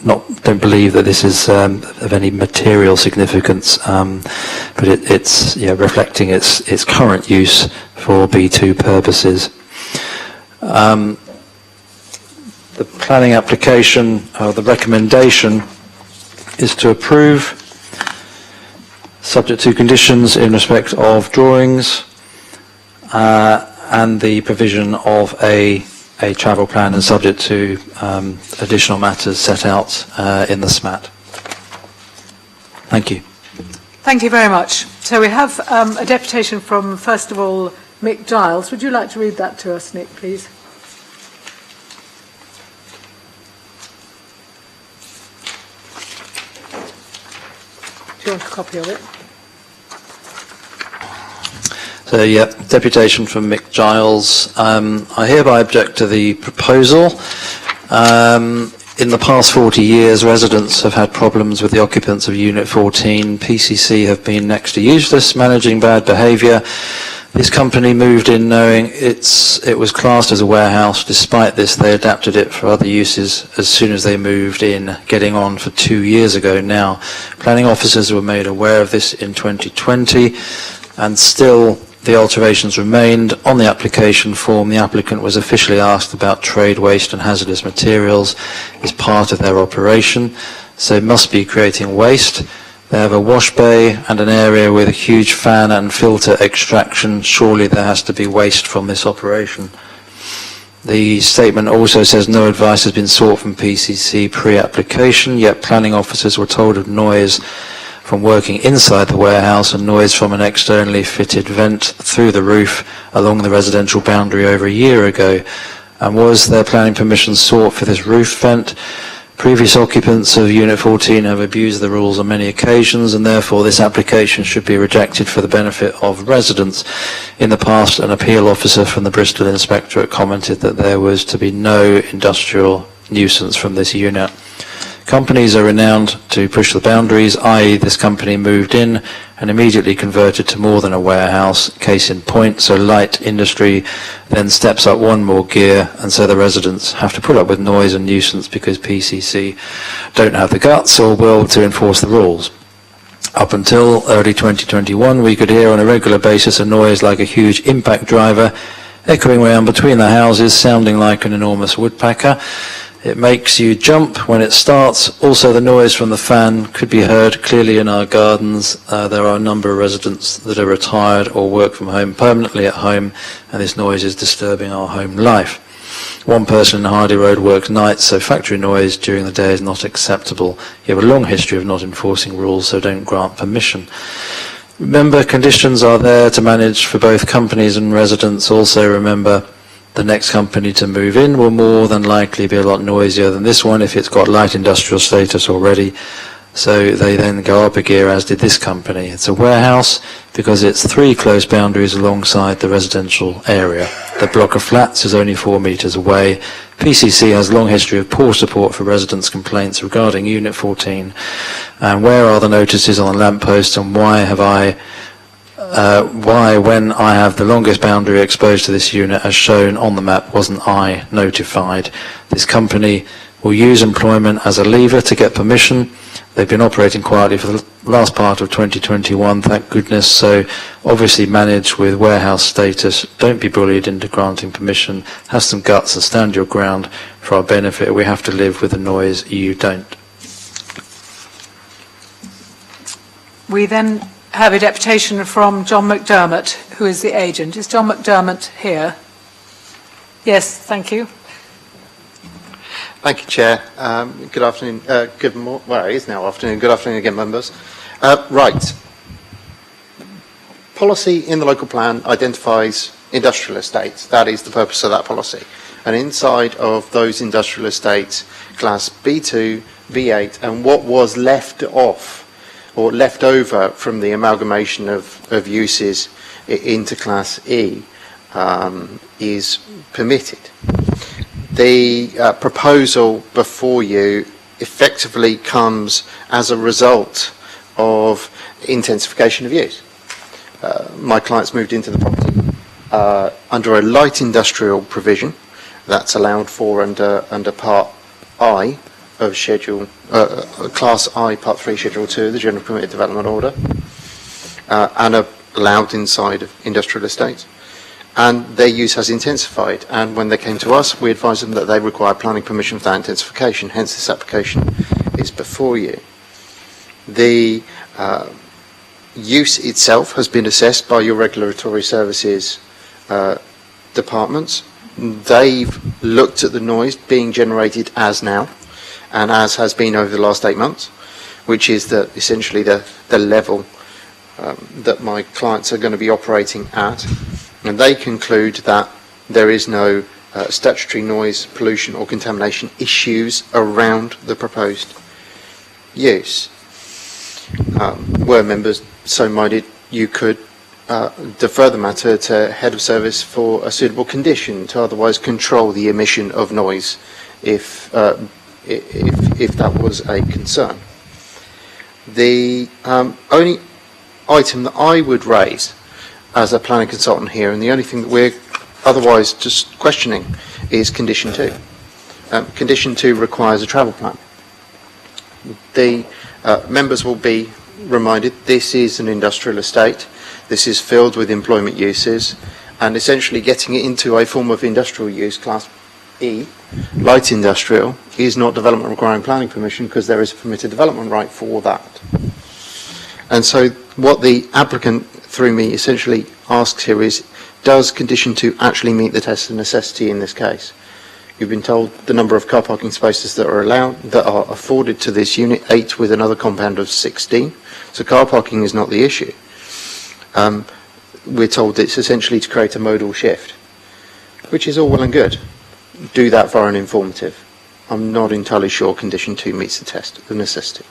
don't believe that this is of any material significance, but it's reflecting its current use for B2 purposes. The planning application, the recommendation is to approve, subject to conditions in respect of drawings and the provision of a travel plan, and subject to additional matters set out in the SMAT. Thank you. Thank you very much. So we have a deputation from, first of all, Mick Giles. Would you like to read that to us, Nick, please? Do you want a copy of it? So, deputation from Mick Giles. I hereby object to the proposal. In the past 40 years, residents have had problems with the occupants of Unit 14. PCC have been next to useless, managing bad behaviour. This company moved in knowing it was classed as a warehouse. Despite this, they adapted it for other uses as soon as they moved in, getting on for 2 years ago now. Planning officers were made aware of this in 2020, and still the alterations remained. On the application form, the applicant was officially asked about trade waste and hazardous materials as part of their operation, so it must be creating waste. They have a wash bay and an area with a huge fan and filter extraction. Surely there has to be waste from this operation. The statement also says no advice has been sought from PCC pre-application, yet planning officers were told of noise from working inside the warehouse and noise from an externally fitted vent through the roof along the residential boundary over a year ago. And was there planning permission sought for this roof vent? Previous occupants of Unit 14 have abused the rules on many occasions, and therefore this application should be rejected for the benefit of residents. In the past, an appeal officer from the Bristol Inspectorate commented that there was to be no industrial nuisance from this unit. Companies are renowned to push the boundaries, i.e. this company moved in and immediately converted to more than a warehouse, case in point, so light industry then steps up one more gear, and so the residents have to put up with noise and nuisance because PCC don't have the guts or will to enforce the rules. Up until early 2021, we could hear on a regular basis a noise like a huge impact driver echoing around between the houses, sounding like an enormous woodpecker. It makes you jump when it starts. Also, the noise from the fan could be heard clearly in our gardens. There are a number of residents that are retired or work from home permanently at home, and this noise is disturbing our home life. One person in Hardy Road works nights, so factory noise during the day is not acceptable. You have a long history of not enforcing rules, so don't grant permission. Remember, conditions are there to manage for both companies and residents. Also remember, the next company to move in will more than likely be a lot noisier than this one if it's got light industrial status already. So they then go up a gear, as did this company. It's a warehouse because it's 3 close boundaries alongside the residential area. The block of flats is only 4 metres away. PCC has a long history of poor support for residents' complaints regarding Unit 14. And where are the notices on the lampposts, and why, when I have the longest boundary exposed to this unit as shown on the map, wasn't I notified? This company will use employment as a lever to get permission. They've been operating quietly for the last part of 2021, thank goodness, so obviously manage with warehouse status. Don't be bullied into granting permission. Have some guts and stand your ground for our benefit. We have to live with the noise, you don't. We then have a deputation from John McDermott, who is the agent. Is John McDermott here? Yes, thank you. Thank you, Chair. Good afternoon. Well, it is now afternoon. Good afternoon again, members. Right. Policy in the local plan identifies industrial estates. That is the purpose of that policy. And inside of those industrial estates, class B2, B8, and what was left off or left over from the amalgamation of uses into class E is permitted. The proposal before you effectively comes as a result of intensification of use. My clients moved into the property under a light industrial provision that's allowed for under Part I of Schedule Class I, Part 3, Schedule 2, the General Permitted Development Order, and are allowed inside of industrial estates. And their use has intensified. And when they came to us, we advised them that they require planning permission for that intensification. Hence, this application is before you. The use itself has been assessed by your regulatory services departments. They've looked at the noise being generated as now, and as has been over the last 8 months, which is essentially the level that my clients are going to be operating at. And they conclude that there is no statutory noise, pollution or contamination issues around the proposed use. Were members so minded, you could defer the matter to Head of Service for a suitable condition to otherwise control the emission of noise if that was a concern. The only item that I would raise as a planning consultant here, and the only thing that we're otherwise just questioning, is Condition 2. Condition 2 requires a travel plan. The members will be reminded this is an industrial estate. This is filled with employment uses, and essentially getting it into a form of industrial use, Class E, light industrial, is not development requiring planning permission because there is a permitted development right for that. And so what the applicant, through me, essentially asks here is, does Condition 2 actually meet the test of necessity in this case? You've been told the number of car parking spaces that are allowed, that are afforded to this unit, 8 with another compound of 16. So car parking is not the issue. We're told it's essentially to create a modal shift, which is all well and good. Do that for an informative. I'm not entirely sure Condition 2 meets the test of necessity.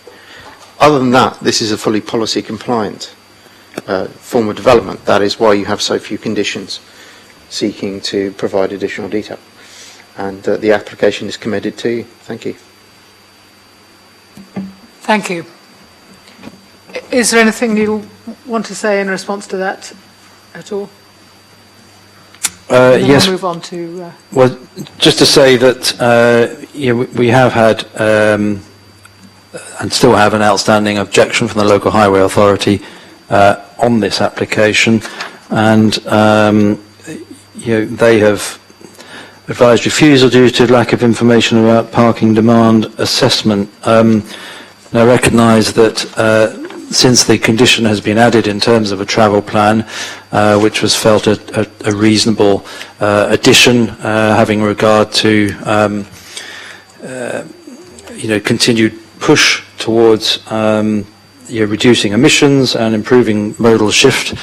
Other than that, this is a fully policy compliant form of development. That is why you have so few conditions seeking to provide additional detail. And the application is committed to you. Thank you. Thank you. Is there anything you want to say in response to that at all? Yes. We'll move on to... Well, just to say that we have had and still have an outstanding objection from the local highway authority on this application, and they have advised refusal due to lack of information about parking demand assessment. Now, I recognise that since the condition has been added in terms of a travel plan, which was felt a reasonable addition, having regard to continued push towards reducing emissions and improving modal shift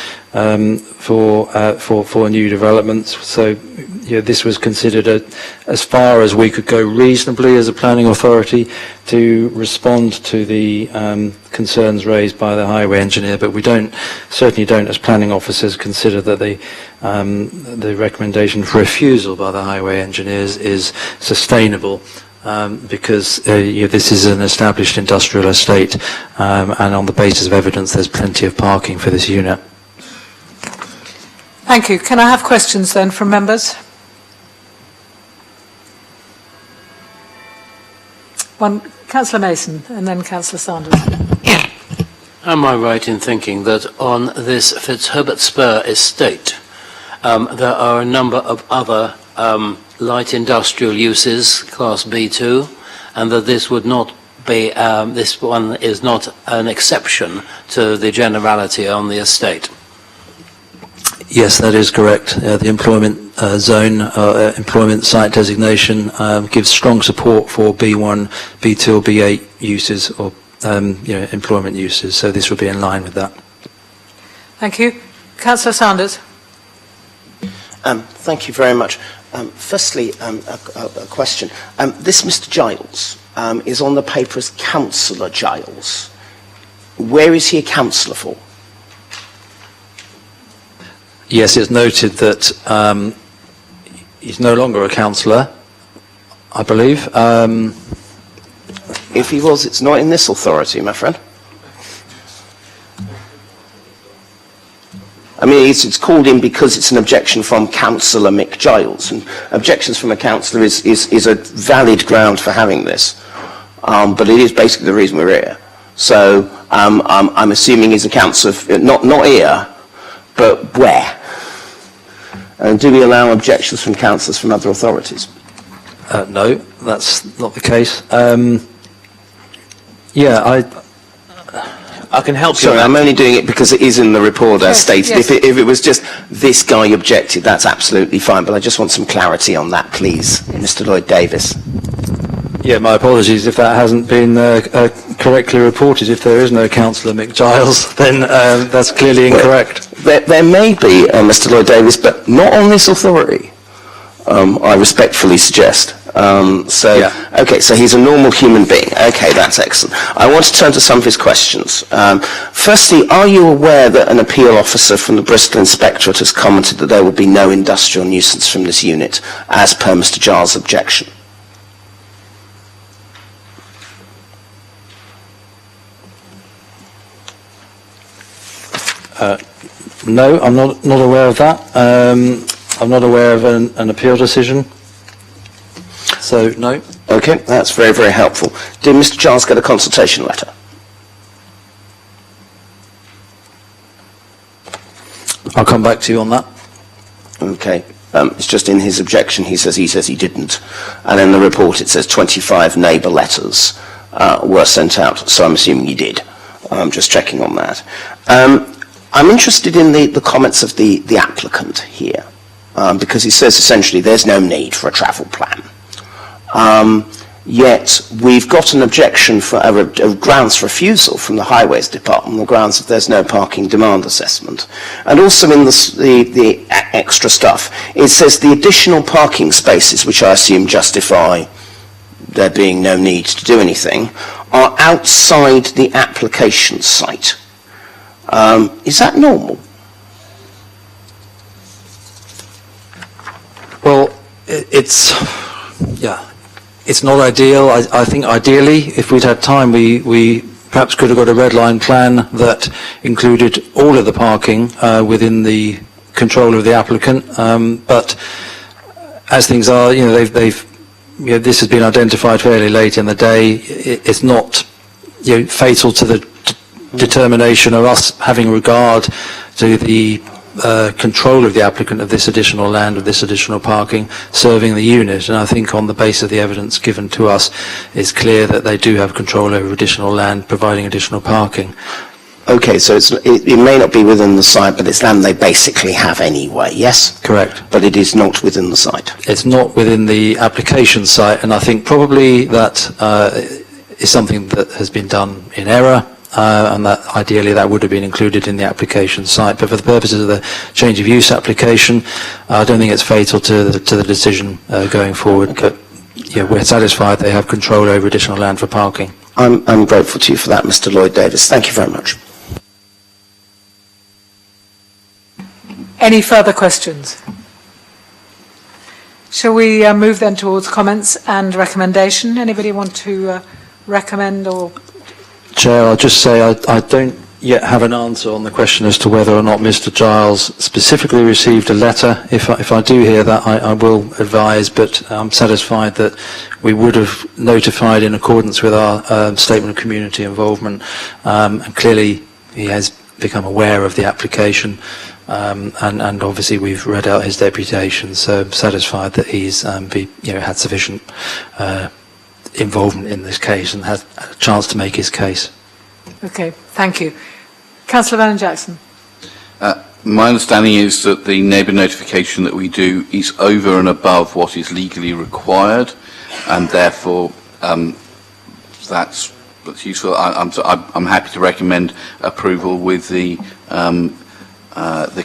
for new developments. So this was considered as far as we could go reasonably as a planning authority to respond to the concerns raised by the highway engineer, but we certainly don't as planning officers consider that the recommendation for refusal by the highway engineers is sustainable. Because this is an established industrial estate, and on the basis of evidence there's plenty of parking for this unit. Thank you. Can I have questions then from members? Councillor Mason and then Councillor Sanders. Am I right in thinking that on this Fitzherbert Spur estate there are a number of other light industrial uses, Class B2, and that this would not be, this one is not an exception to the generality on the estate? Yes, that is correct. The employment zone, employment site designation gives strong support for B1, B2 or B8 uses or employment uses, so this would be in line with that. Thank you. Councillor Sanders. Thank you very much. Firstly, a question. This Mr. Giles is on the paper as Councillor Giles. Where is he a councillor for? Yes, it's noted that he's no longer a councillor, I believe. If he was, it's not in this authority, my friend. I mean, it's called in because it's an objection from Councillor Mick Giles, and objections from a councillor is a valid ground for having this. but it is basically the reason we're here. So I'm assuming his accounts of, not here, but where? And do we allow objections from councillors from other authorities? No, that's not the case. I can help you. Sorry, I'm only doing it because it is in the report as stated. Yes. If it was just this guy objected, that's absolutely fine, but I just want some clarity on that, please. Mr. Lloyd-Davis. Yeah, my apologies if that hasn't been correctly reported. If there is no Councillor McGiles, then that's clearly incorrect. There may be, Mr. Lloyd-Davis, but not on this authority, I respectfully suggest. Okay, so he's a normal human being. Okay, that's excellent. I want to turn to some of his questions. Firstly, are you aware that an appeal officer from the Bristol Inspectorate has commented that there will be no industrial nuisance from this unit, as per Mr. Giles' objection? No, I'm not aware of that. I'm not aware of an appeal decision. So, no. Okay, that's very, very helpful. Did Mr. Giles get a consultation letter? I'll come back to you on that. Okay. It's just in his objection, he says he didn't. And in the report it says 25 neighbour letters were sent out, so I'm assuming he did. I'm just checking on that. I'm interested in the comments of the applicant here, because he says essentially there's no need for a travel plan. Yet we've got an objection for a grounds for refusal from the Highways Department on the grounds that there's no parking demand assessment. And also in the extra stuff, it says the additional parking spaces, which I assume justify there being no need to do anything, are outside the application site. Is that normal? Well, it's not ideal. I think ideally, if we'd had time, we perhaps could have got a red line plan that included all of the parking within the control of the applicant. But as things are, this has been identified fairly late in the day. It's not fatal to the determination of us having regard to the control of the applicant of this additional land, of this additional parking, serving the unit. And I think on the basis of the evidence given to us, it's clear that they do have control over additional land, providing additional parking. Okay, so it may not be within the site, but it's land they basically have anyway, yes? Correct. But it is not within the site? It's not within the application site, and I think probably that is something that has been done in error. And that ideally that would have been included in the application site. But for the purposes of the change of use application, I don't think it's fatal to the decision going forward. Okay. But we're satisfied they have control over additional land for parking. I'm grateful to you for that, Mr. Lloyd-Davis. Thank you very much. Any further questions? Shall we move then towards comments and recommendation? Anybody want to recommend or... Chair, I'll just say I don't yet have an answer on the question as to whether or not Mr. Giles specifically received a letter. If I do hear that, I will advise, but I'm satisfied that we would have notified in accordance with our statement of community involvement, and clearly he has become aware of the application, and obviously we've read out his deputation, so I'm satisfied that he's had sufficient involvement in this case and had a chance to make his case. Okay, thank you. Councillor Van Jackson. My understanding is that the neighbour notification that we do is over and above what is legally required, and therefore that's useful. I'm happy to recommend approval with the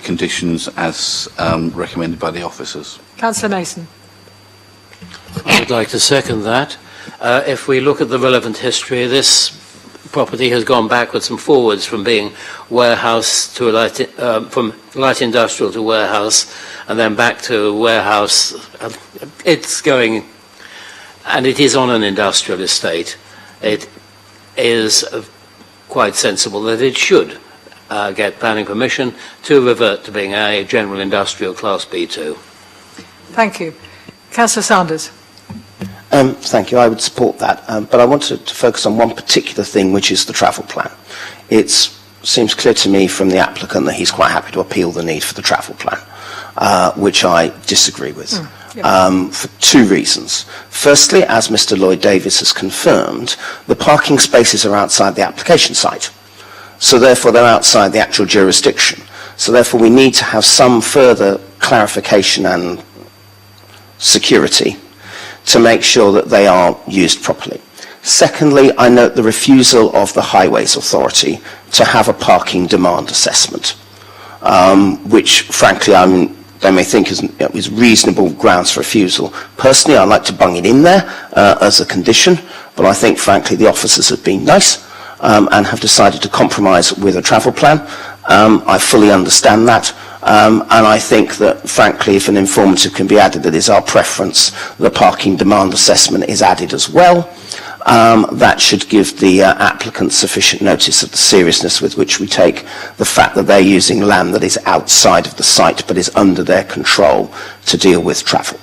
conditions as recommended by the officers. Councillor Mason. I would like to second that. If we look at the relevant history, this property has gone backwards and forwards from being warehouse to from light industrial to warehouse, and then back to warehouse. It's going, and it is on an industrial estate. It is quite sensible that it should get planning permission to revert to being a general industrial class B2. Thank you. Councillor Sanders. Thank you. I would support that. But I wanted to focus on one particular thing, which is the travel plan. It seems clear to me from the applicant that he's quite happy to appeal the need for the travel plan, which I disagree with. For two reasons. Firstly, as Mr. Lloyd Davis has confirmed, the parking spaces are outside the application site. So therefore, they're outside the actual jurisdiction. So therefore, we need to have some further clarification and security to make sure that they are used properly. Secondly, I note the refusal of the Highways Authority to have a parking demand assessment, which frankly they may think is reasonable grounds for refusal. Personally, I'd like to bung it in there as a condition, but I think frankly the officers have been nice and have decided to compromise with a travel plan. I fully understand that. And I think that, frankly, if an informative can be added, that is our preference, the parking demand assessment is added as well. That should give the applicant sufficient notice of the seriousness with which we take the fact that they're using land that is outside of the site but is under their control to deal with travel.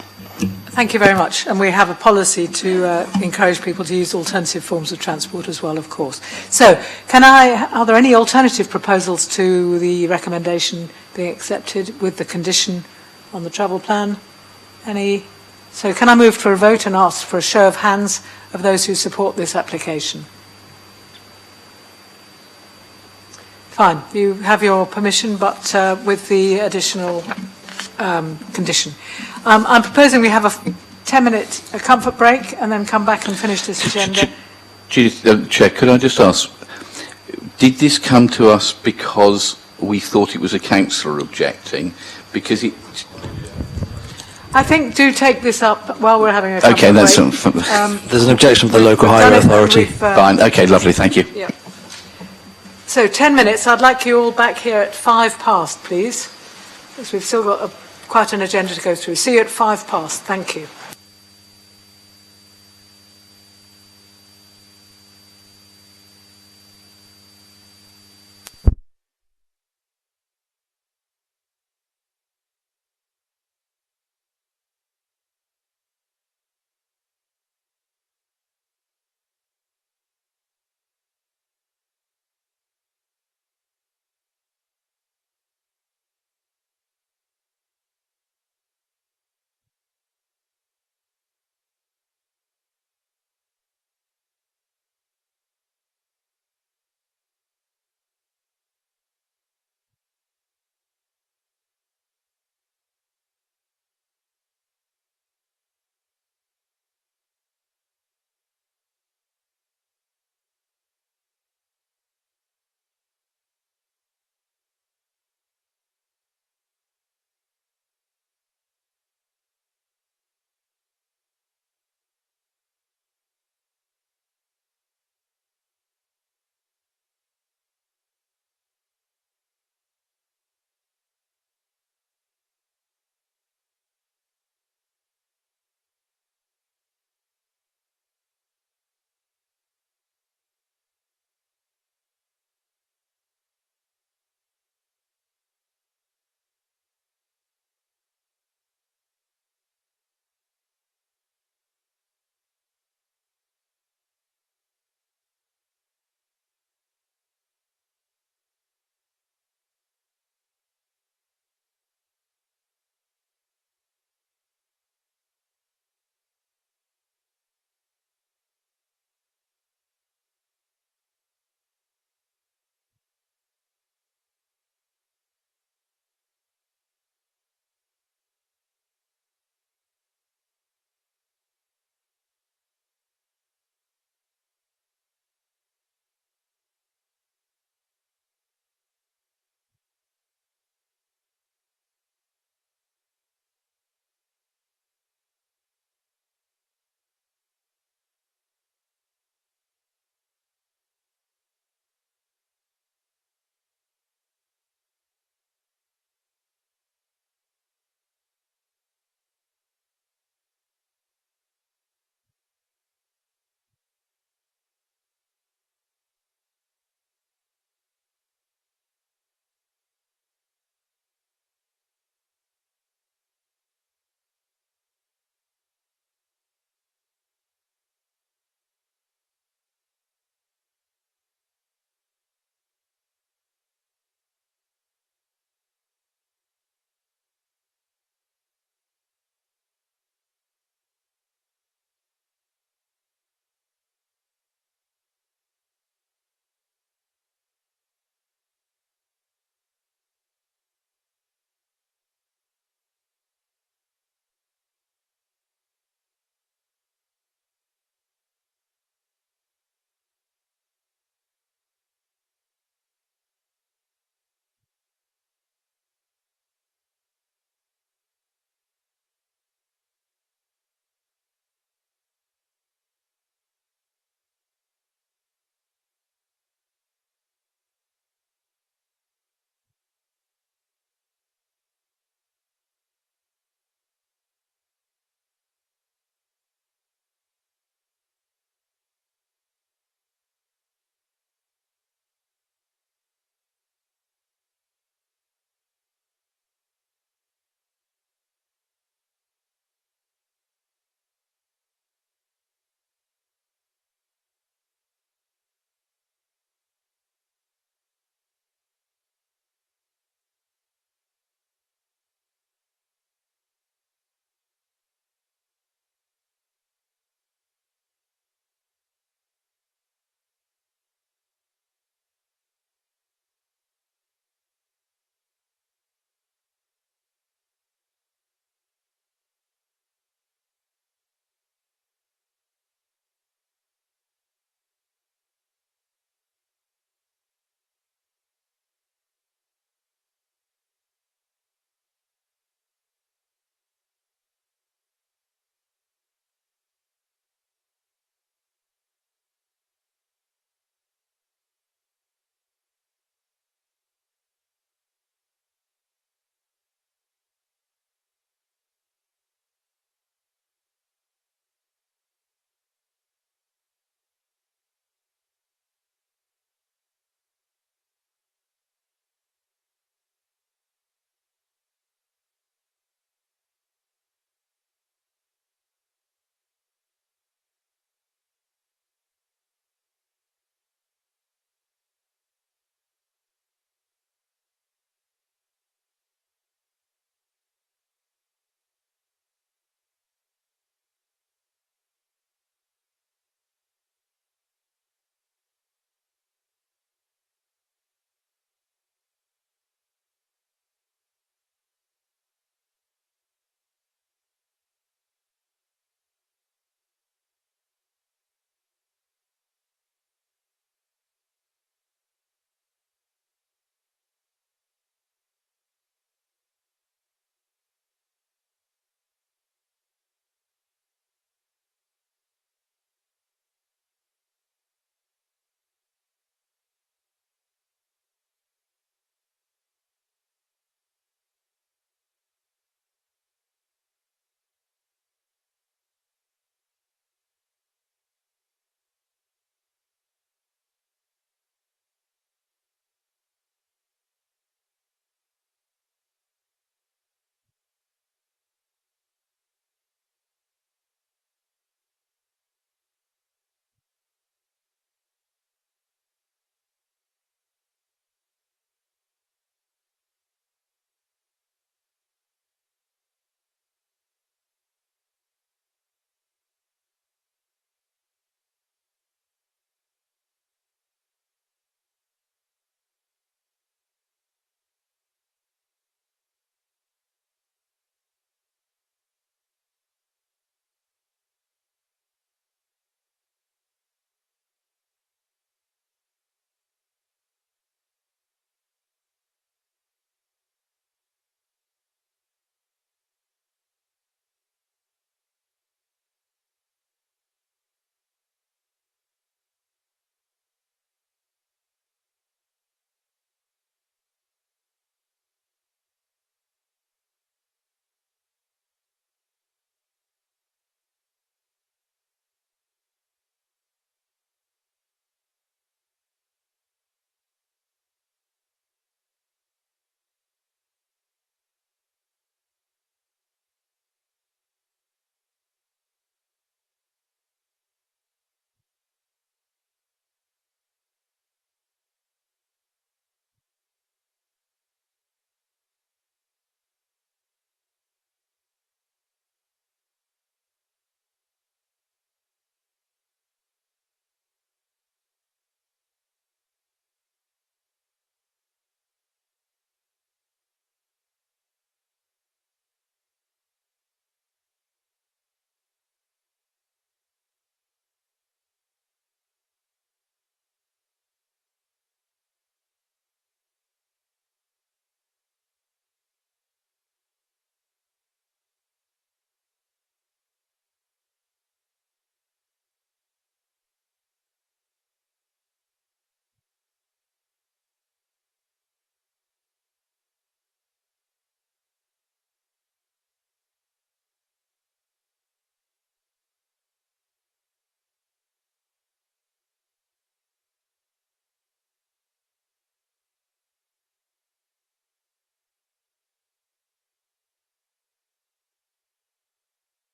Thank you very much. And we have a policy to encourage people to use alternative forms of transport as well, of course. So, are there any alternative proposals to the recommendation being accepted with the condition on the travel plan? Any? So can I move for a vote and ask for a show of hands of those who support this application? Fine, you have your permission, but with the additional condition. I'm proposing we have a 10-minute comfort break and then come back and finish this agenda. Judith, Chair, could I just ask, did this come to us because we thought it was a councillor objecting? Because it... I think do take this up while we're having a comfort okay, that's break. There's an objection from the local highway authority. Fine, okay, lovely, thank you. Yeah. So 10 minutes, I'd like you all back here at past, please, because we've still got quite an agenda to go through. See you at past, thank you.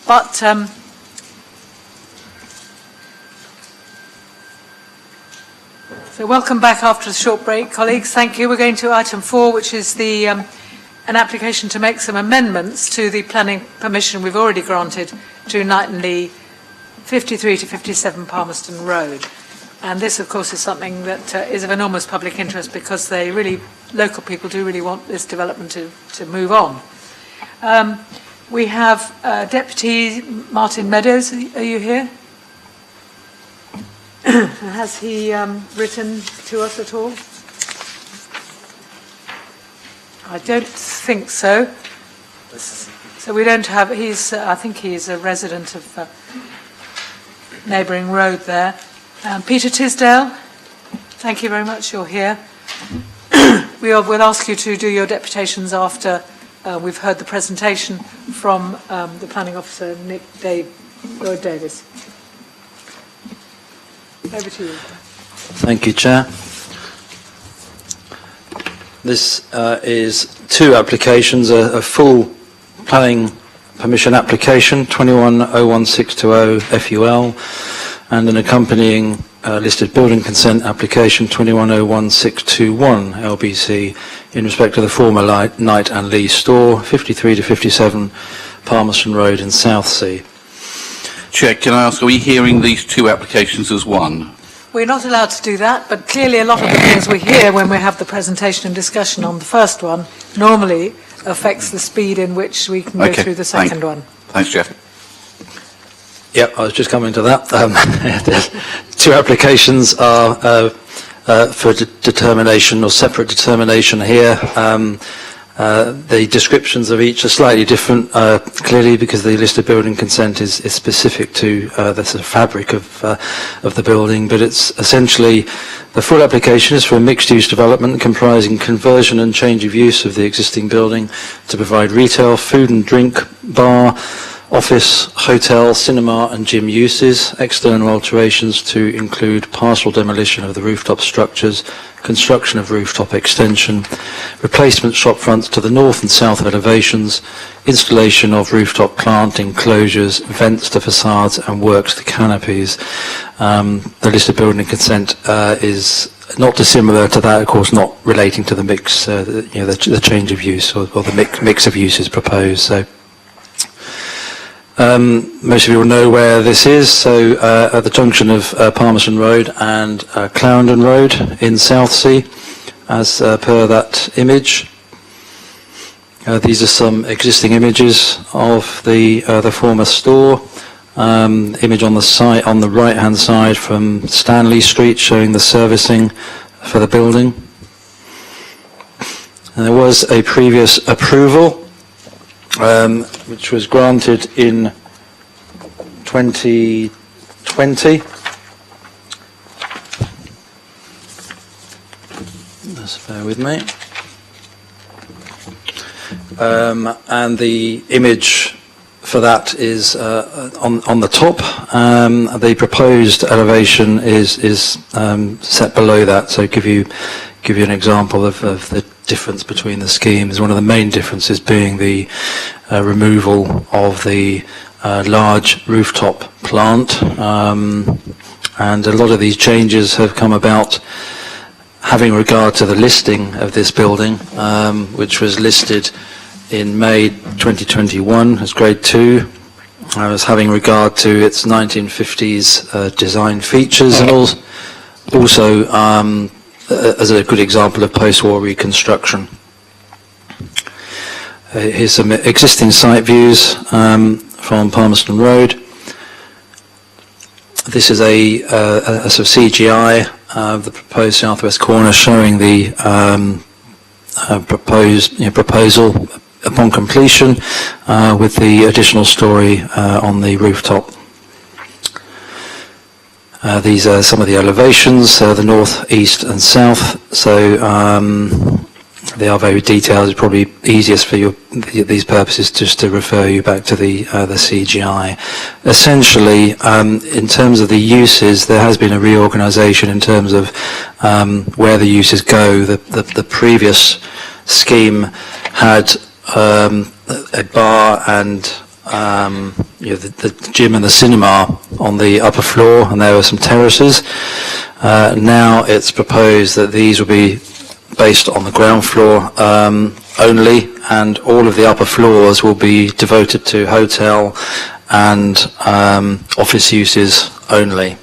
But so welcome back after a short break, colleagues. Thank you. We're going to item 4, which is the an application to make some amendments to the planning permission we've already granted to Knighton Lee 53 to 57 Palmerston Road. And this, of course, is something that is of enormous public interest because local people do really want this development to move on. We have Deputy Martin Meadows. Are you here? Has he written to us at all? I don't think so. So we don't have, I think he's a resident of neighbouring road there. Peter Tisdale, thank you very much, you're here. We'll ask you to do your deputations after we've heard the presentation from the planning officer, Lloyd Davis. Over to you. Thank you, Chair. This is 2 applications, a full planning permission application, 21-01620 FUL, and an accompanying listed building consent application, 21-01621 LBC, in respect of the former Knight and Lee store, 53 to 57 Palmerston Road in Southsea. Chair, can I ask, are we hearing these 2 applications as one? We're not allowed to do that, but clearly a lot of the things we hear when we have the presentation and discussion on the first one normally affects the speed in which we can go through the second one. Thanks, Jeff. Yep, I was just coming to that. 2 applications are for determination or separate determination here. The descriptions of each are slightly different, clearly because the listed building consent is specific to the sort of fabric of the building, but it's essentially the full application is for a mixed-use development comprising conversion and change of use of the existing building to provide retail, food and drink, bar, office, hotel, cinema and gym uses, external alterations to include partial demolition of the rooftop structures, construction of rooftop extension, replacement shop fronts to the north and south elevations, installation of rooftop plant enclosures, vents to facades and works to canopies. The listed building consent is not dissimilar to that, of course, not relating to the mix, the change of use or the mix of uses proposed. So. Most of you will know where this is, so at the junction of Palmerston Road and Clarendon Road in Southsea, as per that image. These are some existing images of the former store. Image on the side, on the right-hand side from Stanley Street, showing the servicing for the building. And there was a previous approval which was granted in 2020. Just bear with me. And the image for that is on the top. The proposed elevation is set below that, so give you an example of the difference between the schemes. One of the main differences being the removal of the large rooftop plant, and a lot of these changes have come about having regard to the listing of this building, which was listed in May 2021 as Grade 2. As having regard to its 1950s design features, and also as a good example of post-war reconstruction. Here's some existing site views from Palmerston Road. This is a sort of CGI of the proposed southwest corner, showing the proposal upon completion with the additional story on the rooftop. These are some of the elevations, the north, east and south, so they are very detailed. It's probably easiest for these purposes just to refer you back to the CGI. Essentially, in terms of the uses, there has been a reorganisation in terms of where the uses go. The previous scheme had a bar and the gym and the cinema on the upper floor, and there were some terraces. Now it's proposed that these will be based on the ground floor only, and all of the upper floors will be devoted to hotel and office uses only.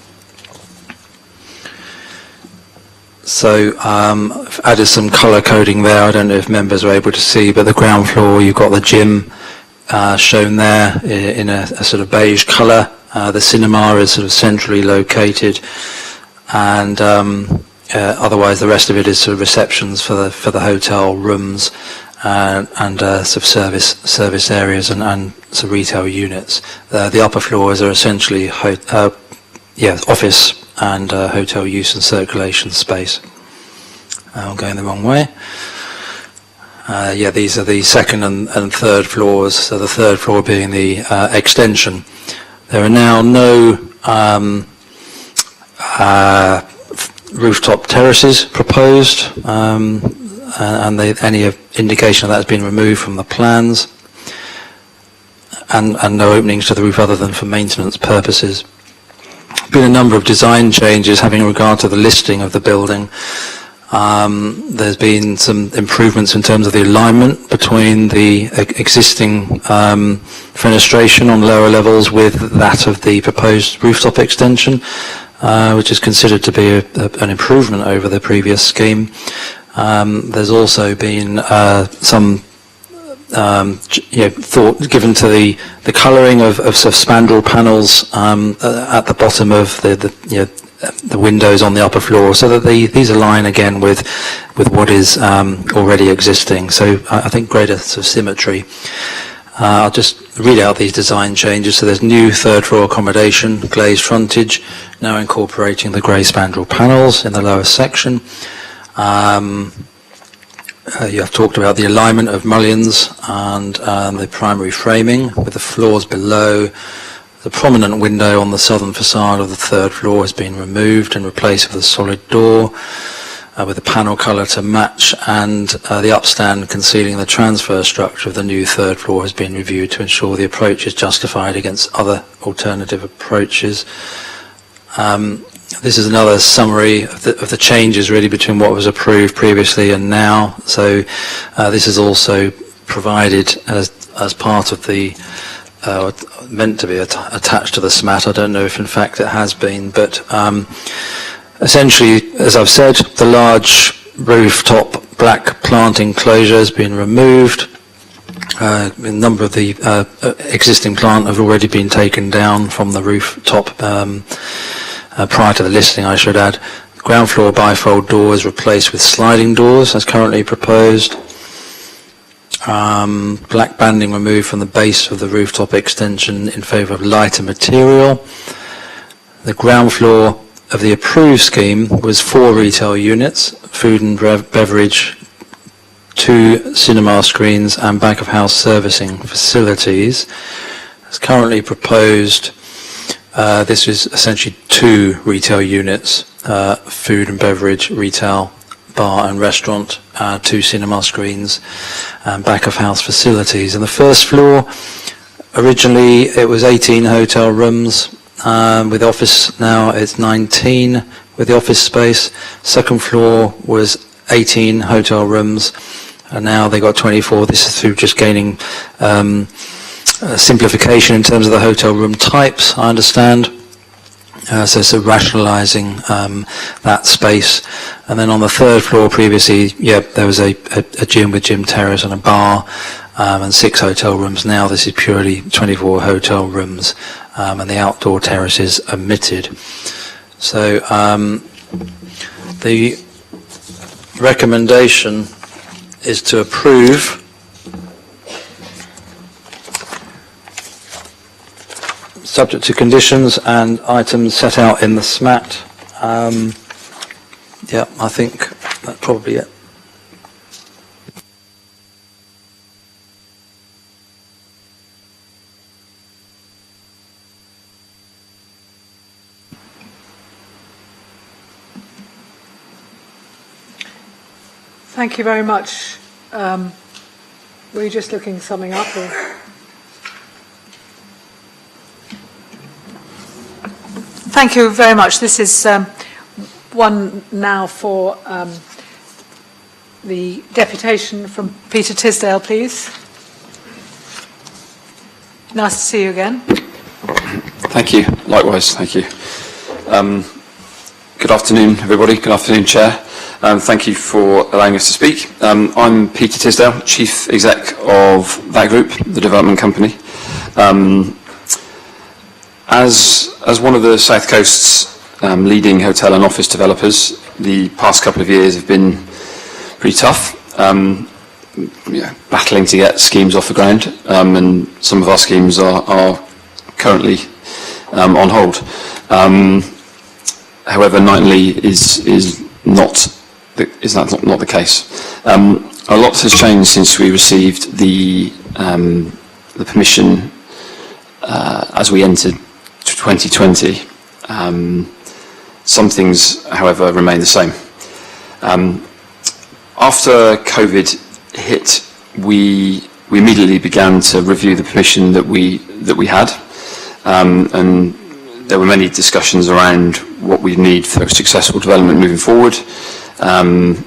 So I've added some colour coding there. I don't know if members are able to see, but the ground floor, you've got the gym shown there in a sort of beige colour. The cinema is sort of centrally located, and otherwise the rest of it is sort of receptions for the hotel rooms and sort of service areas and some retail units. The upper floors are essentially office and hotel use and circulation space. I'm going the wrong way. These are the second and third floors, so the third floor being the extension. There are now no rooftop terraces proposed, and any indication of that has been removed from the plans, and no openings to the roof other than for maintenance purposes. Been a number of design changes having regard to the listing of the building. There's been some improvements in terms of the alignment between the existing fenestration on lower levels with that of the proposed rooftop extension, which is considered to be an improvement over the previous scheme. There's also been some thought given to the colouring of sort of spandrel panels at the bottom of the windows on the upper floor, so that these align again with what is already existing. So I think greater sort of symmetry. I'll just read out these design changes. So there's new third floor accommodation, glazed frontage, now incorporating the grey spandrel panels in the lower section. You have talked about the alignment of mullions and the primary framing with the floors below. The prominent window on the southern facade of the third floor has been removed and replaced with a solid door with a panel colour to match, and the upstand concealing the transfer structure of the new third floor has been reviewed to ensure the approach is justified against other alternative approaches. This is another summary of the changes really between what was approved previously and now. So this is also provided as part of the meant to be attached to the SMAT. I don't know if in fact it has been, but essentially, as I've said, the large rooftop black plant enclosure has been removed. A number of the existing plant have already been taken down from the rooftop prior to the listing, I should add. Ground floor bifold doors replaced with sliding doors as currently proposed. Black banding removed from the base of the rooftop extension in favour of lighter material. The ground floor of the approved scheme was 4 retail units, food and beverage, 2 cinema screens and back of house servicing facilities. As currently proposed, this is essentially 2 retail units, food and beverage, retail, bar and restaurant, 2 cinema screens and back of house facilities. And the first floor, originally it was 18 hotel rooms, with office now it's 19 with the office space. Second floor was 18 hotel rooms, and now they got 24. This is through just gaining simplification in terms of the hotel room types, I understand. So rationalising that space. And then on the third floor previously, there was a gym with gym terrace and a bar, and 6 hotel rooms. Now this is purely 24 hotel rooms, and the outdoor terrace is omitted. So the recommendation is to approve subject to conditions and items set out in the SMAT. I think that's probably it. Thank you very much. Were you just looking something up? Or? Thank you very much. This is one now for the deputation from Peter Tisdale, please. Nice to see you again. Thank you. Likewise, thank you. Good afternoon, everybody. Good afternoon, Chair. Thank you for allowing us to speak. I'm Peter Tisdale, Chief Exec of that group, the development company. As one of the South Coast's leading hotel and office developers, the past couple of years have been pretty tough. Battling to get schemes off the ground, and some of our schemes are currently on hold. However, Knightley is not the case. A lot has changed since we received the permission as we entered 2020. Some things, however, remain the same. After COVID hit, we immediately began to review the permission that we had, and there were many discussions around what we need for successful development moving forward, and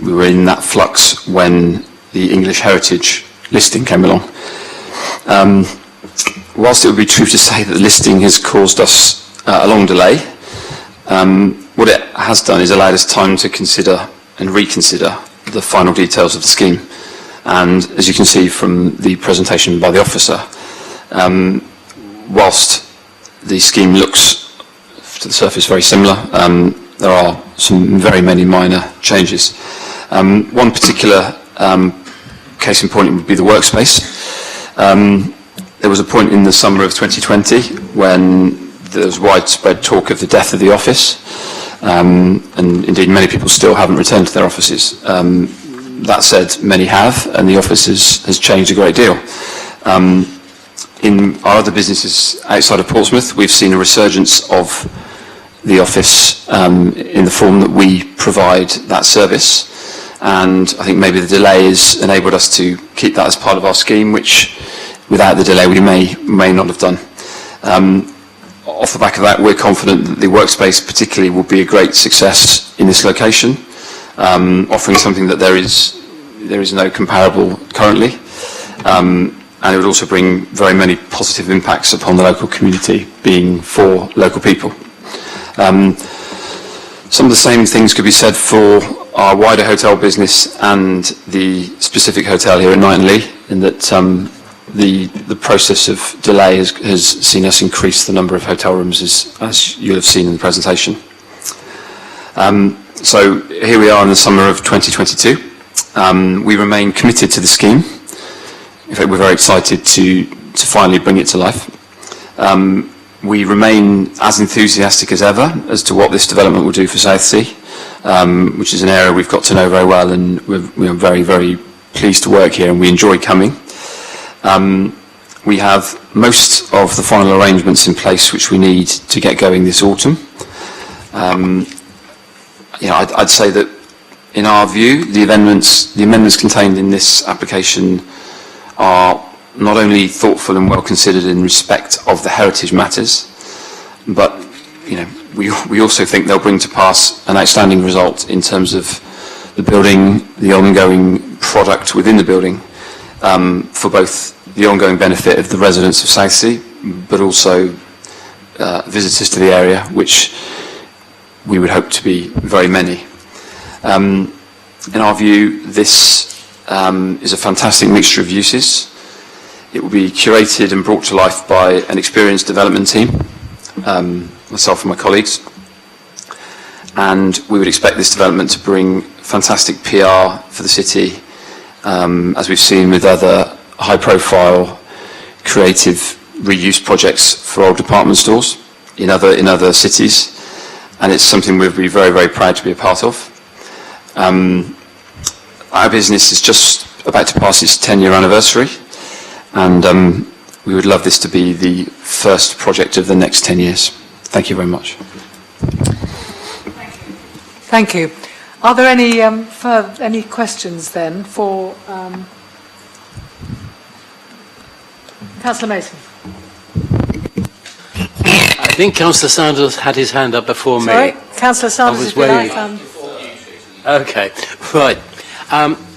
we were in that flux when the English Heritage listing came along. Whilst it would be true to say that the listing has caused us a long delay, what it has done is allowed us time to consider and reconsider the final details of the scheme. And as you can see from the presentation by the officer, whilst the scheme looks to the surface very similar, there are some very many minor changes. One particular case in point would be the workspace. There was a point in the summer of 2020 when there was widespread talk of the death of the office, and indeed many people still haven't returned to their offices. That said, many have, and the office has changed a great deal. In our other businesses outside of Portsmouth, we've seen a resurgence of the office in the form that we provide that service, and I think maybe the delay has enabled us to keep that as part of our scheme, which without the delay we may not have done. Off the back of that, we're confident that the workspace particularly will be a great success in this location, offering something that there is no comparable currently, and it would also bring very many positive impacts upon the local community, being for local people. Some of the same things could be said for our wider hotel business and the specific hotel here at Knightley, in that the process of delay has seen us increase the number of hotel rooms, as you'll have seen in the presentation. So here we are in the summer of 2022. We remain committed to the scheme. In fact, we're very excited to finally bring it to life. We remain as enthusiastic as ever as to what this development will do for Southsea, which is an area we've got to know very well, and we're very, very pleased to work here, and we enjoy coming. We have most of the final arrangements in place which we need to get going this autumn. I'd say that in our view, the amendments contained in this application are not only thoughtful and well considered in respect of the heritage matters, but we also think they'll bring to pass an outstanding result in terms of the building, the ongoing product within the building, for both the ongoing benefit of the residents of Southsea, but also visitors to the area, which we would hope to be very many. In our view, this is a fantastic mixture of uses. It will be curated and brought to life by an experienced development team, myself and my colleagues, and we would expect this development to bring fantastic PR for the city, as we've seen with other high-profile creative reuse projects for old department stores in other cities, and it's something we'd be very, very proud to be a part of. Our business is just about to pass its 10-year anniversary, and we would love this to be the first project of the next 10 years. Thank you very much. Thank you. Are there any questions then for Councillor Mason? think Councillor Sanders had his hand up before me. Sorry, Councillor Sanders, I was if you like. Okay, right.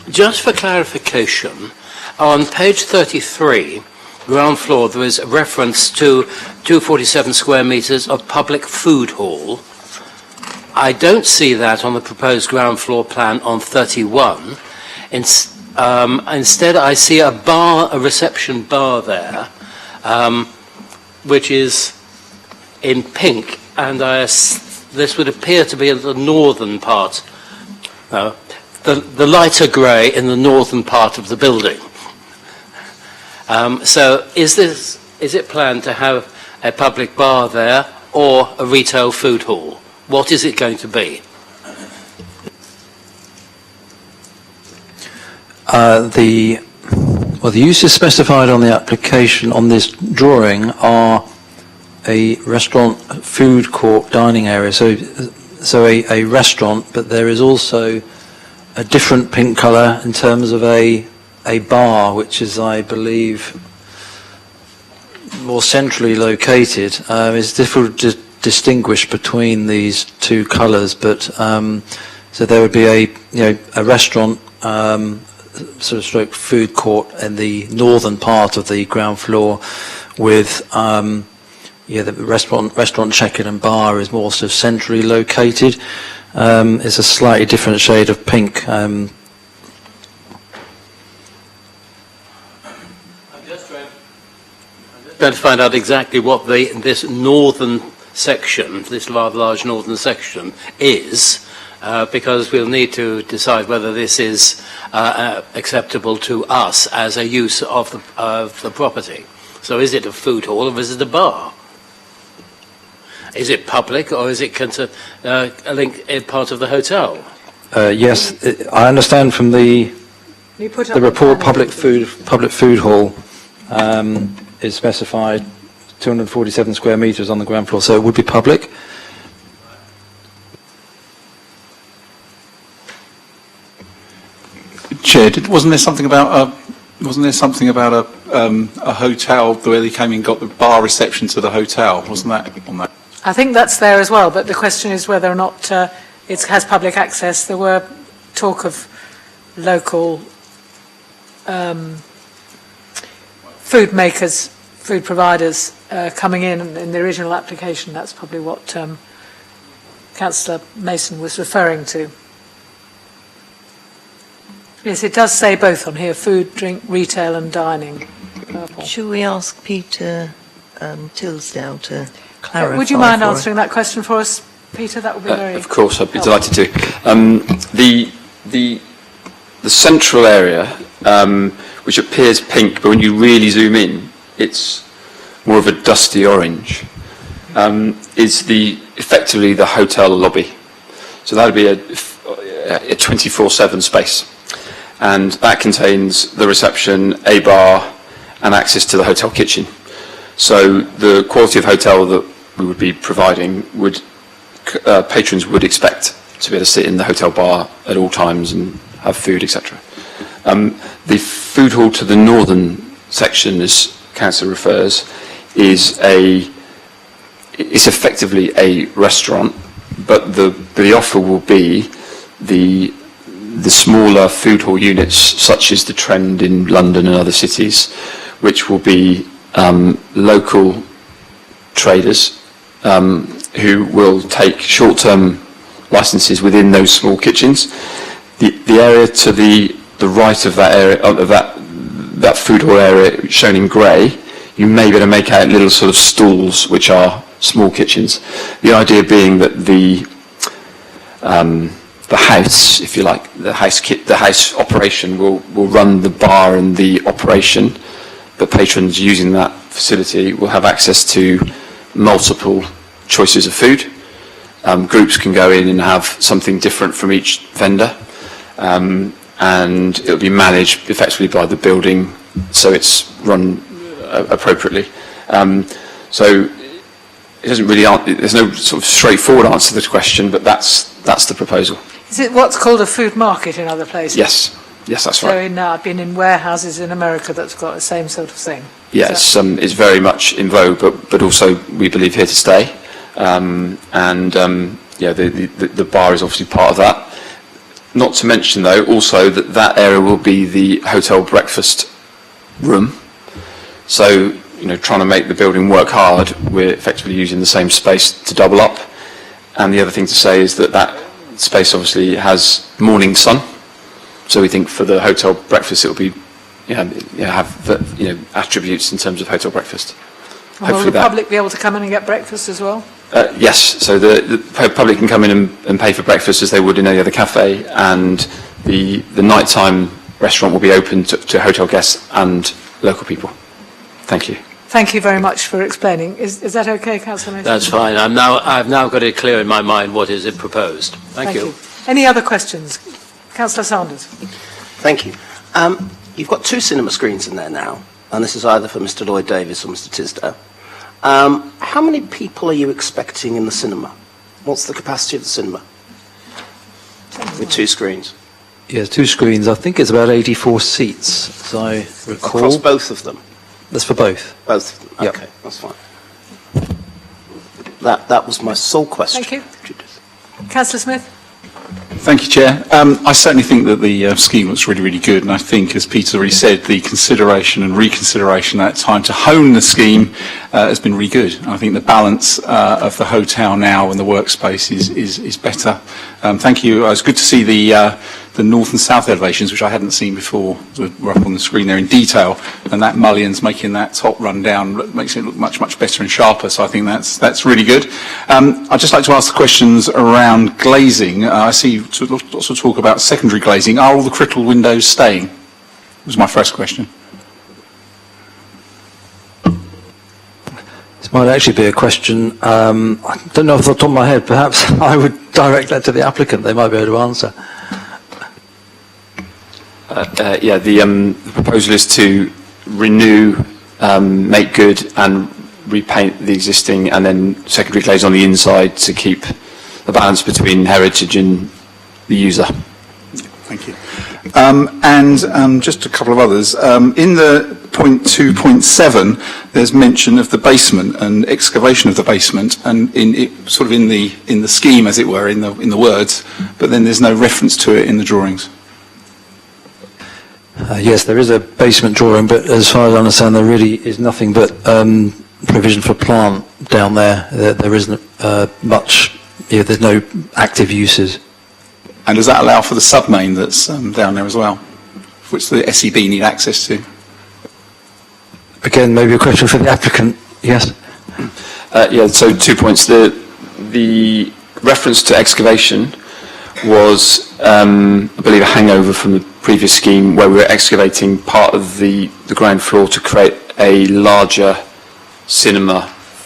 Just for clarification, on page 33, ground floor, there is a reference to 247 square metres of public food hall. I don't see that on the proposed ground floor plan on 31. Instead, I see a bar, a reception bar there, which is in pink, and this would appear to be in the northern part, the lighter grey in the northern part of the building. So is it planned to have a public bar there or a retail food hall? What is it going to be? The uses specified on the application on this drawing are a restaurant, food court, dining area. So a restaurant, but there is also a different pink colour in terms of a bar, which is, I believe, more centrally located. It's difficult to distinguish between these two colours, but so there would be a restaurant, sort of stroke food court in the northern part of the ground floor, with the restaurant check-in and bar is more sort of centrally located. It's a slightly different shade of pink. I'm just trying to find out exactly what this northern section, this rather large northern section, is, because we'll need to decide whether this is acceptable to us as a use of the property. So is it a food hall or is it a bar? Is it public or is it part of the hotel? Yes, I understand from the report public food hall is specified 247 square metres on the ground floor, so it would be public. Chair, wasn't there something about a hotel where they came and got the bar reception to the hotel? Wasn't that on that? I think that's there as well, but the question is whether or not it has public access. There were talk of local food makers, food providers coming in the original application. That's probably what Councillor Mason was referring to. Yes, it does say both on here, food, drink, retail and dining. Should we ask Peter Tilsdale to clarify? Would you mind answering that question for us, Peter? That would be very Of course, I'd be helpful. delighted to. The central area, which appears pink, but when you really zoom in, it's more of a dusty orange, is effectively the hotel lobby. So that would be a 24/7 space. And that contains the reception, a bar, and access to the hotel kitchen. So the quality of hotel that we would be providing patrons would expect to be able to sit in the hotel bar at all times and have food, etc. The food hall to the northern section, as Councillor refers, is effectively a restaurant, but the offer will be the smaller food hall units, such as the trend in London and other cities, which will be local traders who will take short-term licenses within those small kitchens. The area to the right of that area, of that food hall area shown in grey, you may be able to make out little sort of stalls, which are small kitchens. The idea being that the house, if you like, the house operation will run the bar and the operation, but patrons using that facility will have access to multiple choices of food. Groups can go in and have something different from each vendor, and it'll be managed effectively by the building, so it's run appropriately. So it doesn't really there's no sort of straightforward answer to this question, but that's the proposal. Is it what's called a food market in other places? Yes, that's right. So I've been in warehouses in America that's got the same sort of thing. Yes, it's very much in vogue, but also we believe here to stay. The bar is obviously part of that. Not to mention, though, also that area will be the hotel breakfast room. So, trying to make the building work hard, we're effectively using the same space to double up. And the other thing to say is that space obviously has morning sun. So we think for the hotel breakfast, it will be attributes in terms of hotel breakfast. And will the public be able to come in and get breakfast as well? Yes, so the public can come in and pay for breakfast as they would in any other cafe, and the nighttime restaurant will be open to hotel guests and local people. Thank you. Thank you very much for explaining. Is that okay, Councillor Mason? That's fine. I've now got it clear in my mind what is it proposed. Thank you. Any other questions? Councillor Sanders. Thank you. You've got 2 cinema screens in there now, and this is either for Mr. Lloyd Davis or Mr. Tisdale. How many people are you expecting in the cinema? What's the capacity of the cinema with 2 screens? Yeah, 2 screens. I think it's about 84 seats, as I recall. Across both of them? That's for both. Both of them. Yep. Okay, that's fine. That was my sole question. Thank you. Councillor Smith. Thank you, Chair. I certainly think that the scheme looks really, really good, and I think, as Peter already said, the consideration and reconsideration at time to hone the scheme has been really good. I think the balance of the hotel now and the workspace is better. Thank you. It was good to see the north and south elevations, which I hadn't seen before. We're up on the screen there in detail, and that mullion's making that top run down makes it look much, much better and sharper. So I think that's really good. I'd just like to ask the questions around glazing. I see lots of talk about secondary glazing. Are all the critical windows staying? Was my first question. This might actually be a question, I don't know off the top of my head, perhaps I would direct that to the applicant, they might be able to answer. The proposal is to renew, make good and repaint the existing, and then secondary glaze on the inside to keep the balance between heritage and the user. Thank you. Just a couple of others. In the point 2.7, there's mention of the basement and excavation of the basement, and in the scheme, as it were, in the words, but then there's no reference to it in the drawings. Yes, there is a basement drawing, but as far as I understand, there really is nothing but provision for plant down there. There isn't much. There's no active uses. And does that allow for the sub-main that's down there as well, which the SEB need access to? Again, maybe a question for the applicant. Yes. So 2 points. The reference to excavation was, I believe, a hangover from the previous scheme where we were excavating part of the ground floor to create a larger cinema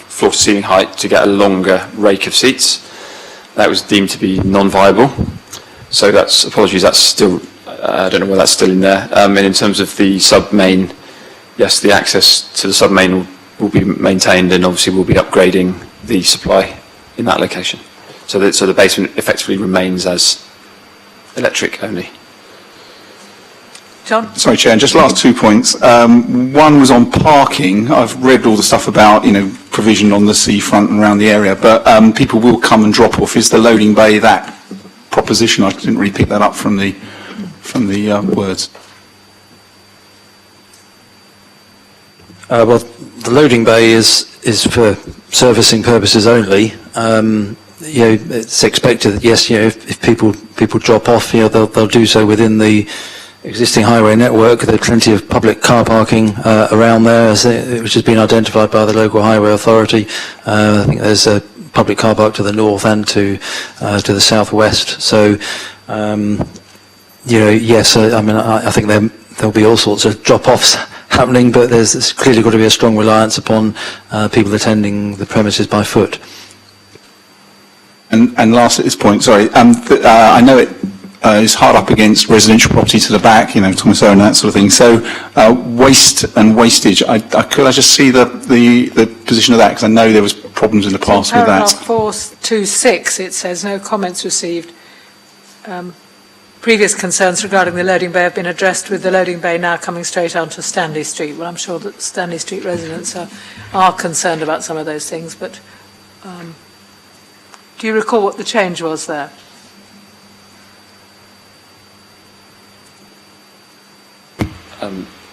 floor-to-ceiling height to get a longer rake of seats. That was deemed to be non-viable. So apologies, that's still, I don't know whether that's still in there. And in terms of the sub-main, yes, the access to the sub-main will be maintained, and obviously we'll be upgrading the supply in that location. So the basement effectively remains as electric only. John? Sorry, Chair, and just last 2 points. One was on parking. I've read all the stuff about, provision on the seafront and around the area, but people will come and drop off. Is the loading bay that proposition? I didn't really pick that up from the words. Well, the loading bay is for servicing purposes only. It's expected that yes, if people drop off, they'll do so within the existing highway network. There's plenty of public car parking around there, which has been identified by the local highway authority. I think there's a public car park to the north and to the southwest. So, yes, I think there'll be all sorts of drop-offs happening, but there's clearly got to be a strong reliance upon people attending the premises by foot. And last at this point, sorry, I know it is hard up against residential property to the back, Thomas Owen, that sort of thing. So waste and wastage, could I just see the position of that? Because I know there was problems in the past with that. Paragraph 426, it says no comments received. previous concerns regarding the loading bay have been addressed with the loading bay now coming straight onto Stanley Street. Well, I'm sure that Stanley Street residents are concerned about some of those things, but do you recall what the change was there?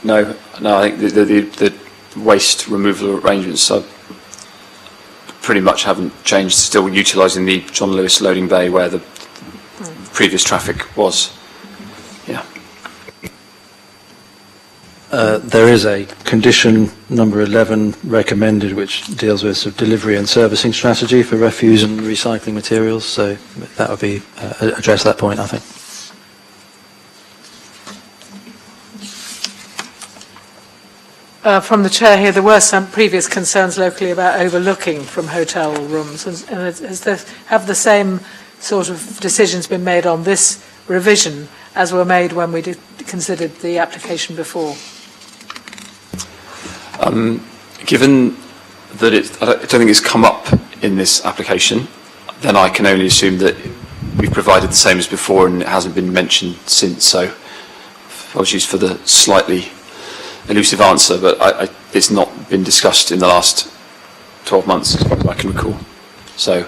No, I think the waste removal arrangements pretty much haven't changed, still utilising the John Lewis loading bay where the previous traffic was. Yeah. There is a condition number 11 recommended which deals with sort of delivery and servicing strategy for refuse and recycling materials, so that would be address that point, I think. From the chair here, there were some previous concerns locally about overlooking from hotel rooms. Have the same sort of decisions been made on this revision as were made when we considered the application before? Given that I don't think it's come up in this application, then I can only assume that we've provided the same as before and it hasn't been mentioned since. So apologies for the slightly elusive answer, but it's not been discussed in the last 12 months as far as I can recall. So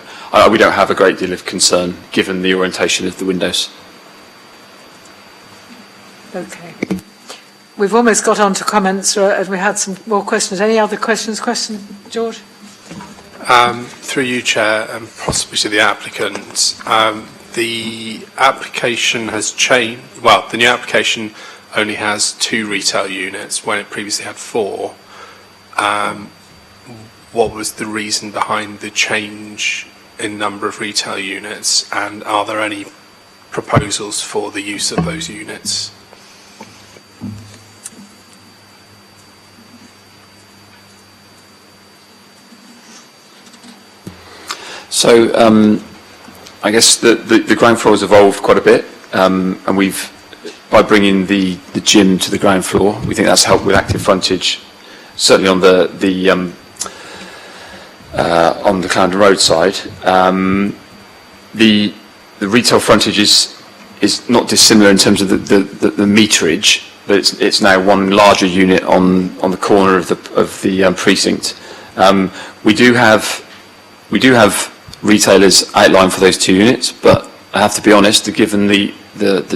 we don't have a great deal of concern given the orientation of the windows. Okay. We've almost got on to comments and we had some more questions. Any other questions? George? Through you, Chair, and possibly to the applicant, the application has changed. Well, the new application only has 2 retail units when it previously had 4. What was the reason behind the change in number of retail units, and are there any proposals for the use of those units? So I guess the ground floor has evolved quite a bit, and we've, by bringing the gym to the ground floor, we think that's helped with active frontage, certainly on the Clarendon Road side. The retail frontage is not dissimilar in terms of the meterage, but it's now one larger unit on the corner of the precinct. We do have retailers outlined for those 2 units, but I have to be honest, given the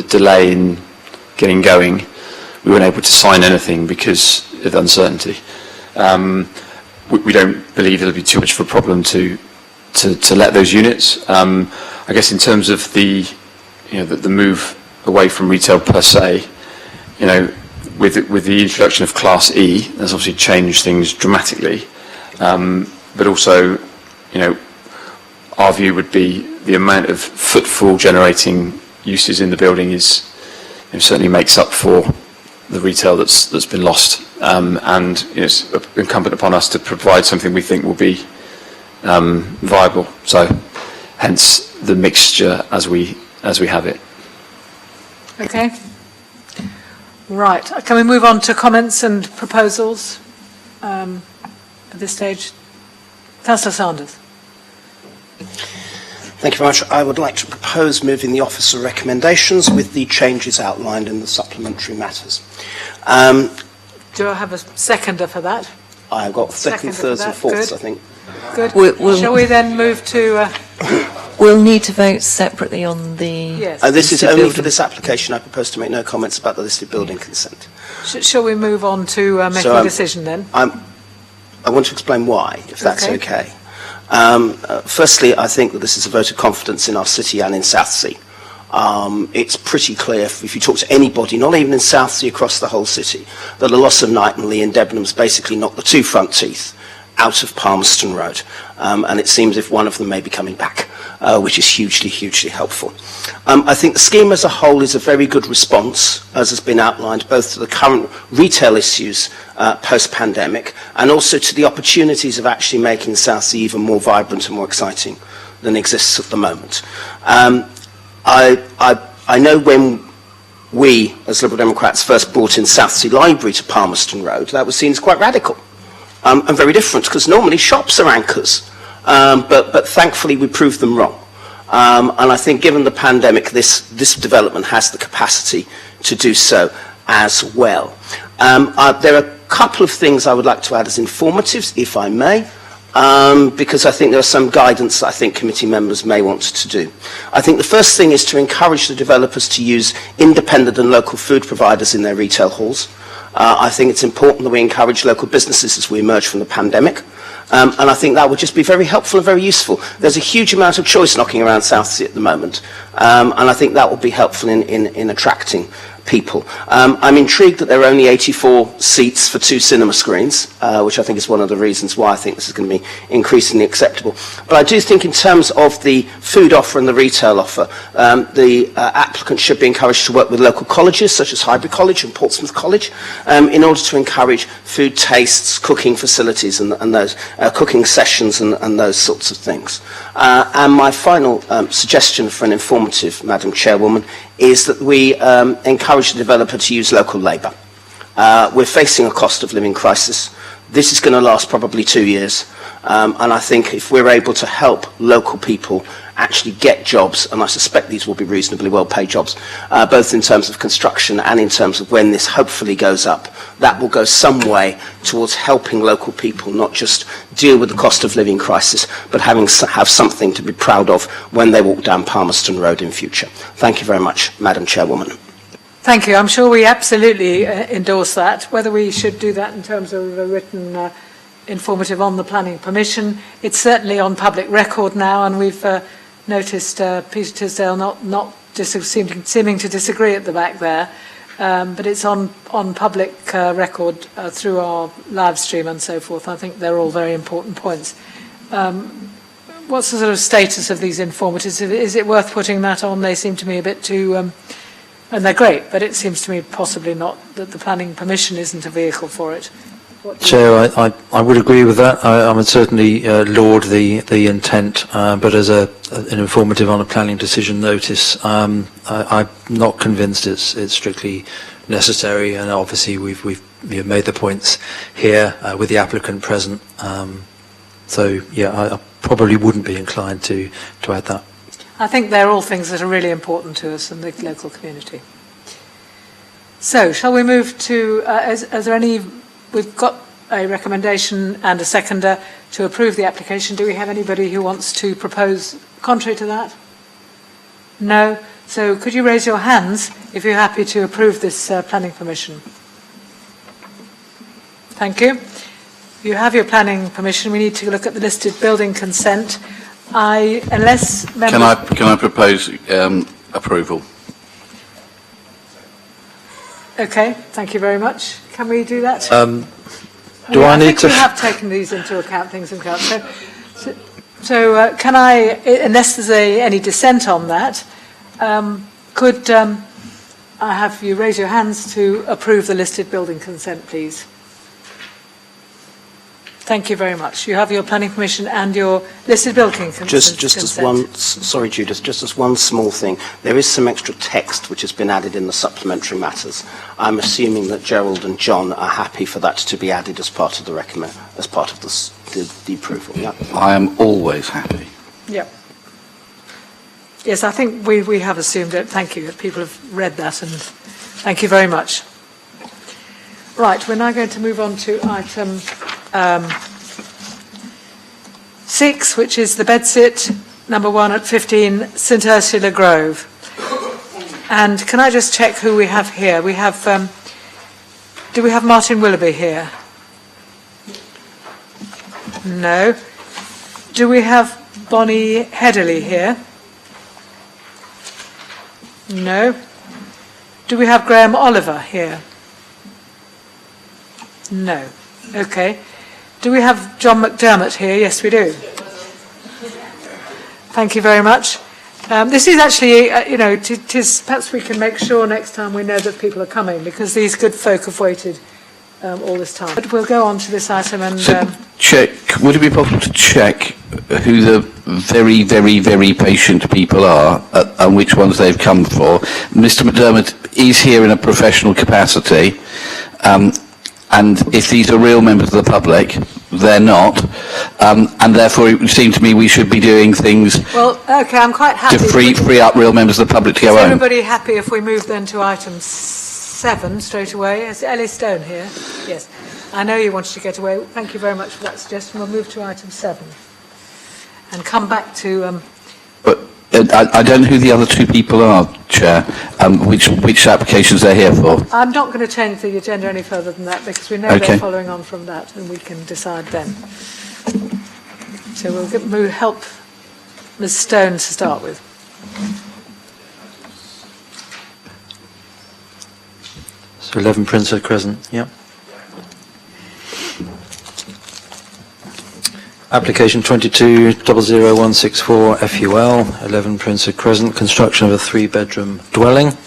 delay in getting going, we weren't able to sign anything because of uncertainty. We don't believe it'll be too much of a problem to let those units. I guess in terms of the move away from retail per se, with the introduction of Class E, that's obviously changed things dramatically. But also, our view would be the amount of footfall generating uses in the building is certainly makes up for the retail that's been lost, and it's incumbent upon us to provide something we think will be viable. So, hence the mixture as we have it. Okay. Right. Can we move on to comments and proposals at this stage? Councillor Sanders. Thank you very much. I would like to propose moving the officer recommendations with the changes outlined in the supplementary matters. Do I have a seconder for that? I've got second, thirds and fourths, I think. Good. Shall we then move to... We'll need to vote separately on the... Yes. This is only for this application. I propose to make no comments about the listed building consent. Shall we move on to making a decision then? I want to explain why, if that's okay. Firstly, I think that this is a vote of confidence in our city and in Southsea. It's pretty clear, if you talk to anybody, not even in Southsea, across the whole city, that the loss of Knightonley and Debenhams basically knocked the 2 front teeth out of Palmerston Road. And it seems if one of them may be coming back, which is hugely, hugely helpful. I think the scheme as a whole is a very good response, as has been outlined, both to the current retail issues post-pandemic and also to the opportunities of actually making Southsea even more vibrant and more exciting than exists at the moment. I know when we, as Liberal Democrats, first brought in Southsea Library to Palmerston Road, that was seen as quite radical and very different, because normally shops are anchors, but thankfully we proved them wrong. And I think given the pandemic, this development has the capacity to do so as well. There are a couple of things I would like to add as informatives, if I may, because I think there are some guidance that I think committee members may want to do. I think the first thing is to encourage the developers to use independent and local food providers in their retail halls. I think it's important that we encourage local businesses as we emerge from the pandemic. And I think that would just be very helpful and very useful. There's a huge amount of choice knocking around Southsea at the moment. And I think that will be helpful in attracting people. I'm intrigued that there are only 84 seats for 2 cinema screens, which I think is one of the reasons why I think this is going to be increasingly acceptable. But I do think in terms of the food offer and the retail offer, the applicants should be encouraged to work with local colleges such as Highbury College and Portsmouth College in order to encourage food tastes, cooking facilities and those cooking sessions and those sorts of things. And my final suggestion for an informative, Madam Chairwoman, is that we encourage the developer to use local labour. We're facing a cost of living crisis. This is going to last probably 2 years. And I think if we're able to help local people actually get jobs, and I suspect these will be reasonably well-paid jobs, both in terms of construction and in terms of when this hopefully goes up, that will go some way towards helping local people not just deal with the cost of living crisis, but have something to be proud of when they walk down Palmerston Road in future. Thank you very much, Madam Chairwoman. Thank you. I'm sure we absolutely endorse that. Whether we should do that in terms of a written informative on the planning permission, it's certainly on public record now, and we've noticed Peter Tisdale not seeming to disagree at the back there, but it's on public record through our live stream and so forth. I think they're all very important points. What's the sort of status of these informatives? Is it worth putting that on? They seem to me a bit too, and they're great, but it seems to me possibly not, that the planning permission isn't a vehicle for it. Chair, I would agree with that. I would certainly laud the intent, but as an informative on a planning decision notice, I'm not convinced it's strictly necessary. And obviously we've made the points here with the applicant present. So yeah, I probably wouldn't be inclined to add that. I think they're all things that are really important to us and the local community. So, shall we move to? Is there any? We've got a recommendation and a seconder to approve the application. Do we have anybody who wants to propose contrary to that? No? So could you raise your hands if you're happy to approve this planning permission? Thank you. You have your planning permission. We need to look at the listed building consent. Unless members... Can I propose approval? Okay, thank you very much. Can we do that? I need to... We have taken these into account, So can I, unless there's any dissent on that, could I have you raise your hands to approve the listed building consent, please? Thank you very much. You have your planning permission and your listed building consent. Just as one, sorry Judith, just as one small thing, there is some extra text which has been added in the supplementary matters. I'm assuming that Gerald and John are happy for that to be added as part of the the approval. Yeah. I am always happy. Yeah. Yes, I think we have assumed it. Thank you. People have read that, and thank you very much. Right, we're now going to move on to item 6, which is the bedsit number 1 at 15 St Ursula Grove. And can I just check who we have here? We have, do we have Martin Willoughby here? No. Do we have Bonnie Headley here? No. Do we have Graham Oliver here? No. Okay. Do we have John McDermott here? Yes, we do. Thank you very much. This is actually, perhaps we can make sure next time we know that people are coming, because these good folk have waited all this time. But we'll go on to this item and... check. Would it be possible to check who the very, very, very patient people are and which ones they've come for? Mr. McDermott is here in a professional capacity. And if these are real members of the public, they're not, and therefore it would seem to me we should be doing things Well, okay, I'm quite happy. to free up real members of the public to go Is home. everybody happy if we move then to item 7 straight away? Is Ellie Stone here? Yes. I know you wanted to get away. Thank you very much for that suggestion. We'll move to item 7 and come back to... But I don't know who the other two people are, Chair, which applications they're here for. I'm not going to change the agenda any further than that because we know Okay. they're following on from that and we can decide then. So we'll help Ms Stone to start with. So 11 Princess Crescent, yeah. Application 22-00164 FUL, 11 Princess Crescent, construction of a 3-bedroom dwelling.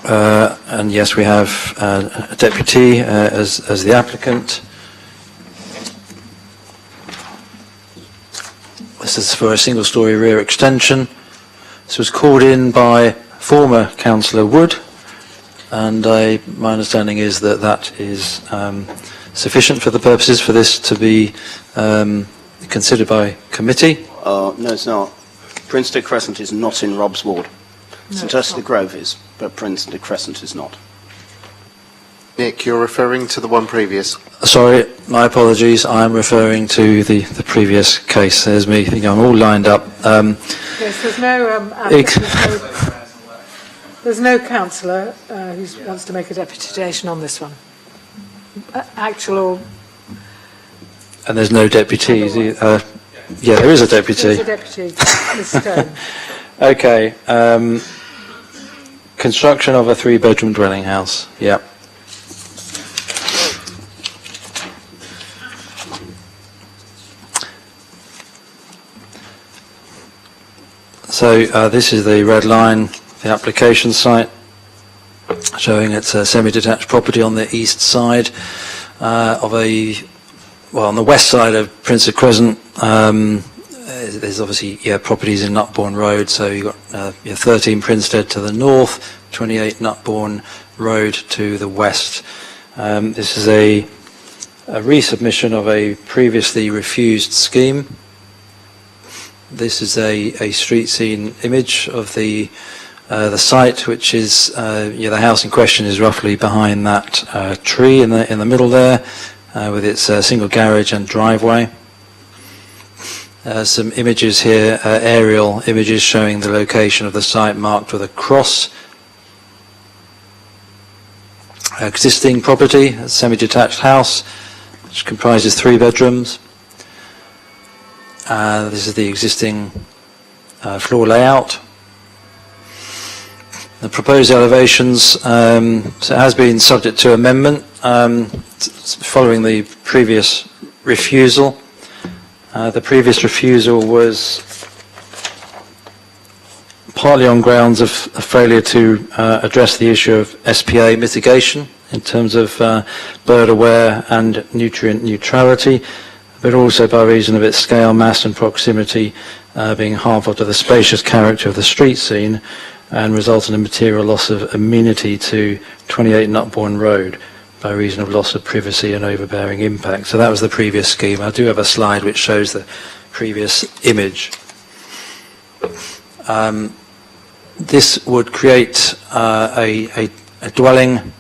And yes, we have a deputy as the applicant. This is for a single-storey rear extension. This was called in by former Councillor Wood, and my understanding is that that is sufficient for the purposes for this to be considered by committee. No, it's not. Princeton Crescent is not in Rob's ward. St Ursula Grove is, but Princeton Crescent is not. Nick, you're referring to the one previous. Sorry, my apologies. I'm referring to the previous case. There's me. I'm all lined up. Yes, there's no councillor who wants to make a deputation on this one. Actual or... And there's no deputies. Yeah, there is a deputy. There's a deputy, Ms Stone. Okay. Construction of a 3-bedroom dwelling house. Yeah. So this is the red line, the application site, showing it's a semi-detached property on the east side of on the west side of Princess Crescent. There's obviously properties in Nutbourne Road, so you've got 13 Prinstead to the north, 28 Nutbourne Road to the west. This is a resubmission of a previously refused scheme. This is a street scene image of the site, which is the house in question is roughly behind that tree in the middle there, with its single garage and driveway. Some images here, aerial images showing the location of the site marked with a cross. Existing property, a semi-detached house, which comprises 3 bedrooms. This is the existing floor layout. The proposed elevations, so it has been subject to amendment following the previous refusal. The previous refusal was partly on grounds of a failure to address the issue of SPA mitigation in terms of bird aware and nutrient neutrality, but also by reason of its scale, mass and proximity being harmful to the spacious character of the street scene and result in a material loss of amenity to 28 Nutbourne Road by reason of loss of privacy and overbearing impact. So that was the previous scheme. I do have a slide which shows the previous image. This would create a dwelling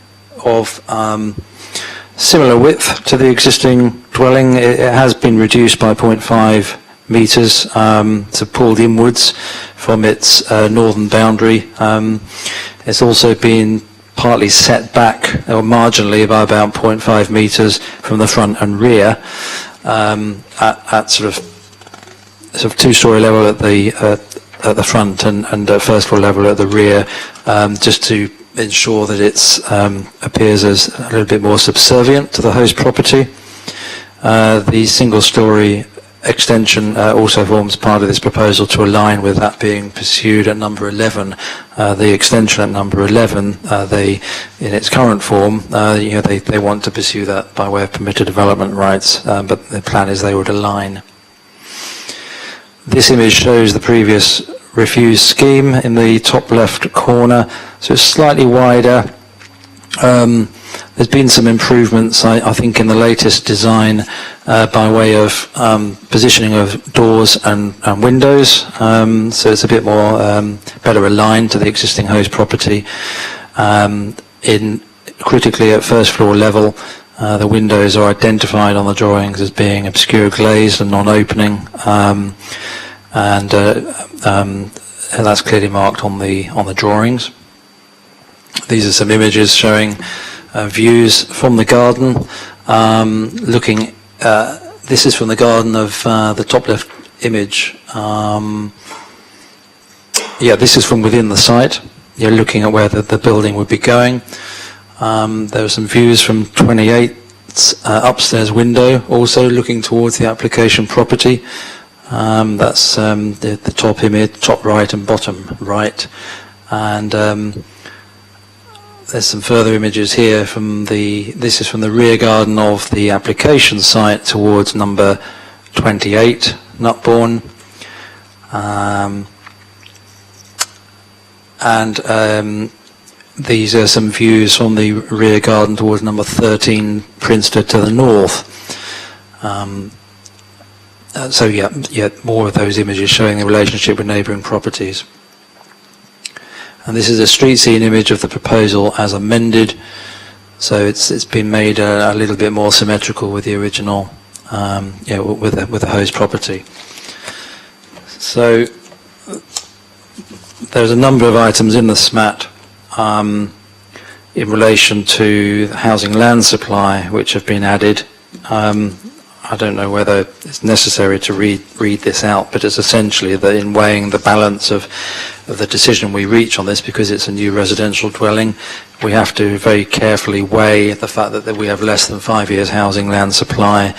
of similar width to the existing dwelling. It has been reduced by 0.5 metres, so pulled inwards from its northern boundary. It's also been partly set back, or marginally, by about 0.5 metres from the front and rear, at sort of 2-storey level at the front and first floor level at the rear, just to ensure that it appears as a little bit more subservient to the host property. The single-storey extension also forms part of this proposal to align with that being pursued at number 11. The extension at number 11, in its current form, they want to pursue that by way of permitted development rights, but the plan is they would align. This image shows the previous refused scheme in the top left corner, so it's slightly wider There's been some improvements, I think, in the latest design by way of positioning of doors and windows, so it's a bit more better aligned to the existing host property. Critically at first floor level, the windows are identified on the drawings as being obscure glazed and non-opening, and that's clearly marked on the drawings. These are some images showing views from the garden. This is from the garden of the top left image. This is from within the site. You're looking at where the building would be going. There are some views from 28's upstairs window, also looking towards the application property. That's the top image, top right and bottom right. And there's some further images here this is from the rear garden of the application site towards number 28, Nutbourne. These are some views from the rear garden towards number 13, Princeton to the north. More of those images showing the relationship with neighbouring properties. And this is a street scene image of the proposal as amended, so it's been made a little bit more symmetrical with the original, with the host property. So there's a number of items in the SMAT in relation to housing land supply which have been added. I don't know whether it's necessary to read this out, but it's essentially that in weighing the balance of the decision we reach on this, because it's a new residential dwelling, we have to very carefully weigh the fact that we have less than 5 years housing land supply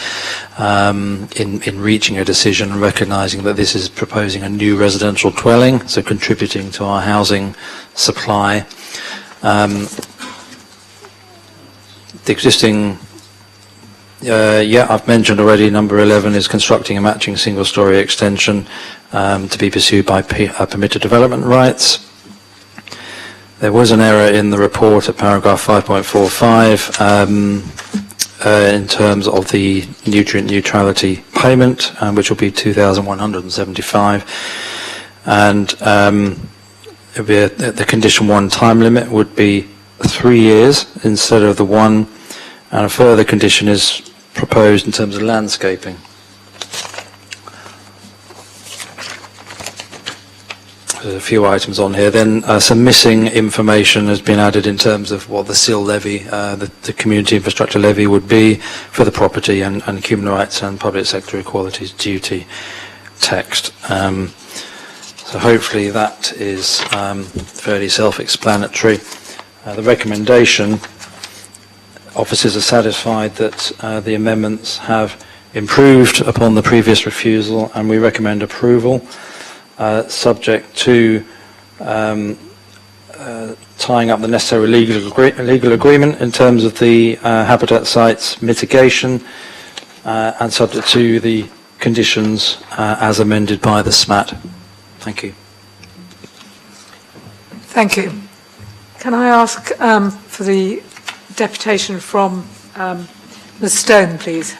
in reaching a decision, recognising that this is proposing a new residential dwelling, so contributing to our housing supply. The existing I've mentioned already, number 11 is constructing a matching single-storey extension to be pursued by permitted development rights. There was an error in the report at paragraph 5.45 in terms of the nutrient neutrality payment, which will be 2,175, and the condition 1 time limit would be 3 years instead of the 1, and a further condition is proposed in terms of landscaping. There's a few items on here. Then some missing information has been added in terms of what the SIL levy, the community infrastructure levy would be for the property and human rights and public sector equalities duty text. So hopefully that is fairly self-explanatory. The recommendation: officers are satisfied that the amendments have improved upon the previous refusal, and we recommend approval, subject to tying up the necessary legal agreement in terms of the habitat sites mitigation, and subject to the conditions as amended by the SMAT. Thank you. Thank you. Can I ask for the deputation from Ms. Stone, please?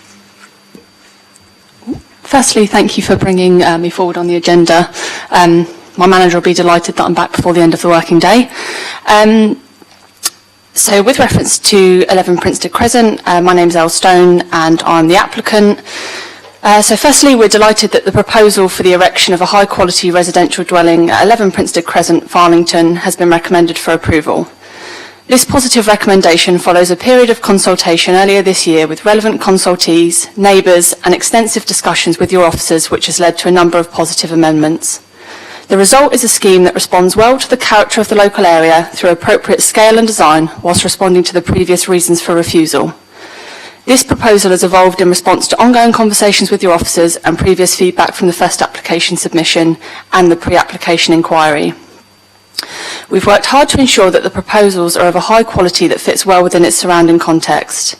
Firstly, thank you for bringing me forward on the agenda. My manager will be delighted that I'm back before the end of the working day. So with reference to 11 Princeton Crescent, my name's Elle Stone and I'm the applicant. So firstly, we're delighted that the proposal for the erection of a high-quality residential dwelling at 11 Princeton Crescent, Farlington, has been recommended for approval. This positive recommendation follows a period of consultation earlier this year with relevant consultees, neighbours and extensive discussions with your officers, which has led to a number of positive amendments. The result is a scheme that responds well to the character of the local area through appropriate scale and design, whilst responding to the previous reasons for refusal. This proposal has evolved in response to ongoing conversations with your officers and previous feedback from the first application submission and the pre-application inquiry. We've worked hard to ensure that the proposals are of a high quality that fits well within its surrounding context.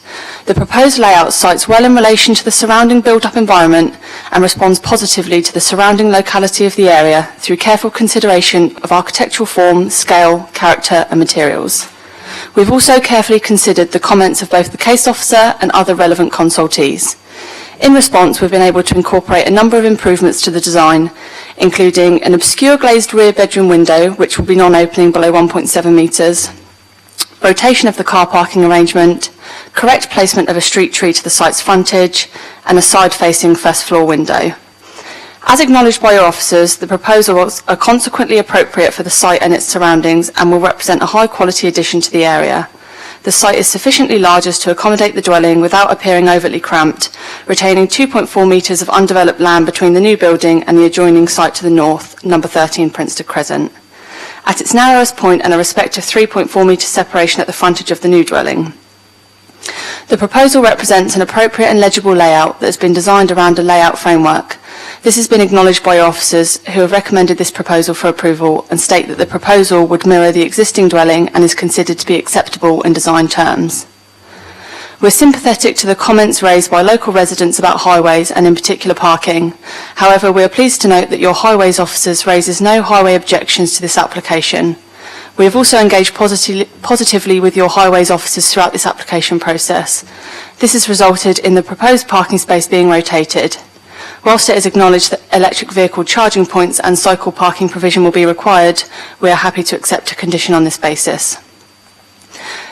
The proposed layout sites well in relation to the surrounding built-up environment and responds positively to the surrounding locality of the area through careful consideration of architectural form, scale, character and materials. We've also carefully considered the comments of both the case officer and other relevant consultees. In response, we've been able to incorporate a number of improvements to the design, including an obscure glazed rear bedroom window, which will be non-opening below 1.7 metres, rotation of the car parking arrangement, correct placement of a street tree to the site's frontage, and a side-facing first floor window. As acknowledged by your officers, the proposals are consequently appropriate for the site and its surroundings and will represent a high-quality addition to the area. The site is sufficiently large as to accommodate the dwelling without appearing overly cramped, retaining 2.4 metres of undeveloped land between the new building and the adjoining site to the north, number 13 Princeton Crescent, at its narrowest point and a respective 3.4 metre separation at the frontage of the new dwelling. The proposal represents an appropriate and legible layout that has been designed around a layout framework. This has been acknowledged by your officers, who have recommended this proposal for approval and state that the proposal would mirror the existing dwelling and is considered to be acceptable in design terms. We're sympathetic to the comments raised by local residents about highways and in particular parking. However, we are pleased to note that your highways officers raises no highway objections to this application. We have also engaged positively with your highways officers throughout this application process. This has resulted in the proposed parking space being rotated. Whilst it is acknowledged that electric vehicle charging points and cycle parking provision will be required, we are happy to accept a condition on this basis.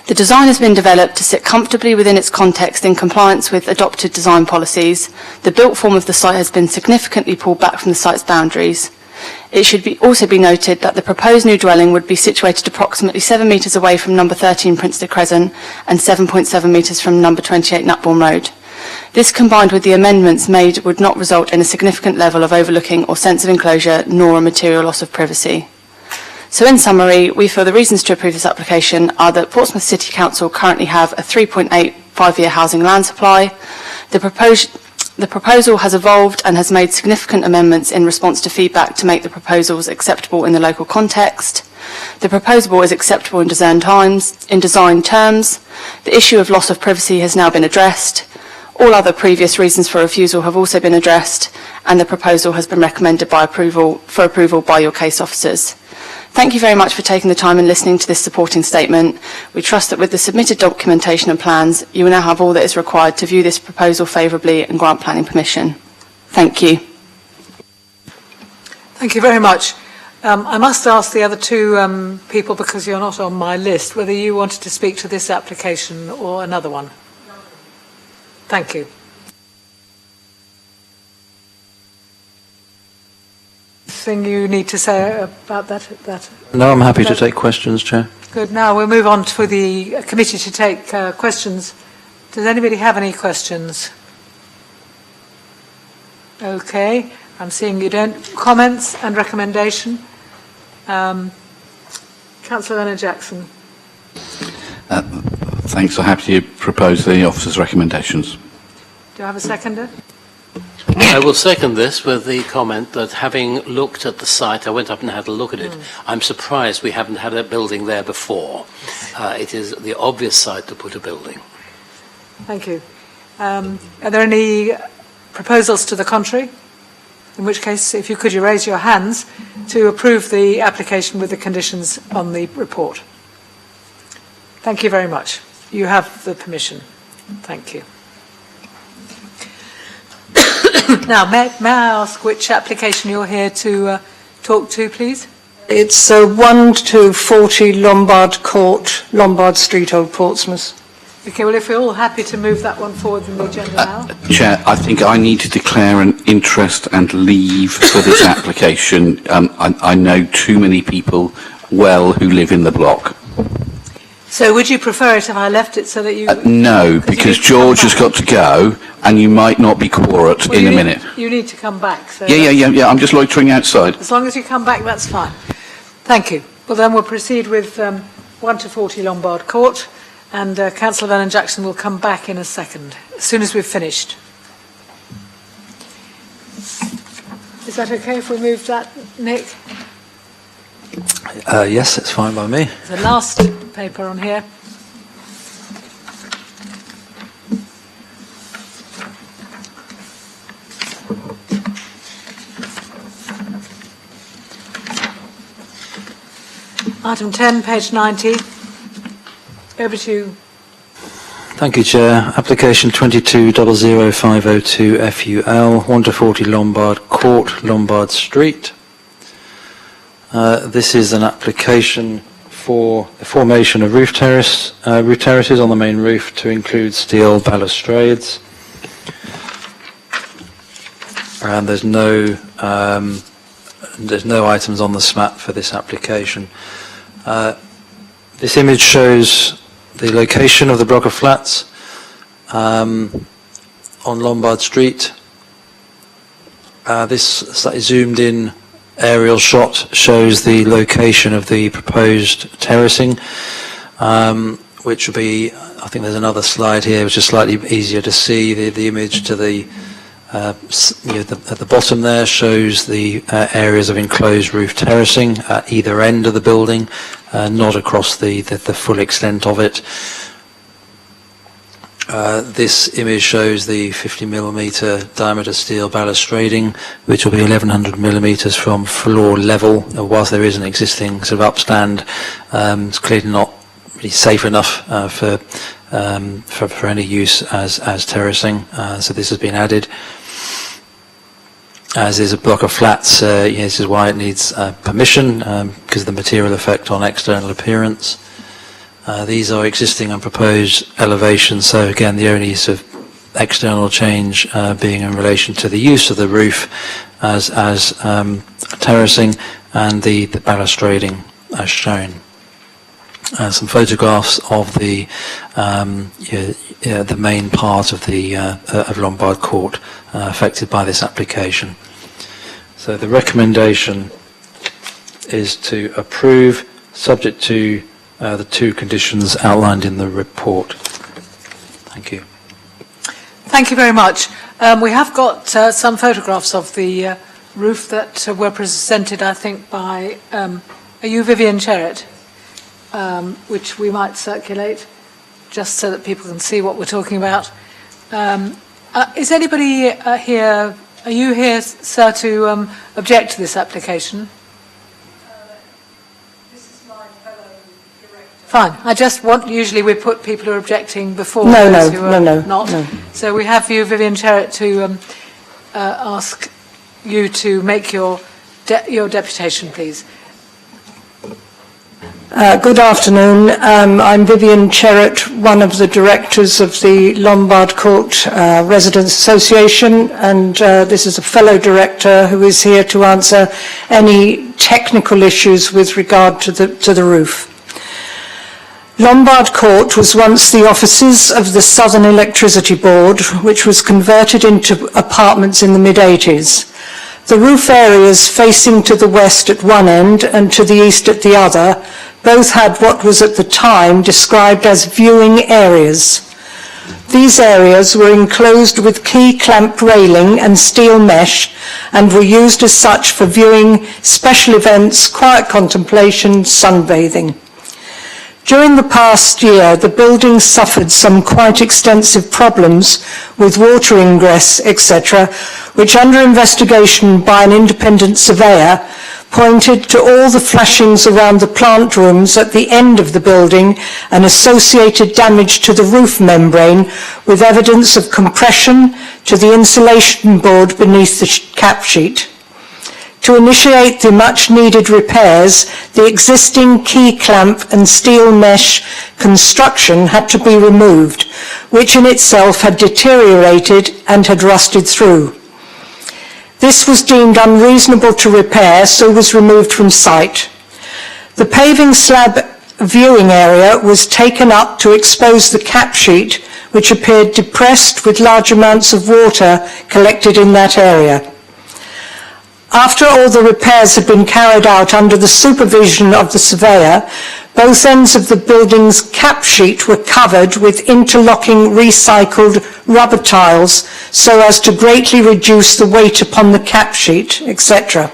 The design has been developed to sit comfortably within its context in compliance with adopted design policies. The built form of the site has been significantly pulled back from the site's boundaries. It should also be noted that the proposed new dwelling would be situated approximately 7 metres away from number 13 Princeton Crescent and 7.7 metres from number 28 Nutbourne Road. This, combined with the amendments made, would not result in a significant level of overlooking or sense of enclosure, nor a material loss of privacy. So in summary, we feel the reasons to approve this application are that Portsmouth City Council currently have a 3.8 5-year housing land supply. The proposal has evolved and has made significant amendments in response to feedback to make the proposals acceptable in the local context. The proposal is acceptable in design terms. The issue of loss of privacy has now been addressed. All other previous reasons for refusal have also been addressed, and the proposal has been recommended for approval by your case officers. Thank you very much for taking the time and listening to this supporting statement. We trust that with the submitted documentation and plans, you will now have all that is required to view this proposal favourably and grant planning permission. Thank you. Thank you very much. I must ask the other two people, because you're not on my list, whether you wanted to speak to this application or another one. Thank you. Thing you need to say about that? No, I'm happy to take questions, Chair. Good. Now we'll move on to the committee to take questions. Does anybody have any questions? Okay. I'm seeing you don't. Comments and recommendation. Councillor Leonard-Jackson. Thanks. I'm happy to propose the officer's recommendations. Do I have a seconder? I will second this with the comment that having looked at the site, I went up and had a look at it. I'm surprised we haven't had a building there before. It is the obvious site to put a building. Thank you. Are there any proposals to the contrary? In which case, if you could, you raise your hands to approve the application with the conditions on the report. Thank you very much. You have the permission. Thank you. Now, may I ask which application you're here to talk to, please? It's 1 to 40 Lombard Court, Lombard Street, Old Portsmouth. Okay, well, if we're all happy to move that one forward in the agenda now. Chair, I think I need to declare an interest and leave for this application. I know too many people well who live in the block. So would you prefer it if I left it so that you... No, because George has got to go, and you might not be quorate in a minute. You need to come back. So Yeah, I'm just loitering outside. As long as you come back, that's fine. Thank you. Well, then we'll proceed with 1 to 40 Lombard Court, and Councillor Vernon-Jackson will come back in a second, as soon as we've finished. Is that okay if we move that, Nick? Yes, it's fine by me. The last paper on here. Item 10, page 90. over to you. Thank you, Chair. Application 22000502 FUL, 1 to 40 Lombard Court, Lombard Street. This is an application for the formation of roof terraces on the main roof to include steel balustrades. And there's no items on the SMAP for this application. This image shows the location of the block of flats on Lombard Street. This slightly zoomed in aerial shot shows the location of the proposed terracing, which will be, I think there's another slide here which is slightly easier to see. The image to the at the bottom there shows the areas of enclosed roof terracing at either end of the building, not across the full extent of it. This image shows the 50mm diameter steel balustrading, which will be 1100 millimeters from floor level. Whilst there is an existing sort of upstand, it's clearly not really safe enough for any use as terracing. So this has been added. As is a block of flats, this is why it needs permission, because of the material effect on external appearance. These are existing and proposed elevations, so again the only sort of external change being in relation to the use of the roof as terracing and the balustrading as shown. Some photographs of the main part of the of Lombard Court affected by this application. So the recommendation is to approve, subject to the two conditions outlined in the report. Thank you. Thank you very much. We have got some photographs of the roof that were presented, I think, by, are you Vivian Cherrett? Which we might circulate, just so that people can see what we're talking about. Is anybody here, are you here, sir, to object to this application? Fine. I just want, usually we put people who are objecting before those who are not. No. So we have you, Vivian Cherrett, to ask you to make your deputation, please. Good afternoon. I'm Vivian Cherrett, one of the directors of the Lombard Court Residents Association, and this is a fellow director who is here to answer any technical issues with regard to the roof. Lombard Court was once the offices of the Southern Electricity Board, which was converted into apartments in the mid-80s. The roof areas facing to the west at one end and to the east at the other both had what was at the time described as viewing areas. These areas were enclosed with key clamp railing and steel mesh and were used as such for viewing special events, quiet contemplation, sunbathing. During the past year, the building suffered some quite extensive problems with water ingress, etc., which under investigation by an independent surveyor pointed to all the flashings around the plant rooms at the end of the building and associated damage to the roof membrane with evidence of compression to the insulation board beneath the cap sheet. To initiate the much-needed repairs, the existing key clamp and steel mesh construction had to be removed, which in itself had deteriorated and had rusted through. This was deemed unreasonable to repair, so was removed from site. The paving slab viewing area was taken up to expose the cap sheet, which appeared depressed with large amounts of water collected in that area. After all the repairs had been carried out under the supervision of the surveyor, both ends of the building's cap sheet were covered with interlocking recycled rubber tiles so as to greatly reduce the weight upon the cap sheet, etc.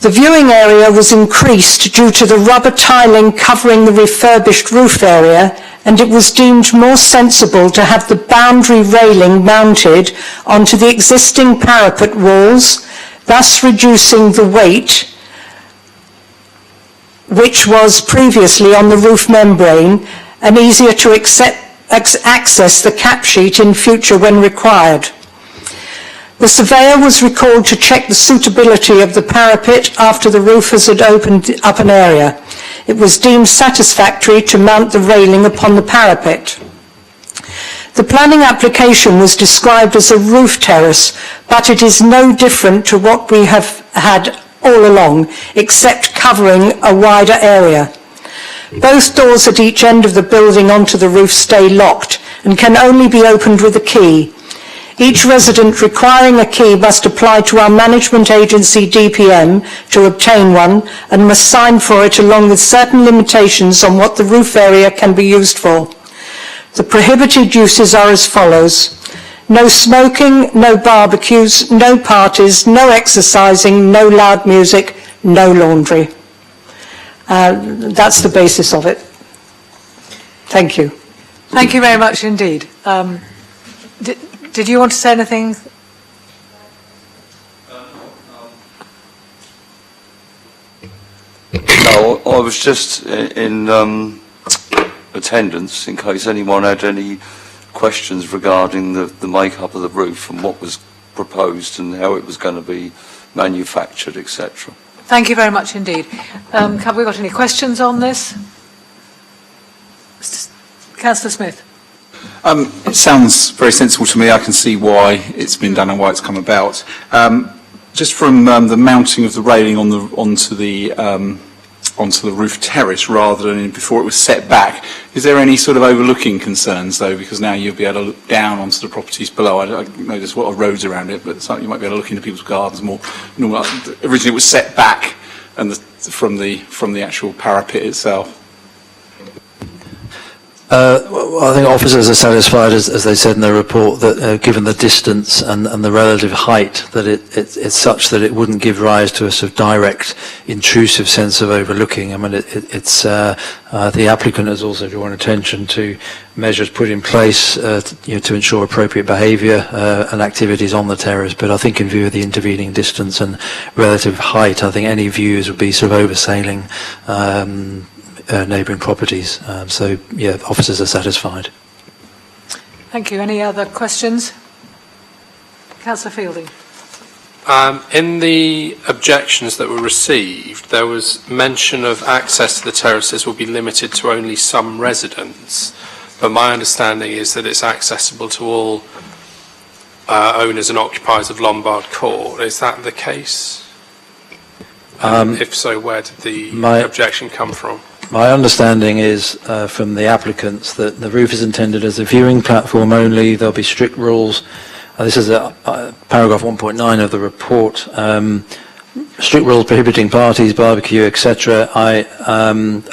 The viewing area was increased due to the rubber tiling covering the refurbished roof area, and it was deemed more sensible to have the boundary railing mounted onto the existing parapet walls, thus reducing the weight which was previously on the roof membrane, and easier to access the cap sheet in future when required. The surveyor was recalled to check the suitability of the parapet after the roofers had opened up an area. It was deemed satisfactory to mount the railing upon the parapet. The planning application was described as a roof terrace, but it is no different to what we have had all along, except covering a wider area. Both doors at each end of the building onto the roof stay locked and can only be opened with a key. Each resident requiring a key must apply to our management agency DPM to obtain one and must sign for it along with certain limitations on what the roof area can be used for. The prohibited uses are as follows: no smoking, no barbecues, no parties, no exercising, no loud music, no laundry. That's the basis of it. Thank you. Thank you very much indeed. Did you want to say anything? No, I was just in attendance in case anyone had any questions regarding the makeup of the roof and what was proposed and how it was going to be manufactured, etc. Thank you very much indeed. Have we got any questions on this? Councillor Smith. It sounds very sensible to me. I can see why it's been done and why it's come about. Just from the mounting of the railing onto the roof terrace rather than before it was set back, is there any sort of overlooking concerns though? Because now you'll be able to look down onto the properties below. I know there's a lot of roads around it, but you might be able to look into people's gardens more. Originally it was set back and from the actual parapet itself. Well, I think officers are satisfied, as they said in their report, that given the distance and the relative height, that it's such that it wouldn't give rise to a sort of direct, intrusive sense of overlooking. I mean, the applicant has also drawn attention to measures put in place to ensure appropriate behaviour and activities on the terrace. But I think in view of the intervening distance and relative height, I think any views would be sort of oversailing neighbouring properties. So, yeah, officers are satisfied. Thank you. Any other questions? Councillor Fielding. In the objections that were received, there was mention of access to the terraces will be limited to only some residents, but my understanding is that it's accessible to all owners and occupiers of Lombard Court. Is that the case? If so, where did the objection come from? My understanding is from the applicants that the roof is intended as a viewing platform only. There'll be strict rules. This is paragraph 1.9 of the report. Strict rules prohibiting parties, barbecue, etc. And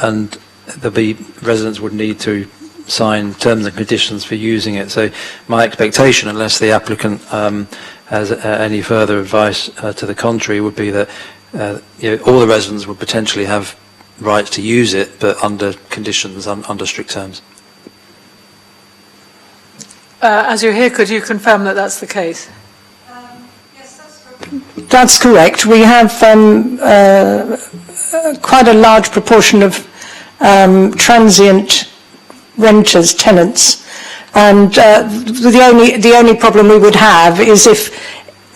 there'll be residents would need to sign terms and conditions for using it. So my expectation, unless the applicant has any further advice to the contrary, would be that all the residents would potentially have rights to use it, but under conditions, under strict terms. As you're here, could you confirm that that's the case? Yes, that's correct. We have quite a large proportion of transient renters, tenants, and the only problem we would have is if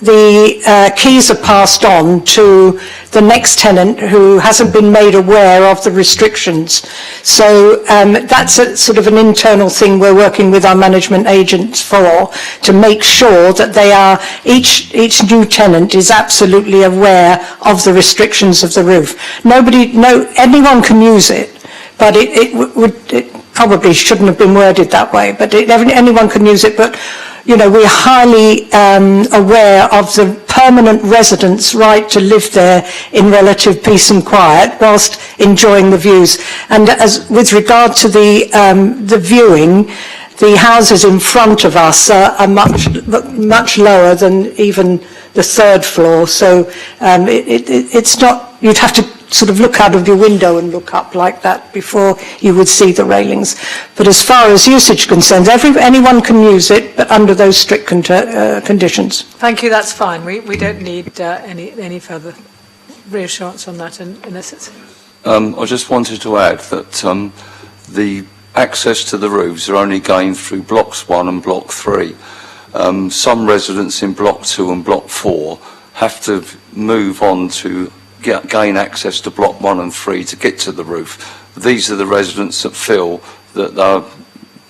the keys are passed on to the next tenant who hasn't been made aware of the restrictions. So that's a sort of an internal thing we're working with our management agents for, to make sure that they are, each new tenant is absolutely aware of the restrictions of the roof. Anyone can use it, but it probably shouldn't have been worded that way, but anyone can use it, but we're highly aware of the permanent residents' right to live there in relative peace and quiet whilst enjoying the views. And as with regard to the viewing, the houses in front of us are much lower than even the third floor. So it's not, you'd have to sort of look out of your window and look up like that before you would see the railings. But as far as usage concerns, anyone can use it, but under those strict conditions. Thank you, that's fine. We don't need any further reassurance on that unless it's... I just wanted to add that the access to the roofs are only gained through blocks 1 and block 3. Some residents in block 2 and block 4 have to move on to gain access to block 1 and 3 to get to the roof. These are the residents that feel that they're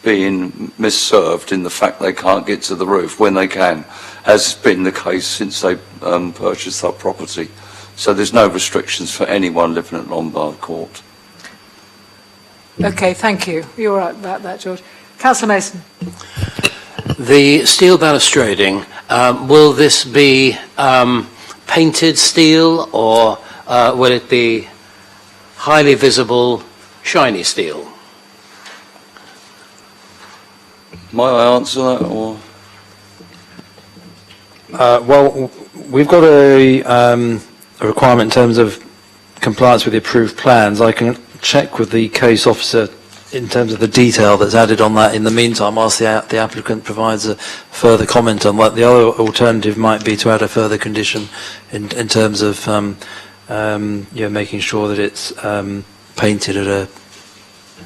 being misserved in the fact they can't get to the roof when they can, as has been the case since they purchased that property. So there's no restrictions for anyone living at Lombard Court. Okay, thank you. You're right about that, George. Councillor Mason. The steel balustrading, will this be painted steel, or will it be highly visible, shiny steel? Might I answer that, or? Well, we've got a requirement in terms of compliance with the approved plans. I can check with the case officer in terms of the detail that's added on that. In the meantime, whilst the applicant provides a further comment on that, the other alternative might be to add a further condition in terms of making sure that it's painted at a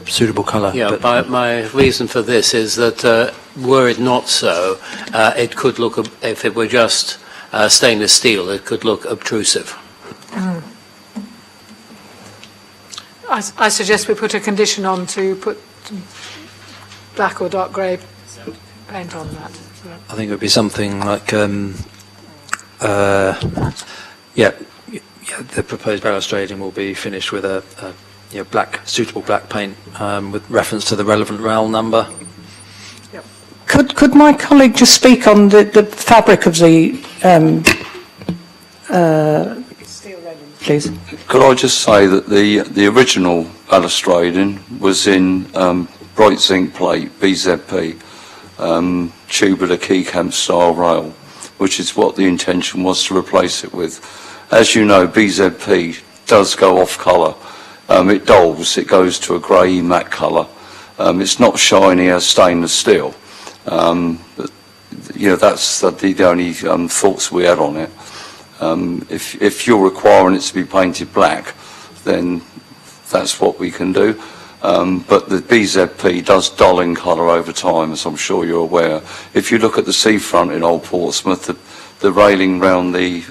suitable colour. Yeah, my reason for this is that were it not so, it could look, if it were just stainless steel, it could look obtrusive. Mm. I suggest we put a condition on to put black or dark grey paint on that. I think it would be something like, the proposed balustrading will be finished with a suitable black paint with reference to the relevant RAL number. Yep. Could my colleague just speak on the fabric of the steel railing, please? Could I just say that the original balustrading was in bright zinc plate, BZP, tubular key camp style rail, which is what the intention was to replace it with. As you know, BZP does go off colour. It dulls, it goes to a grey matte colour. It's not shiny as stainless steel. But, that's the only thoughts we had on it. If you're requiring it to be painted black, then that's what we can do. But the BZP does dull in colour over time, as I'm sure you're aware. If you look at the seafront in Old Portsmouth, the railing round the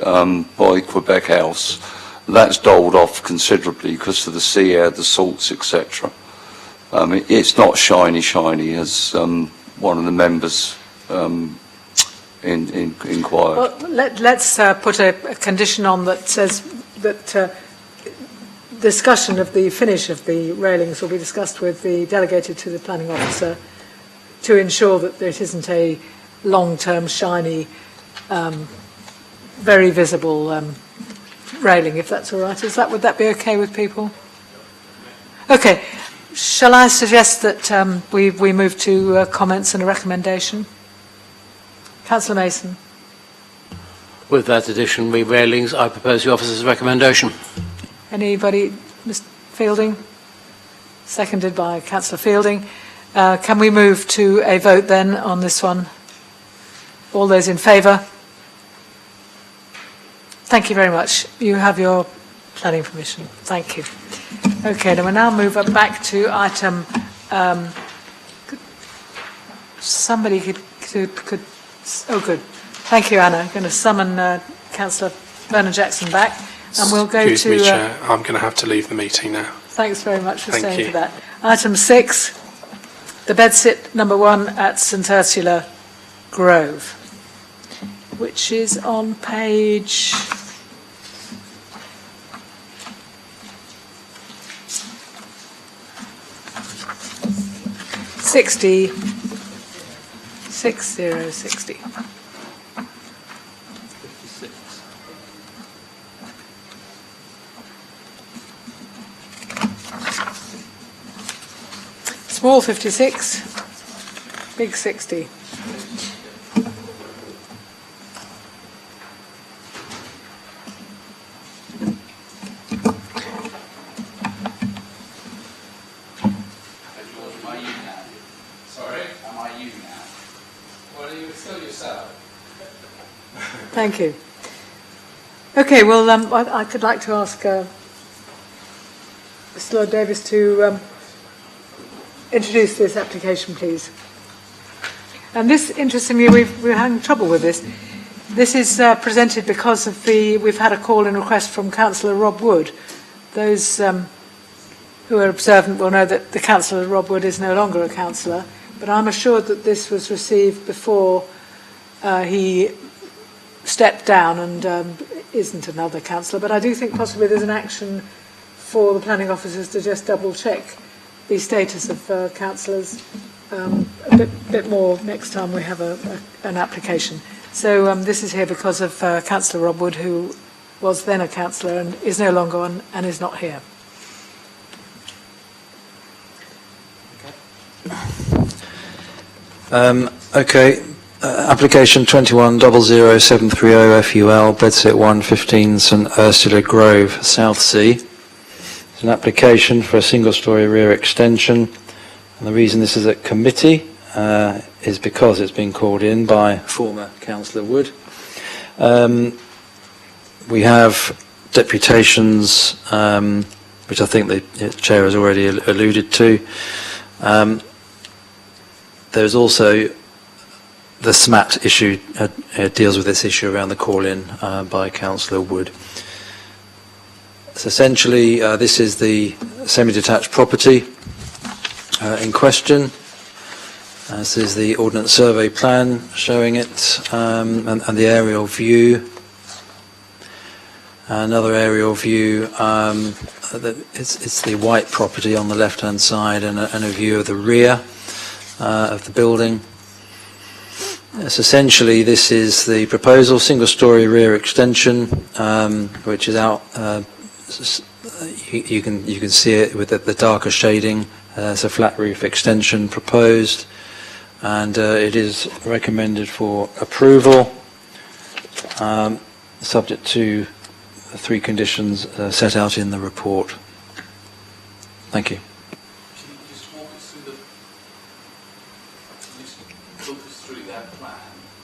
by Quebec House, that's dulled off considerably because of the sea air, the salts, etc. It's not shiny, as one of the members inquired. Well, let's put a condition on that says that discussion of the finish of the railings will be discussed with the delegated to the planning officer to ensure that it isn't a long-term, shiny, very visible railing, if that's all right. Would that be okay with people? Okay. Shall I suggest that we move to comments and a recommendation? Councillor Mason. With that addition, railings, I propose the officer's recommendation. Anybody? Mr. Fielding? Seconded by Councillor Fielding. Can we move to a vote then on this one? All those in favour? Thank you very much. You have your planning permission. Thank you. Okay, then we'll now move back to item. Somebody could. Oh, good. Thank you, Anna. I'm going to summon Councillor Vernon-Jackson back, and we'll go Excuse to. me, Chair. I'm going to have to leave the meeting now. Thanks very much for Thank staying you. for that. Item 6, the bedsit number 1 at St Ursula Grove, which is on page 60. Small 56, big 60. Thank you. Okay, well, I could like to ask Mr. Lloyd Davis to introduce this application, please. And this, interestingly, we're having trouble with this. This is presented because of we've had a call and request from Councillor Rob Wood. Those who are observant will know that the Councillor Rob Wood is no longer a councillor, but I'm assured that this was received before he stepped down and isn't another councillor. But I do think possibly there's an action for the planning officers to just double check the status of councillors a bit more next time we have an application. So this is here because of Councillor Rob Wood, who was then a councillor and is no longer on and is not here. Application 21000730 FUL, Bedsit 115 St Ursula Grove, Southsea. It's an application for a single-storey rear extension, and the reason this is at committee is because it's been called in by former Councillor Wood. We have deputations, which I think the Chair has already alluded to. There's also the SMAT issue, deals with this issue around the call-in by Councillor Wood. So essentially, this is the semi-detached property in question. This is the Ordnance Survey plan showing it, and the aerial view. Another aerial view, it's the white property on the left-hand side, and a view of the rear of the building. So essentially, this is the proposal, single-storey rear extension, which is out. You can see it with the darker shading. It's a flat roof extension proposed, and it is recommended for approval, subject to the 3 conditions set out in the report. Thank you.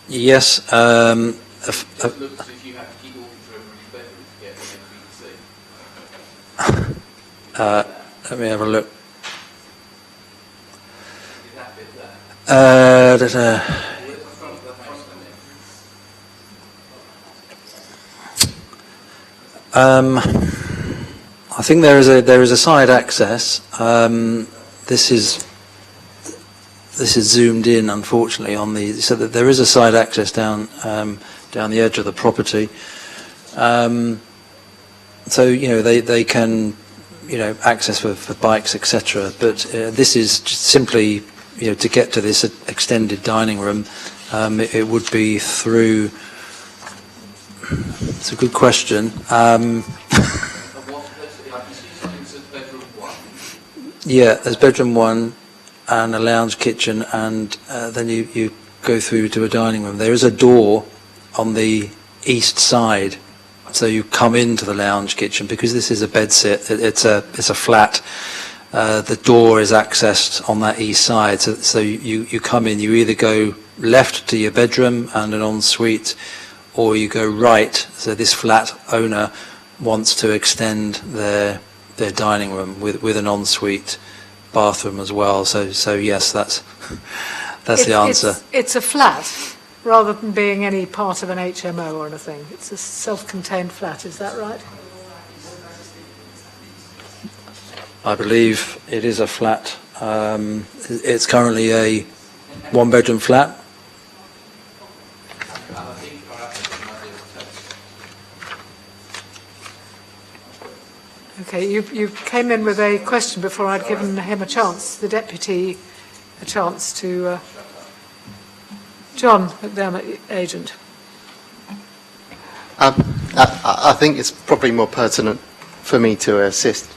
Yes. It looks as if you have to keep walking through everybody's bedroom to get where you can see. Let me have a look. Is that bit there? I think there is a side access. This is zoomed in, unfortunately, on so that there is a side access down the edge of the property. So they can access for bikes, etc. But this is just simply to get to this extended dining room. It would be through. It's a good question. Yeah, there's bedroom 1. And a lounge kitchen, and then you go through to a dining room. There is a door on the east side, so you come into the lounge kitchen because this is a bedsit. It's a flat. The door is accessed on that east side, so you come in. You either go left to your bedroom and an ensuite, or you go right. So this flat owner wants to extend their dining room with an ensuite bathroom as well. So yes, that's the answer. It's a flat rather than being any part of an HMO or anything. It's a self-contained flat, is that right? I believe it is a flat. It's currently a 1-bedroom flat. Okay, you came in with a question before I'd given him a chance, the deputy a chance to... John McDermott, agent. I think it's probably more pertinent for me to assist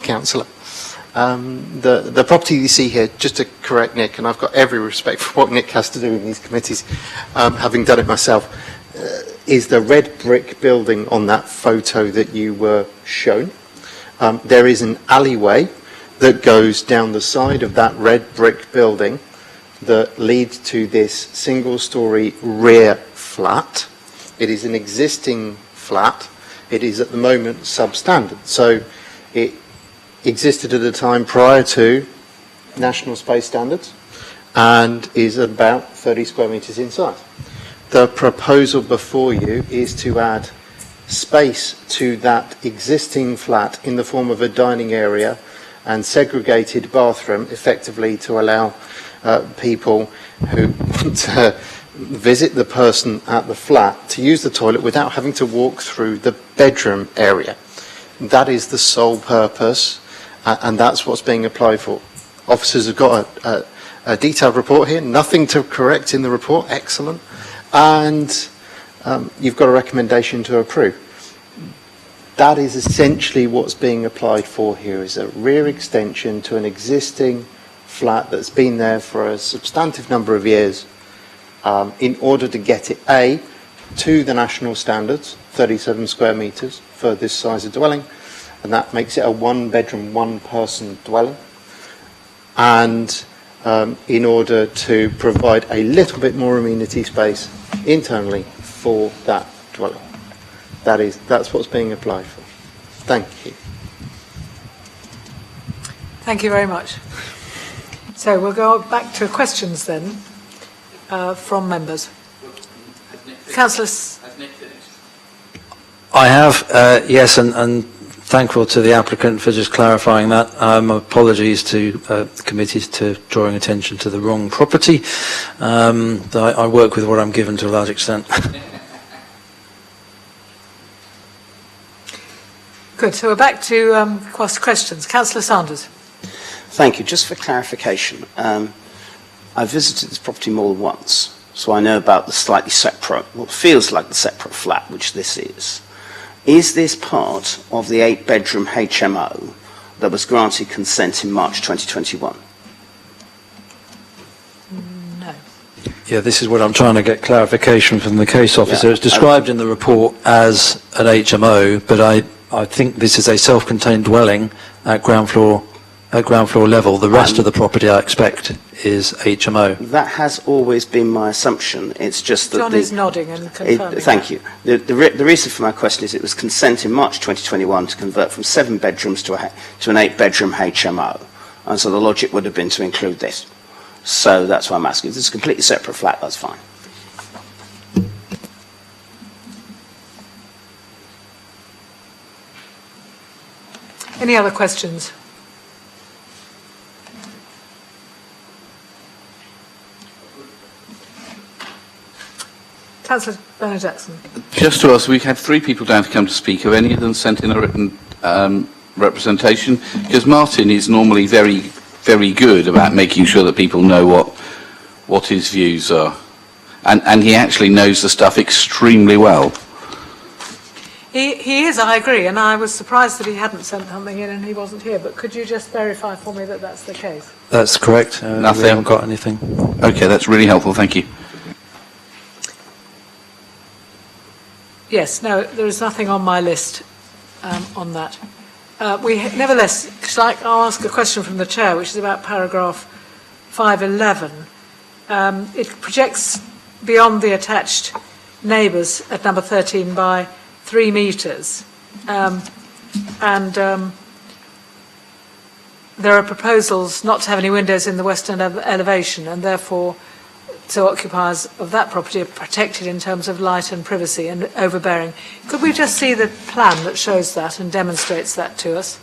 Councillor. The property you see here, just to correct Nick, and I've got every respect for what Nick has to do in these committees, having done it myself, is the red brick building on that photo that you were shown. There is an alleyway that goes down the side of that red brick building that leads to this single-storey rear flat. It is an existing flat. It is at the moment substandard, so it existed at the time prior to national space standards and is about 30 square metres in size. The proposal before you is to add space to that existing flat in the form of a dining area and segregated bathroom, effectively to allow people who want to visit the person at the flat to use the toilet without having to walk through the bedroom area. That is the sole purpose, and that's what's being applied for. Officers have got a detailed report here, nothing to correct in the report, excellent, and you've got a recommendation to approve. That is essentially what's being applied for here, is a rear extension to an existing flat that's been there for a substantive number of years in order to get it, A, to the national standards, 37 square metres for this size of dwelling, and that makes it a one-bedroom, one-person dwelling, and in order to provide a little bit more amenity space internally for that dwelling. That's what's being applied for. Thank you. Thank you very much. So we'll go back to questions then from members. Councillor. I have, yes, and thankful to the applicant for just clarifying that. Apologies to the committees to drawing attention to the wrong property. I work with what I'm given to a large extent. Good. So we're back to questions. Councillor Sanders. Thank you. Just for clarification, I visited this property more than once, so I know about the slightly separate, what feels like the separate flat, which this is. Is this part of the 8-bedroom HMO that was granted consent in March 2021? No. Yeah, this is what I'm trying to get clarification from the case officer. Yeah, it's described in the report as an HMO, but I think this is a self-contained dwelling at ground floor level. The rest of the property, I expect, is HMO. That has always been my assumption. It's just that John is nodding and confirming. Thank you. The reason for my question is it was consent in March 2021 to convert from 7 bedrooms to an 8-bedroom HMO, and so the logic would have been to include this. So that's why I'm asking. If it's a completely separate flat, that's fine. Any other questions? Councillor Bernard-Jackson. Just to ask, we've had 3 people down to come to speak. Have any of them sent in a written representation? Because Martin is normally very, very good about making sure that people know what his views are. And he actually knows the stuff extremely well. He is, I agree, and I was surprised that he hadn't sent something in and he wasn't here, but could you just verify for me that that's the case? That's correct. Nothing? We haven't got anything. Okay, that's really helpful, thank you. Yes, no, there is nothing on my list on that. Nevertheless, I'll ask a question from the Chair, which is about paragraph 511. It projects beyond the attached neighbours at number 13 by 3 metres, and there are proposals not to have any windows in the western elevation, and therefore so occupiers of that property are protected in terms of light and privacy and overbearing. Could we just see the plan that shows that and demonstrates that to us?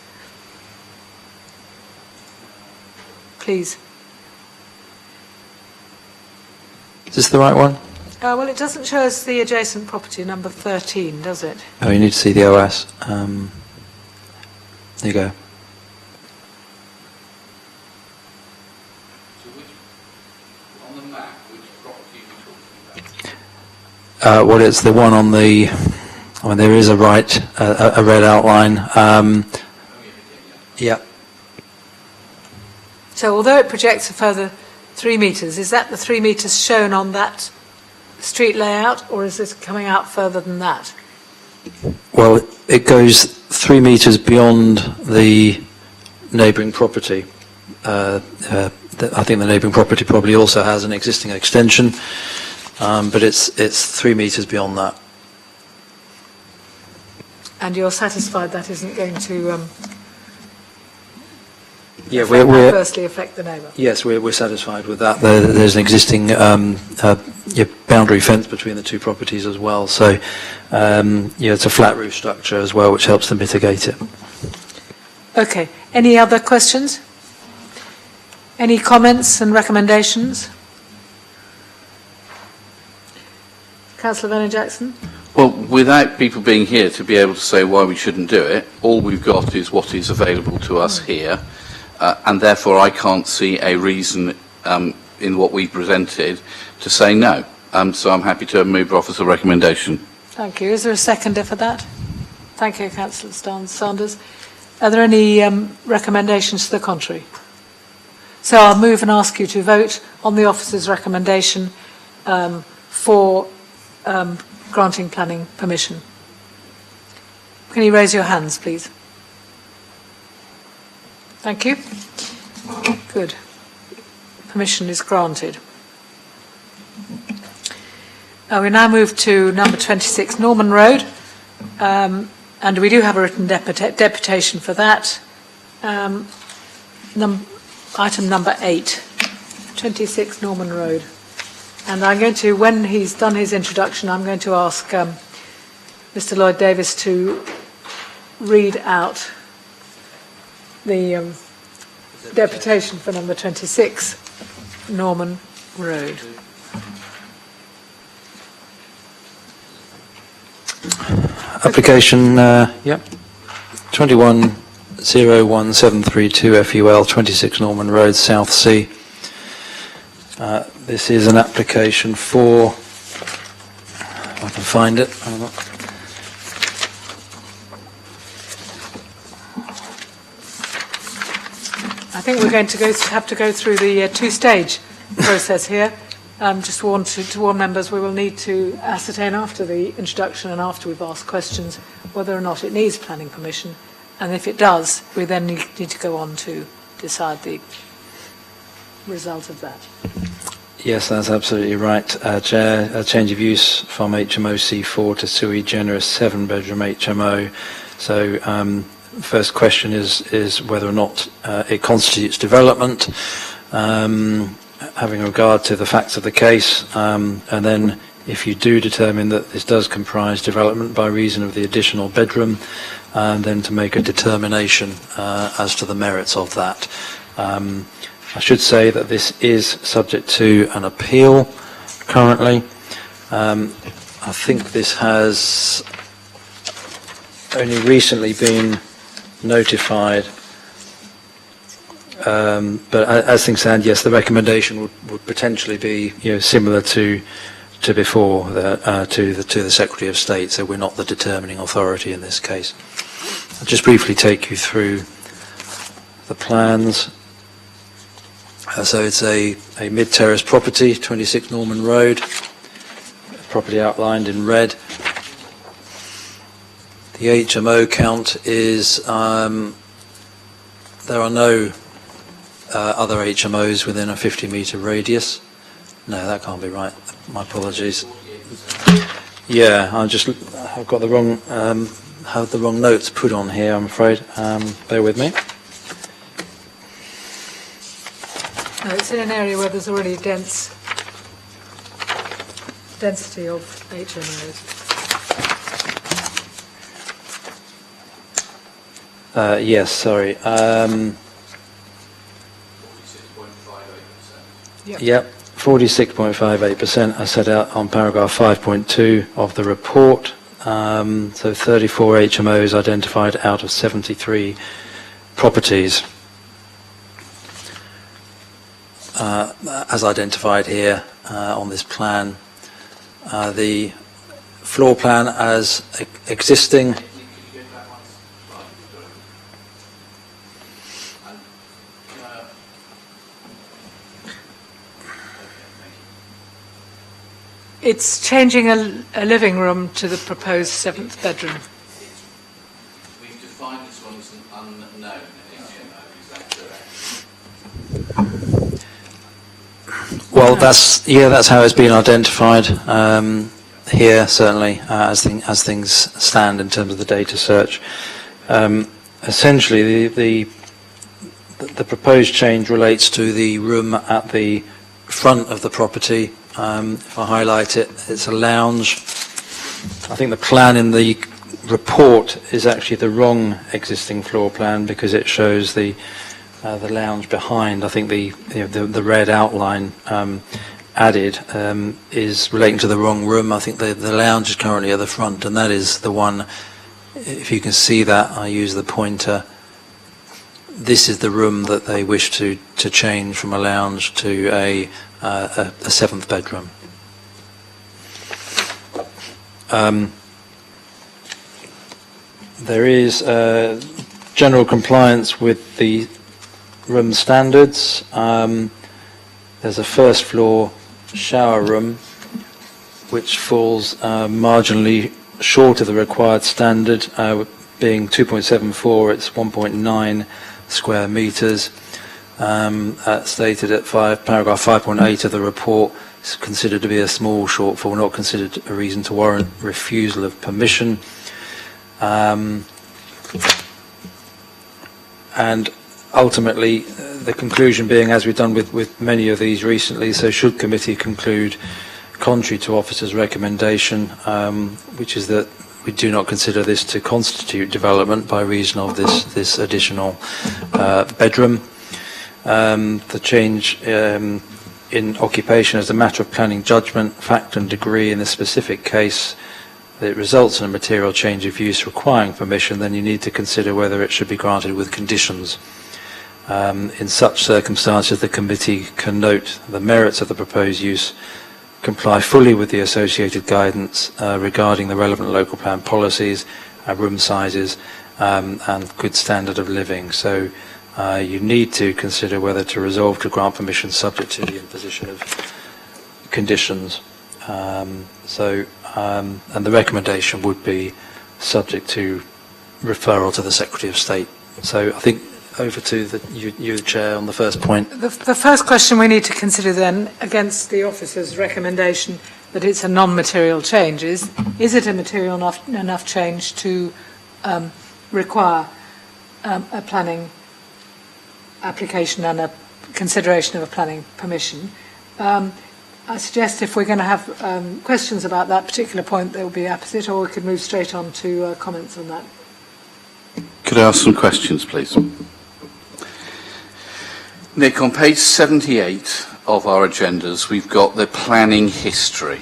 Please. Is this the right one? Well, it doesn't show us the adjacent property, number 13, does it? Oh, you need to see the OS. There you go. Well, it's the one on the. I mean, there is a red outline. Yeah. So, although it projects a further 3 metres, is that the 3 metres shown on that street layout, or is this coming out further than that? Well, it goes 3 metres beyond the neighbouring property. I think the neighbouring property probably also has an existing extension, but it's 3 metres beyond that. And you're satisfied that isn't going to Yeah, we're adversely affect the neighbour. Yes, we're satisfied with that. There's an existing boundary fence between the two properties as well. So, it's a flat roof structure as well, which helps to mitigate it. Okay. Any other questions? Any comments and recommendations? Councillor Vernon Jackson? Well, without people being here to be able to say why we shouldn't do it, all we've got is what is available to us here, and therefore I can't see a reason in what we presented to say no. So I'm happy to move off as a recommendation. Thank you. Is there a seconder for that? Thank you, Councillor Sanders. Are there any recommendations to the contrary? So I'll move and ask you to vote on the officer's recommendation for granting planning permission. Can you raise your hands, please? Thank you. Good. Permission is granted. We now move to number 26 Norman Road, and we do have a written deputation for that. Item number 8, 26 Norman Road. And I'm going to, when he's done his introduction, I'm going to ask Mr. Lloyd Davis to read out the deputation for number 26, Norman Road. Application, 210172 FUL, 26 Norman Road, South Sea. This is an application for, if I can find it, I think we're going to have to go through the two-stage process here. Just to warn members, we will need to ascertain after the introduction and after we've asked questions whether or not it needs planning permission, and if it does, we then need to go on to decide the result of that. Yes, that's absolutely right, Chair. A change of use from HMO C4 to sui generis 7-bedroom HMO. So, first question is whether or not it constitutes development, having regard to the facts of the case, and then if you do determine that this does comprise development by reason of the additional bedroom, then to make a determination as to the merits of that. I should say that this is subject to an appeal currently. I think this has only recently been notified, but as things stand, yes, the recommendation would potentially be, similar to before, to the Secretary of State. So we're not the determining authority in this case. I'll just briefly take you through the plans. So it's a mid-terrace property, 26 Norman Road, property outlined in red. The HMO count is, there are no other HMOs within a 50-metre radius. No, that can't be right. My apologies. Yeah, I've got the wrong, have the wrong notes put on here, I'm afraid. Bear with me. No, it's in an area where there's already density of HMOs. Yes, sorry. Yep, 46.58% are set out on paragraph 5.2 of the report. So 34 HMOs identified out of 73 properties. As identified here on this plan, the floor plan as existing. It's changing a living room to the proposed 7th bedroom. We've defined this one as an unknown HMO, is that correct? Well, that's how it's been identified here, certainly, as things stand in terms of the data search. Essentially, the the proposed change relates to the room at the front of the property. If I highlight it, it's a lounge. I think the plan in the report is actually the wrong existing floor plan because it shows the lounge behind. I think the red outline added is relating to the wrong room. I think the lounge is currently at the front, and that is the one. If you can see that, I use the pointer. This is the room that they wish to change from a lounge to a seventh bedroom. There is general compliance with the room standards. There's a first floor shower room which falls marginally short of the required standard, being 2.74, it's 1.9 square metres. Stated at paragraph 5.8 of the report, it's considered to be a small shortfall, not considered a reason to warrant refusal of permission. And ultimately, the conclusion being, as we've done with many of these recently, so should committee conclude contrary to officer's recommendation, which is that we do not consider this to constitute development by reason of this additional bedroom. The change in occupation as a matter of planning judgment, fact and degree in a specific case, it results in a material change of use requiring permission, then you need to consider whether it should be granted with conditions. In such circumstances, the committee can note the merits of the proposed use comply fully with the associated guidance regarding the relevant local plan policies, room sizes, and good standard of living. So you need to consider whether to resolve to grant permission subject to the imposition of conditions. And the recommendation would be subject to referral to the Secretary of State. So I think over to you, the Chair, on the first point. The first question we need to consider then, against the officer's recommendation that it's a non-material change, is it a material enough change to require a planning application and a consideration of a planning permission? I suggest if we're going to have questions about that particular point, they will be apposite, or we could move straight on to comments on that. Could I ask some questions, please? Nick, on page 78 of our agendas, we've got the planning history.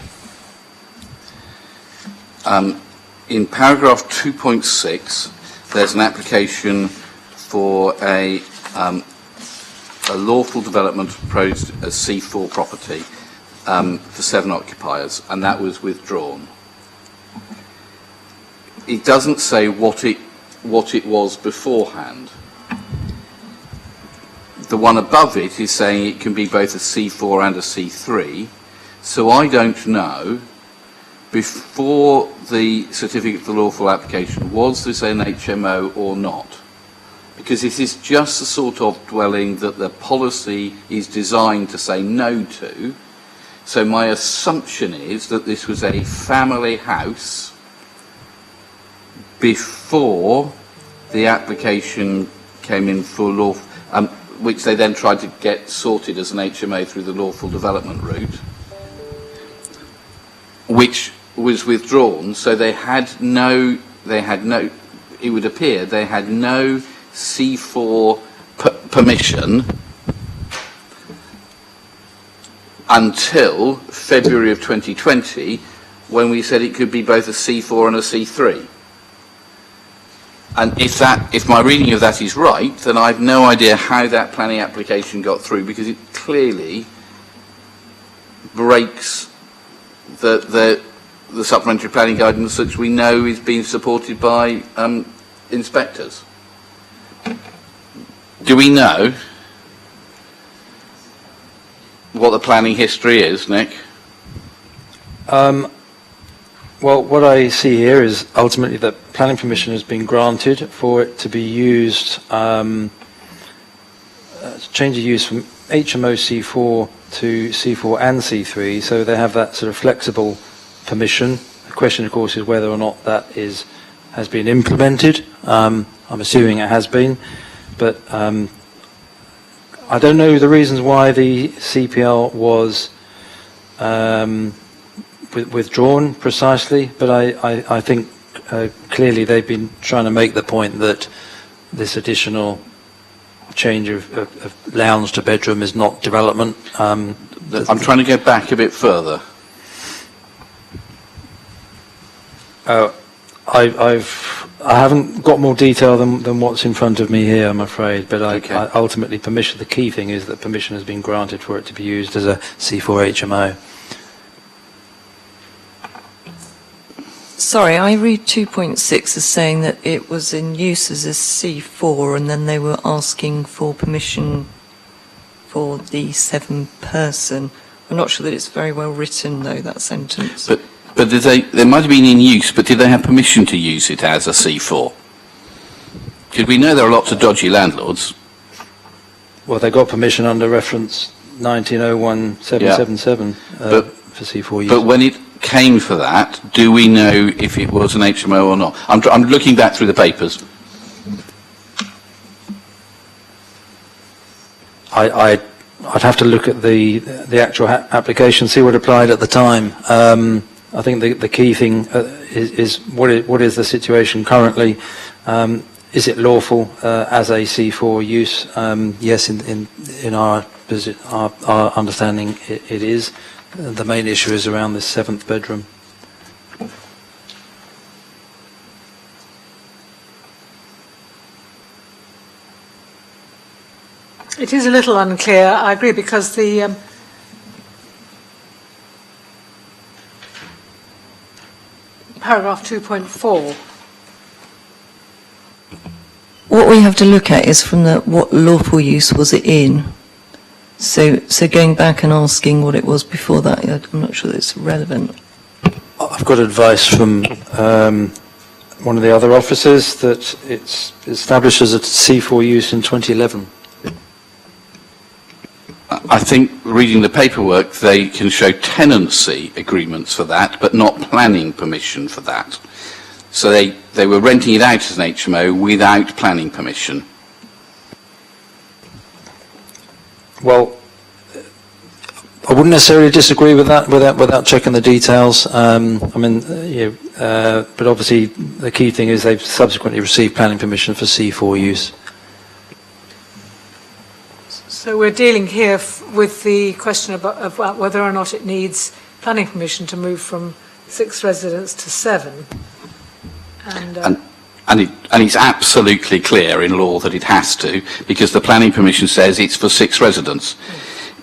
In paragraph 2.6, there's an application for a lawful development proposed as C4 property for 7 occupiers, and that was withdrawn. It doesn't say what it was beforehand. The one above it is saying it can be both a C4 and a C3, so I don't know, before the certificate for lawful application, was this an HMO or not? Because it is just the sort of dwelling that the policy is designed to say no to. So my assumption is that this was a family house before the application came in for lawful, which they then tried to get sorted as an HMO through the lawful development route, which was withdrawn. So it would appear they had no C4 permission until February of 2020, when we said it could be both a C4 and a C3. And if my reading of that is right, then I have no idea how that planning application got through, because it clearly breaks the supplementary planning guidance, which we know is being supported by inspectors. Do we know what the planning history is, Nick? Well, what I see here is ultimately that planning permission has been granted for it to be used, change of use from HMO C4 to C4 and C3, so they have that sort of flexible permission. The question, of course, is whether or not that has been implemented. I'm assuming it has been, but I don't know the reasons why the CPL was withdrawn precisely, but I think clearly they've been trying to make the point that this additional change of lounge to bedroom is not development. I'm trying to go back a bit further. I haven't got more detail than what's in front of me here, I'm afraid, but I ultimately the key thing is that permission has been granted for it to be used as a C4 HMO. Sorry, I read 2.6 as saying that it was in use as a C4 and then they were asking for permission for the 7-person. I'm not sure that it's very well written, though, that sentence. But did they might have been in use, but did they have permission to use it as a C4? Because we know there are lots of dodgy landlords. Well, they got permission under reference 1901777 for C4 use. But when it came for that, do we know if it was an HMO or not? I'm looking back through the papers. I'd have to look at the actual application, see what applied at the time. I think the key thing is what is the situation currently? Is it lawful as a C4 use? Yes, in our understanding, it is. The main issue is around this 7th bedroom. It is a little unclear, I agree, because the paragraph 2.4. What we have to look at is from what lawful use was it in. So going back and asking what it was before that, I'm not sure that it's relevant. I've got advice from one of the other officers that it's established as a C4 use in 2011. I think reading the paperwork, they can show tenancy agreements for that, but not planning permission for that. So they were renting it out as an HMO without planning permission. Well, I wouldn't necessarily disagree with that without checking the details. But obviously the key thing is they've subsequently received planning permission for C4 use. So we're dealing here with the question of whether or not it needs planning permission to move from 6 residents to 7. And it's absolutely clear in law that it has to, because the planning permission says it's for 6 residents.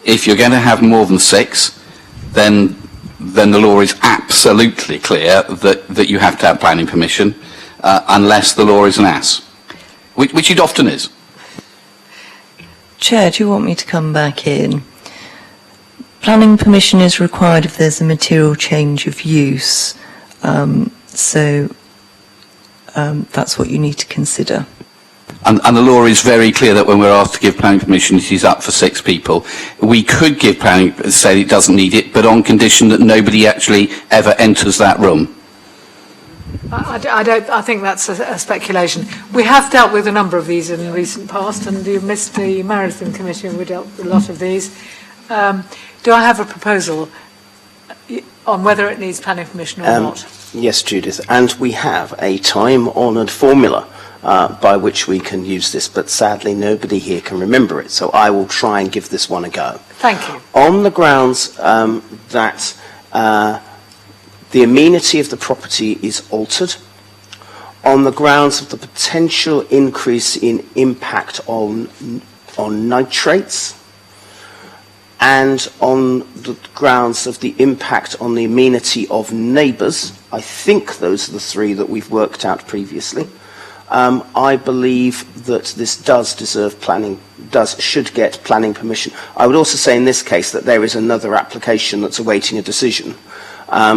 If you're going to have more than 6, then the law is absolutely clear that you have to have planning permission, unless the law is an ass, which it often is. Chair, do you want me to come back in? Planning permission is required if there's a material change of use. That's what you need to consider. And the law is very clear that when we're asked to give planning permission, it is up for 6 people. We could give planning, say it doesn't need it, but on condition that nobody actually ever enters that room. I think that's a speculation. We have dealt with a number of these in the recent past, and you missed the Marathon Committee, and we dealt with a lot of these. Do I have a proposal on whether it needs planning permission or not? Yes, Judith, and we have a time-honoured formula by which we can use this, but sadly nobody here can remember it, so I will try and give this one a go. Thank you. On the grounds that the amenity of the property is altered, on the grounds of the potential increase in impact on nitrates, and on the grounds of the impact on the amenity of neighbours. I think those are the 3 that we've worked out previously. I believe that this should get planning permission. I would also say in this case that there is another application that's awaiting a decision.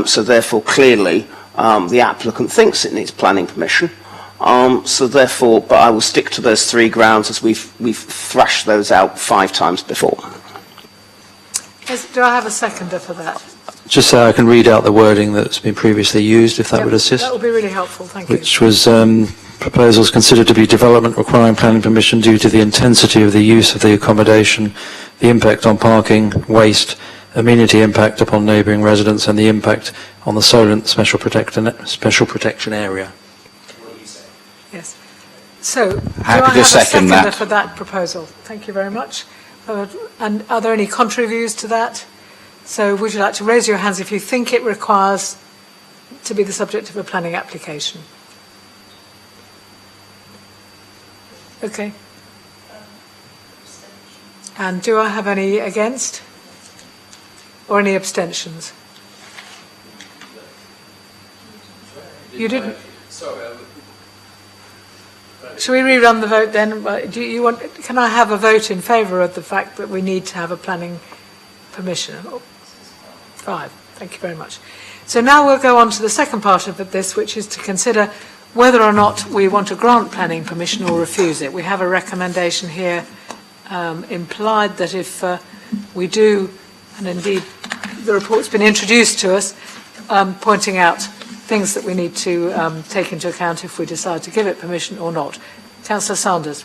So therefore, clearly, the applicant thinks it needs planning permission. So therefore, but I will stick to those 3 grounds as we've thrashed those out 5 times before. Do I have a seconder for that? Just so I can read out the wording that's been previously used, if that would assist. That would be really helpful, thank you. Which was proposals considered to be development requiring planning permission due to the intensity of the use of the accommodation, the impact on parking, waste, amenity impact upon neighbouring residents, and the impact on the Solent special protection area. Yes. So, do I Happy have to a second seconder that. for that proposal? Thank you very much. And are there any contrary views to that? So, would you like to raise your hands if you think it requires to be the subject of a planning application? Okay. And do I have any against? Or any abstentions? You didn't? Shall we rerun the vote then? Do you want? Can I have a vote in favour of the fact that we need to have a planning permission? 5. Thank you very much. So now we'll go on to the second part of this, which is to consider whether or not we want to grant planning permission or refuse it. We have a recommendation here implied that if we do, and indeed the report's been introduced to us, pointing out things that we need to take into account if we decide to give it permission or not. Councillor Sanders.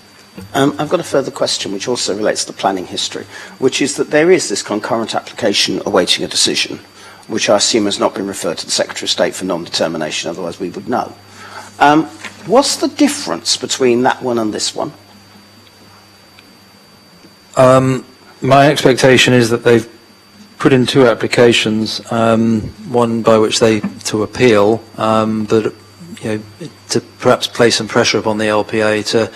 I've got a further question which also relates to planning history, which is that there is this concurrent application awaiting a decision, which I assume has not been referred to the Secretary of State for non-determination, otherwise we would know. What's the difference between that one and this one? My expectation is that they've put in 2 applications, one by which they to appeal, but to perhaps place some pressure upon the LPA to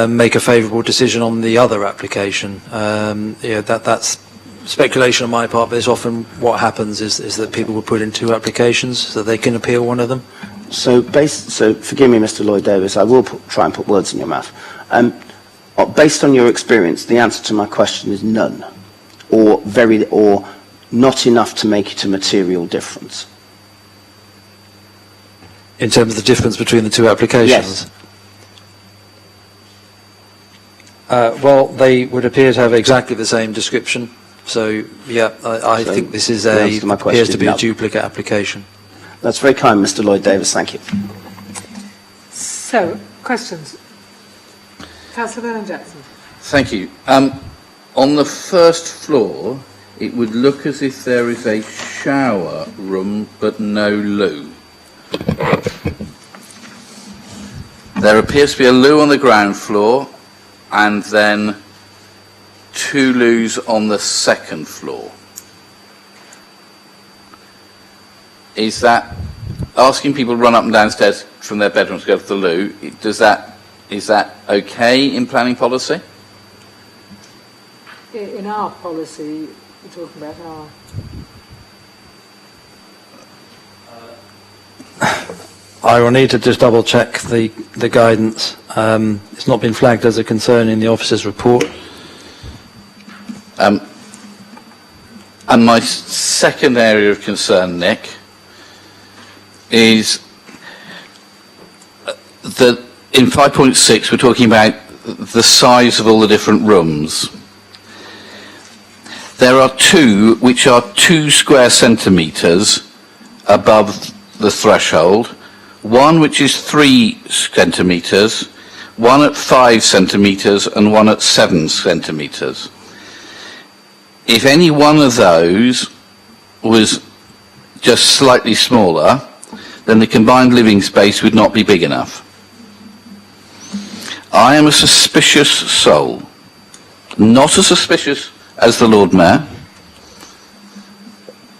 make a favourable decision on the other application. That's speculation on my part, but it's often what happens is that people will put in 2 applications so they can appeal one of them. So forgive me, Mr. Lloyd-Davis, I will try and put words in your mouth. Based on your experience, the answer to my question is none, or not enough to make it a material difference. In terms of the difference between the 2 applications? Yes. Well, they would appear to have exactly the same description. So, yeah, I think this is appears to be a duplicate application. That's very kind, Mr. Lloyd-Davis. Thank you. So, questions? Councillor Vernon-Jackson. Thank you. On the first floor, it would look as if there is a shower room but no loo. There appears to be a loo on the ground floor and then 2 loos on the second floor. Is that asking people to run up and downstairs from their bedrooms to go to the loo? Is that okay in planning policy? In our policy, we're talking about our... I will need to just double check the guidance. It's not been flagged as a concern in the officer's report. And my second area of concern, Nick, is that in 5.6 we're talking about the size of all the different rooms. There are 2 which are 2 square centimetres above the threshold, one which is 3 centimetres, one at 5 centimetres and one at 7 centimetres. If any one of those was just slightly smaller, then the combined living space would not be big enough. I am a suspicious soul, not as suspicious as the Lord Mayor,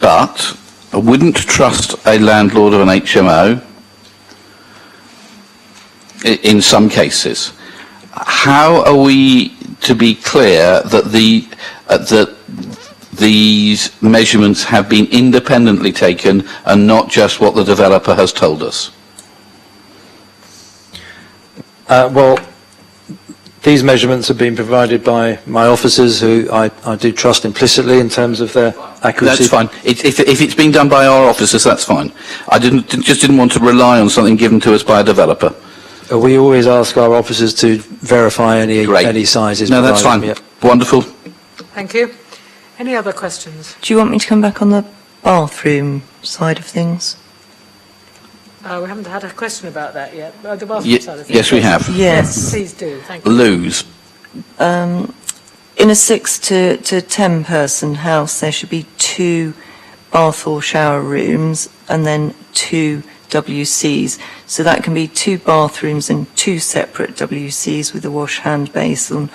but I wouldn't trust a landlord of an HMO in some cases. How are we to be clear that these measurements have been independently taken and not just what the developer has told us? Well, these measurements have been provided by my officers, who I do trust implicitly in terms of their accuracy. That's fine. If it's been done by our officers, that's fine. I just didn't want to rely on something given to us by a developer. We always ask our officers to verify any sizes. No, that's fine. Yep. Wonderful. Thank you. Any other questions? Do you want me to come back on the bathroom side of things? We haven't had a question about that yet. The bathroom side of things. Yes, we have. Yes. Please do. Thank you. Lose. In a 6 to 10 person house, there should be 2 bath or shower rooms and then 2 WCs. So that can be 2 bathrooms and 2 separate WCs with a wash hand basin,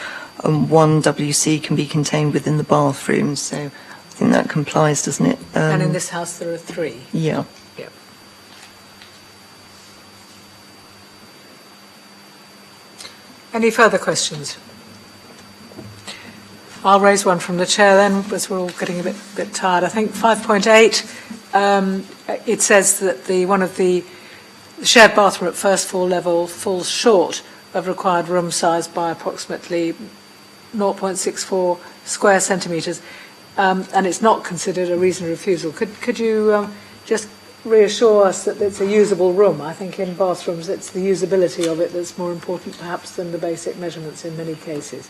and 1 WC can be contained within the bathroom. So I think that complies, doesn't it? And in this house there are 3. Yeah. Yep. Any further questions? I'll raise one from the chair then, as we're all getting a bit tired. I think 5.8, it says that one of the shared bathroom at first floor level falls short of required room size by approximately 0.64 square centimetres, and it's not considered a reason of refusal. Could you just reassure us that it's a usable room? I think in bathrooms it's the usability of it that's more important perhaps than the basic measurements in many cases.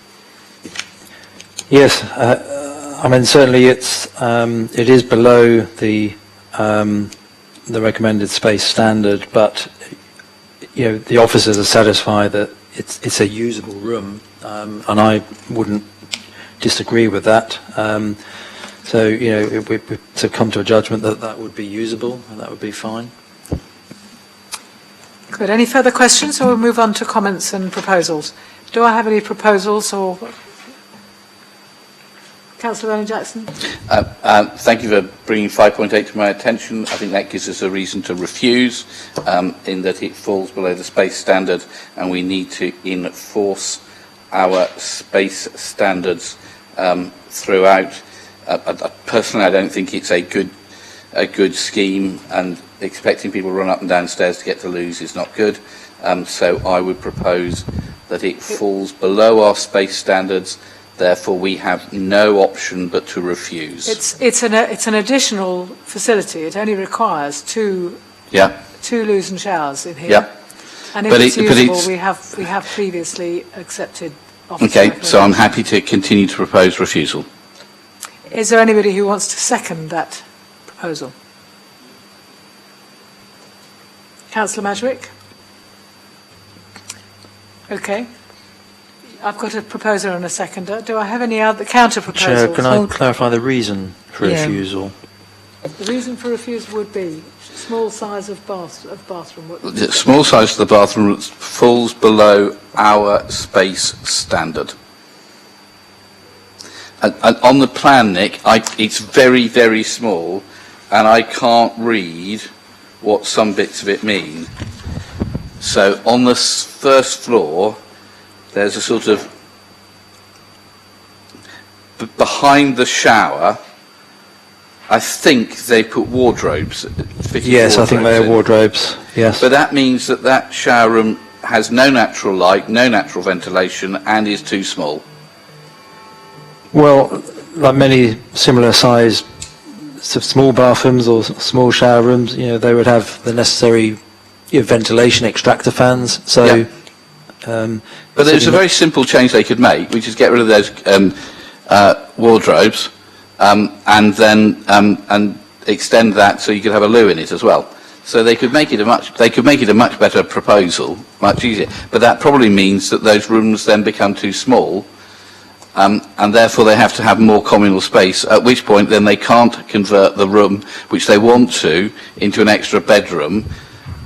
Yes, I mean certainly it is below the recommended space standard, but the officers are satisfied that it's a usable room, and I wouldn't disagree with that. So if we to come to a judgment that would be usable, and that would be fine. Good. Any further questions, or we'll move on to comments and proposals? Do I have any proposals or? Councillor Owen-Jackson. Thank you for bringing 5.8 to my attention. I think that gives us a reason to refuse, in that it falls below the space standard, and we need to enforce our space standards throughout. Personally, I don't think it's a good scheme, and expecting people to run up and down stairs to get to loos is not good. So I would propose that it falls below our space standards. Therefore, we have no option but to refuse. It's an additional facility. It only requires 2 loos and showers in here. Yeah. And if it's usable, we have previously accepted office. Okay, so I'm happy to continue to propose refusal. Is there anybody who wants to second that proposal? Councillor Madgwick? Okay. I've got a proposer and a seconder. Do I have any other counter proposals? Chair, can I clarify the reason for refusal? The reason for refusal would be small size of bathroom. The small size of the bathroom falls below our space standard. And on the plan, Nick, it's very, very small, and I can't read what some bits of it mean. So on the first floor, there's a sort of, behind the shower, I think they put wardrobes. Yes, I think they are wardrobes, yes. But that means that shower room has no natural light, no natural ventilation, and is too small. Well, like many similar sized small bathrooms or small shower rooms, they would have the necessary ventilation extractor fans, so... but there's a very simple change they could make, which is get rid of those wardrobes, and then and extend that so you could have a loo in it as well. So they could make it a much better proposal, much easier. But that probably means that those rooms then become too small, and therefore they have to have more communal space. At which point then they can't convert the room, which they want to, into an extra bedroom.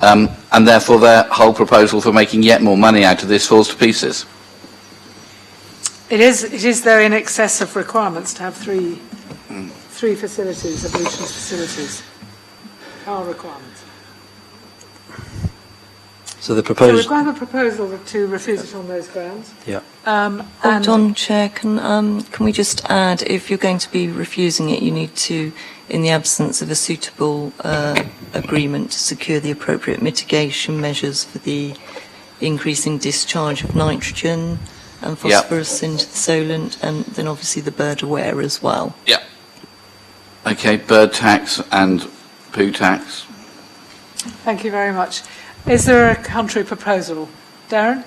And therefore their whole proposal for making yet more money out of this falls to pieces. It is though in excess of requirements to have three facilities, ablutions facilities. Our requirements. So the proposed... So we've got a proposal to refuse it on those grounds. Yeah. Hold on, Chair, can we just add, if you're going to be refusing it, you need to, in the absence of a suitable agreement, to secure the appropriate mitigation measures for the increasing discharge of nitrogen and phosphorus into the solent, and then obviously the bird aware as well. Yeah. Okay, bird tax and poo tax. Thank you very much. Is there a contrary proposal? Darren?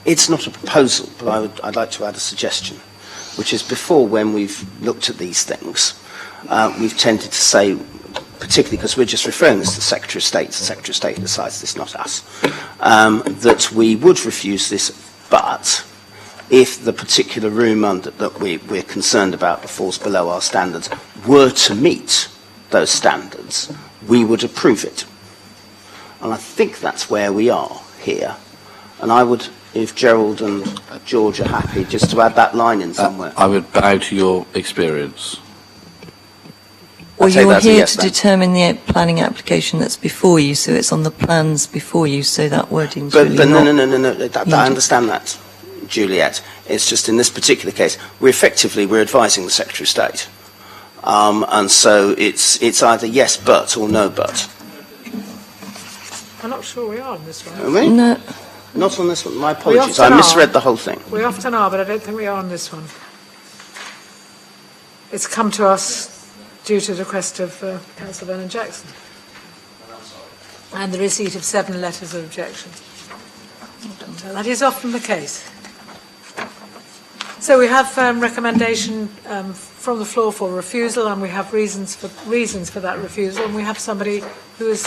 It's not a proposal, but I'd like to add a suggestion, which is before, when we've looked at these things, we've tended to say particularly because we're just referring this to the Secretary of State, the Secretary of State decides this, not us, that we would refuse this, but if the particular room that we're concerned about falls below our standards were to meet those standards, we would approve it. And I think that's where we are here. And I would, if Gerald and George are happy, just to add that line in somewhere. I would bow to your experience. Well, you're here to determine the planning application that's before you, so it's on the plans before you, so that wording's really But not... no, I understand that, Juliet. It's just in this particular case, we're advising the Secretary of State. And so it's either yes, but, or no, but. I'm not sure we are on this one. Are we? No. Not on this one. My apologies. I misread the whole thing. We often are, but I don't think we are on this one. It's come to us due to the request of Councillor Vernon Jackson and the receipt of 7 letters of objection. That is often the case. So we have recommendation from the floor for refusal, and we have reasons for that refusal, and we have somebody who has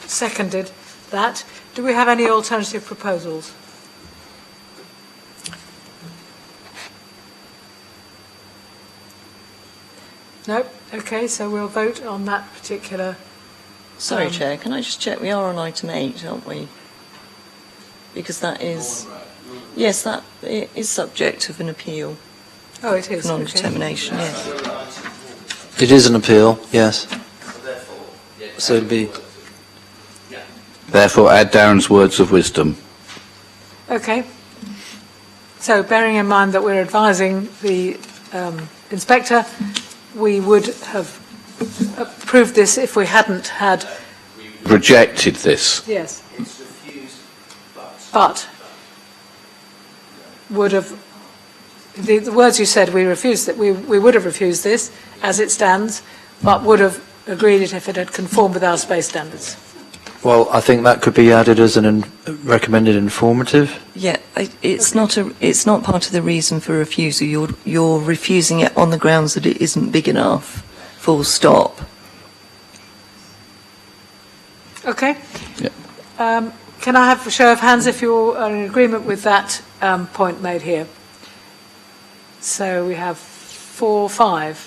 seconded that. Do we have any alternative proposals? No? Okay, so we'll vote on that particular... Sorry, Chair, can I just check? We are on item 8, aren't we? Because that is... Yes, that is subject of an appeal. Oh, it is. Non-determination, yes. It is an appeal, yes. So it'd be... Therefore, add Darren's words of wisdom. Okay. So, bearing in mind that we're advising the inspector, we would have approved this if we hadn't had... Rejected this. Yes. But would have... The words you said, we refused that we would have refused this as it stands, but would have agreed it if it had conformed with our space standards. Well, I think that could be added as an recommended informative. Yeah, it's not part of the reason for refusal. You're refusing it on the grounds that it isn't big enough. Full stop. Okay. Yeah. Can I have a show of hands if you are in agreement with that point made here? So we have 4, 5.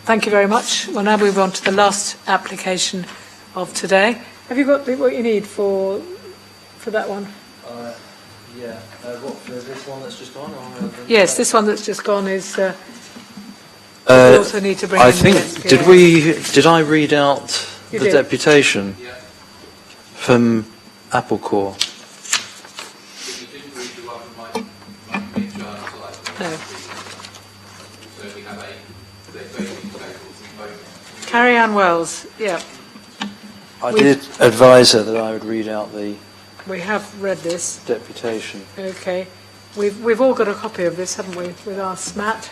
Thank you very much. We'll now move on to the last application of today. Have you got what you need for that one? Yeah. What, for this one that's just gone? Yes, this one that's just gone is... we also need to bring I in think, the did I read out You the did. deputation from Apple Corps? No. Carrie Ann Wells, yeah. I did advise her that I would read out the We have read this. deputation. Okay. We've all got a copy of this, haven't we, with our SMAT?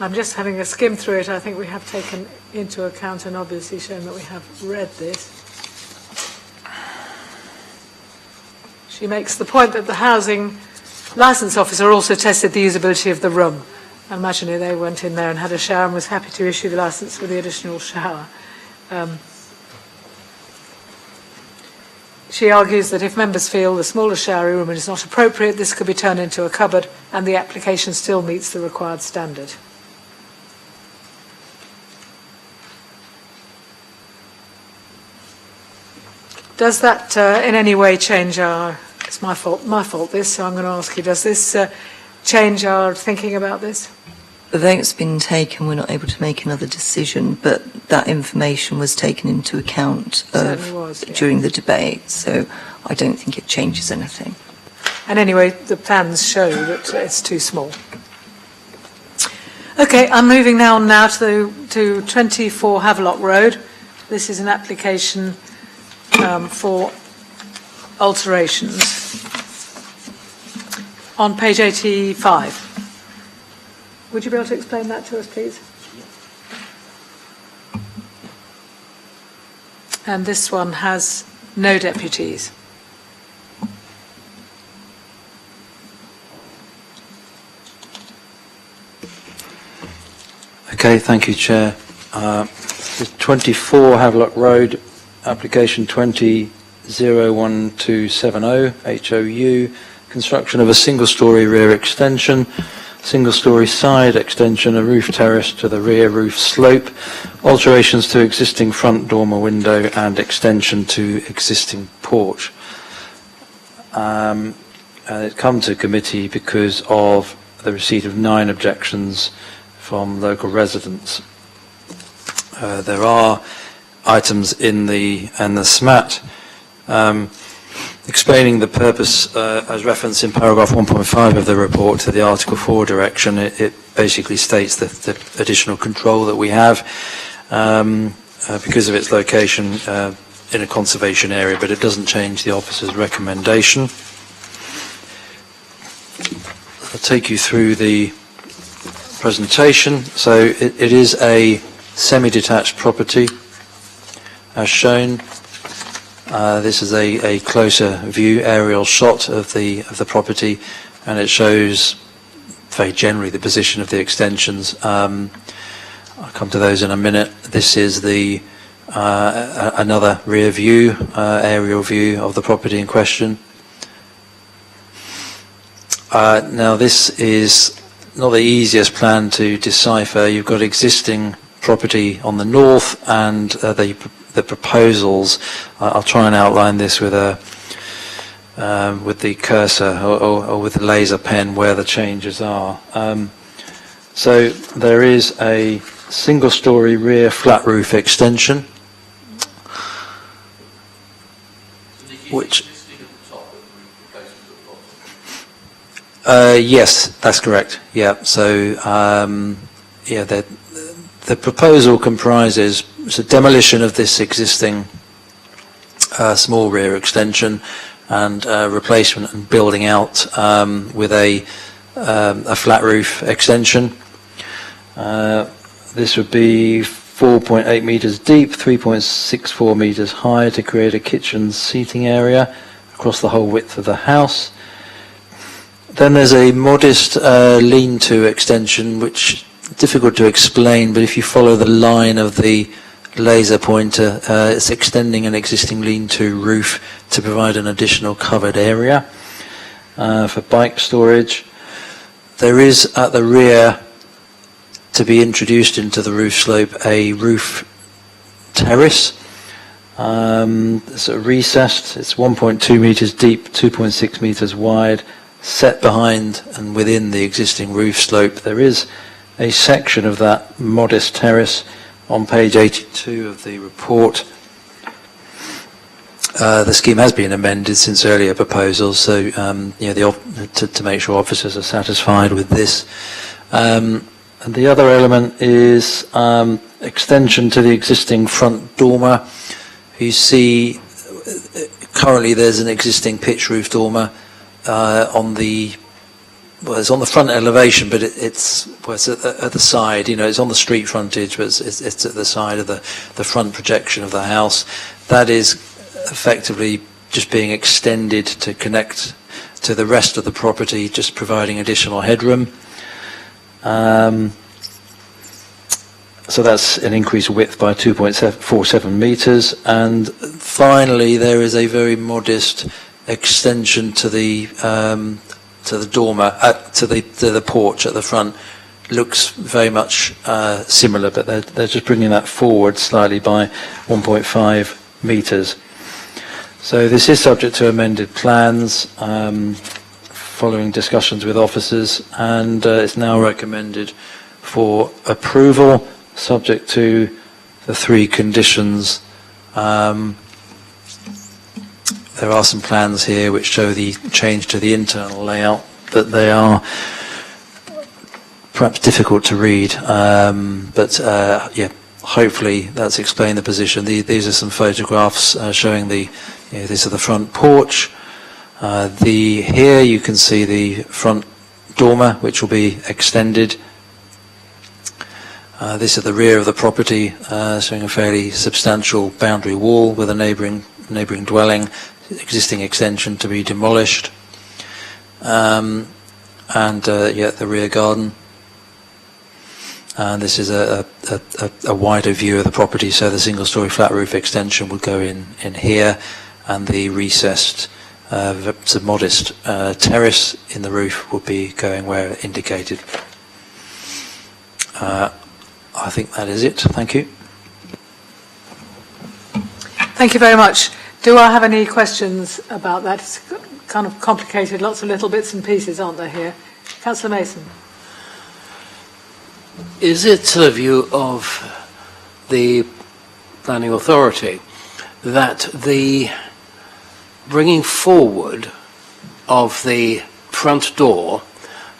I'm just having a skim through it. I think we have taken into account and obviously shown that we have read this. She makes the point that the housing licence officer also tested the usability of the room. I imagine they went in there and had a shower and was happy to issue the licence with the additional shower. She argues that if members feel the smaller shower room is not appropriate, this could be turned into a cupboard and the application still meets the required standard. Does that in any way change our... It's my fault this, so I'm going to ask you, does this change our thinking about this? The vote's been taken, we're not able to make another decision, but that information was taken into account during the debate, so I don't think it changes anything. And anyway, the plans show that it's too small. Okay, I'm moving now to 24 Havelock Road. This is an application for alterations. On page 85. Would you be able to explain that to us, please? And this one has no deputies. Okay, thank you, Chair. 24 Havelock Road, application 20-01270, HOU, construction of a single-storey rear extension, single-storey side extension, a roof terrace to the rear roof slope, alterations to existing front dormer window and extension to existing porch. And it come to committee because of the receipt of 9 objections from local residents. There are items in the SMAT explaining the purpose as referenced in paragraph 1.5 of the report to the Article 4 direction. It basically states that the additional control that we have because of its location in a conservation area, but it doesn't change the officer's recommendation. I'll take you through the presentation. So it is a semi-detached property as shown. This is a closer view aerial shot of the property, and it shows very generally the position of the extensions. I'll come to those in a minute. This is the another rear view, aerial view of the property in question. Now this is not the easiest plan to decipher. You've got existing property on the north and the proposals. I'll try and outline this with the cursor or with the laser pen where the changes are. So there is a single-storey rear flat roof extension, which yes, that's correct. Yeah. So yeah, the proposal comprises a demolition of this existing small rear extension and replacement and building out with a flat roof extension. This would be 4.8 metres deep, 3.64 metres high to create a kitchen seating area across the whole width of the house. Then there's a modest lean-to extension, which is difficult to explain, but if you follow the line of the laser pointer, it's extending an existing lean-to roof to provide an additional covered area for bike storage. There is at the rear, to be introduced into the roof slope, a roof terrace. It's recessed, it's 1.2 metres deep, 2.6 metres wide, set behind and within the existing roof slope. There is a section of that modest terrace on page 82 of the report. The scheme has been amended since earlier proposals, so you know, to make sure officers are satisfied with this. And the other element is extension to the existing front dormer. You see, currently there's an existing pitch roof dormer it's on the front elevation, but it's at the side. You know, it's on the street frontage, but it's at the side of the front projection of the house. That is effectively just being extended to connect to the rest of the property, just providing additional headroom. So that's an increased width by 2.47 metres. And finally, there is a very modest extension to the dormer, to the porch at the front. Looks very much similar, but they're just bringing that forward slightly by 1.5 metres. So this is subject to amended plans following discussions with officers, and it's now recommended for approval, subject to the 3 conditions. There are some plans here which show the change to the internal layout, but they are perhaps difficult to read. Yeah, hopefully that's explained the position. These are some photographs showing this is the front porch. Here you can see the front dormer, which will be extended. This is the rear of the property, showing a fairly substantial boundary wall with a neighbouring dwelling, existing extension to be demolished, and the rear garden. and this is a wider view of the property, so the single-storey flat roof extension would go in here, and the recessed, some modest terrace in the roof would be going where indicated. I think that is it. Thank you. Thank you very much. Do I have any questions about that? It's kind of complicated, lots of little bits and pieces, aren't there, here? Councillor Mason. Is it the view of the planning authority that the bringing forward of the front door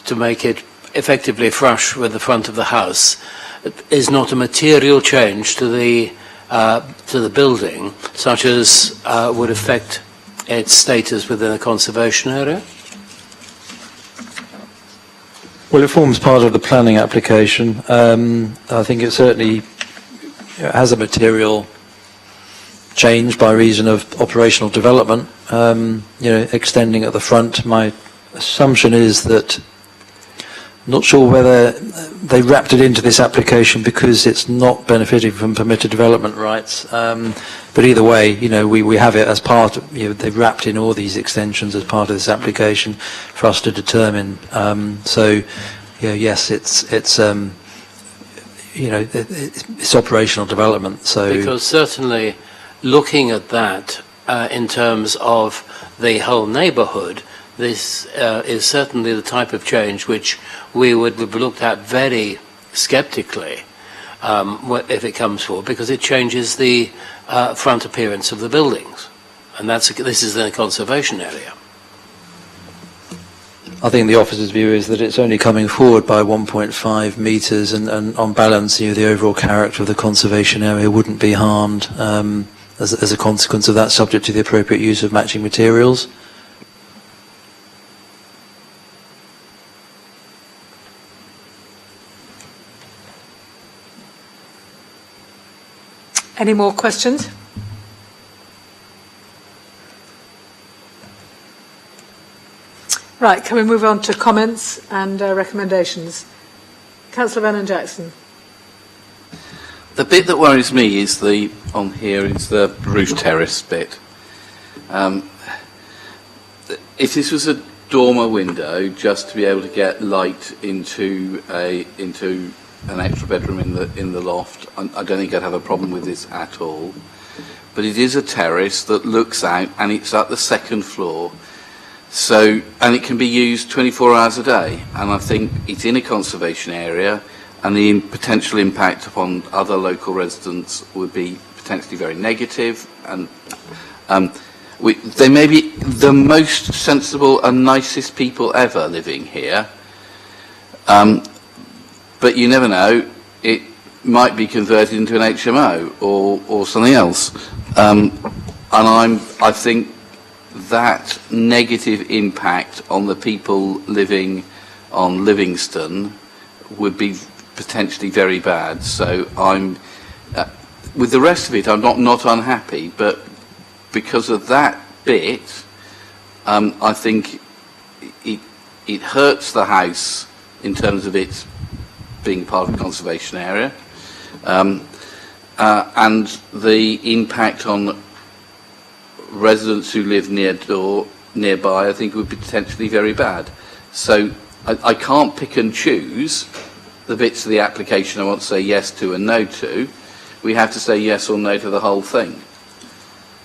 to make it effectively flush with the front of the house is not a material change to the building, such as would affect its status within a conservation area? Well, it forms part of the planning application. I think it certainly has a material change by reason of operational development. Extending at the front. My assumption is that, not sure whether they wrapped it into this application because it's not benefiting from permitted development rights. But either way, we have it as part of, they've wrapped in all these extensions as part of this application for us to determine. Yes, it's operational development. So because certainly looking at that in terms of the whole neighbourhood, this is certainly the type of change which we would have looked at very sceptically if it comes forward, because it changes the front appearance of the buildings, and this is in a conservation area. I think the officer's view is that it's only coming forward by 1.5 metres, and on balance, the overall character of the conservation area wouldn't be harmed as a consequence of that, subject to the appropriate use of matching materials. Any more questions? Right, can we move on to comments and recommendations? Councillor Vernon Jackson. The bit that worries me is on here is the roof terrace bit. If this was a dormer window, just to be able to get light into an extra bedroom in the loft, I don't think I'd have a problem with this at all. But it is a terrace that looks out, and it's at the second floor. And it can be used 24 hours a day, and I think it's in a conservation area, and the potential impact upon other local residents would be potentially very negative. And they may be the most sensible and nicest people ever living here, but you never know, it might be converted into an HMO or something else. And I think that negative impact on the people living on Livingston would be potentially very bad. So with the rest of it, I'm not unhappy, but because of that bit, I think it hurts the house in terms of its being part of a conservation area, and the impact on residents who live nearby, I think would be potentially very bad. So I can't pick and choose the bits of the application I want to say yes to and no to. We have to say yes or no to the whole thing.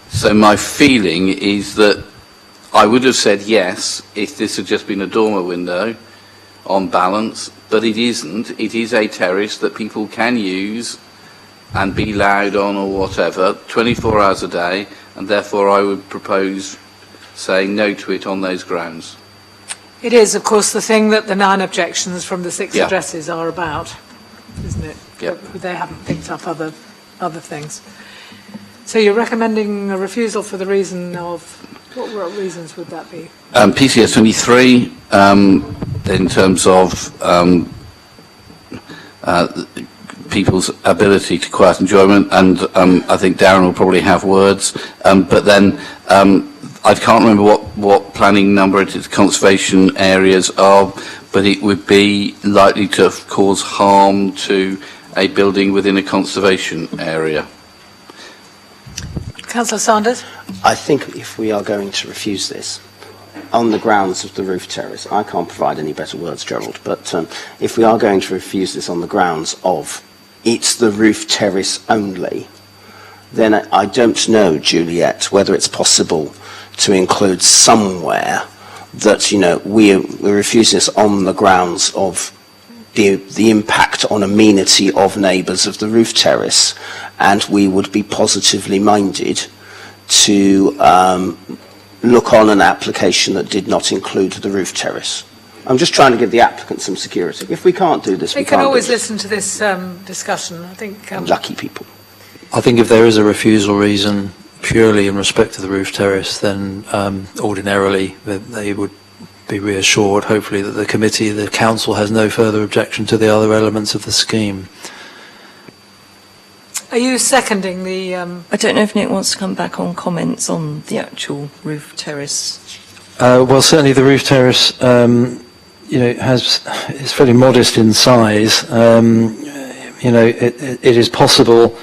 So my feeling is that I would have said yes if this had just been a dormer window on balance, but it isn't. It is a terrace that people can use and be loud on or whatever 24 hours a day, and therefore I would propose saying no to it on those grounds. It is, of course, the thing that the 9 objections from the 6 addresses are about, isn't it? Yep. They haven't picked up other things. So you're recommending a refusal for the reason of, what reasons would that be? PCS 23, in terms of people's ability to quiet enjoyment, and I think Darren will probably have words, but then I can't remember what planning number it is, conservation areas are, but it would be likely to cause harm to a building within a conservation area. Councillor Sanders? I think if we are going to refuse this on the grounds of the roof terrace, I can't provide any better words, Gerald, but if we are going to refuse this on the grounds of it's the roof terrace only, then I don't know, Juliet, whether it's possible to include somewhere that, you know, we're refusing this on the grounds of the impact on amenity of neighbours of the roof terrace, and we would be positively minded to look on an application that did not include the roof terrace. I'm just trying to give the applicant some security. If we can't do this, we can can't always do this. listen to this discussion. I think lucky people. I think if there is a refusal reason purely in respect to the roof terrace, then ordinarily they would be reassured, hopefully, that the council has no further objection to the other elements of the scheme. Are you seconding the... I don't know if Nick wants to come back on comments on the actual roof terrace. Well, certainly the roof terrace, is fairly modest in size. It is possible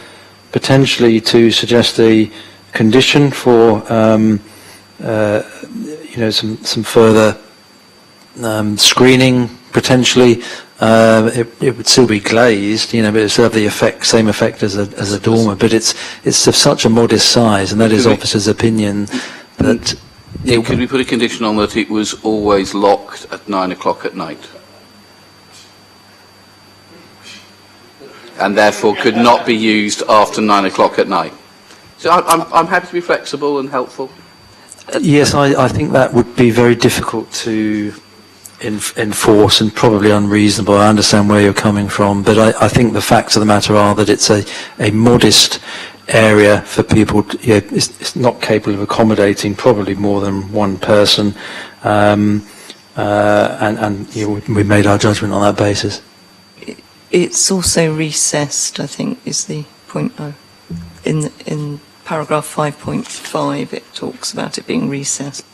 potentially to suggest a condition for, some further screening potentially. It would still be glazed, but it would still have the same effect as a dormer. But it's of such a modest size, and that is officers' opinion that. Could we put a condition on that it was always locked at 9 o'clock at night? And therefore could not be used after 9 o'clock at night. So I'm happy to be flexible and helpful. Yes, I think that would be very difficult to enforce and probably unreasonable. I understand where you're coming from, but I think the facts of the matter are that it's a modest area for people. It's not capable of accommodating probably more than one person, and we made our judgment on that basis. It's also recessed, I think, is the point. In paragraph 5.5, it talks about it being recessed.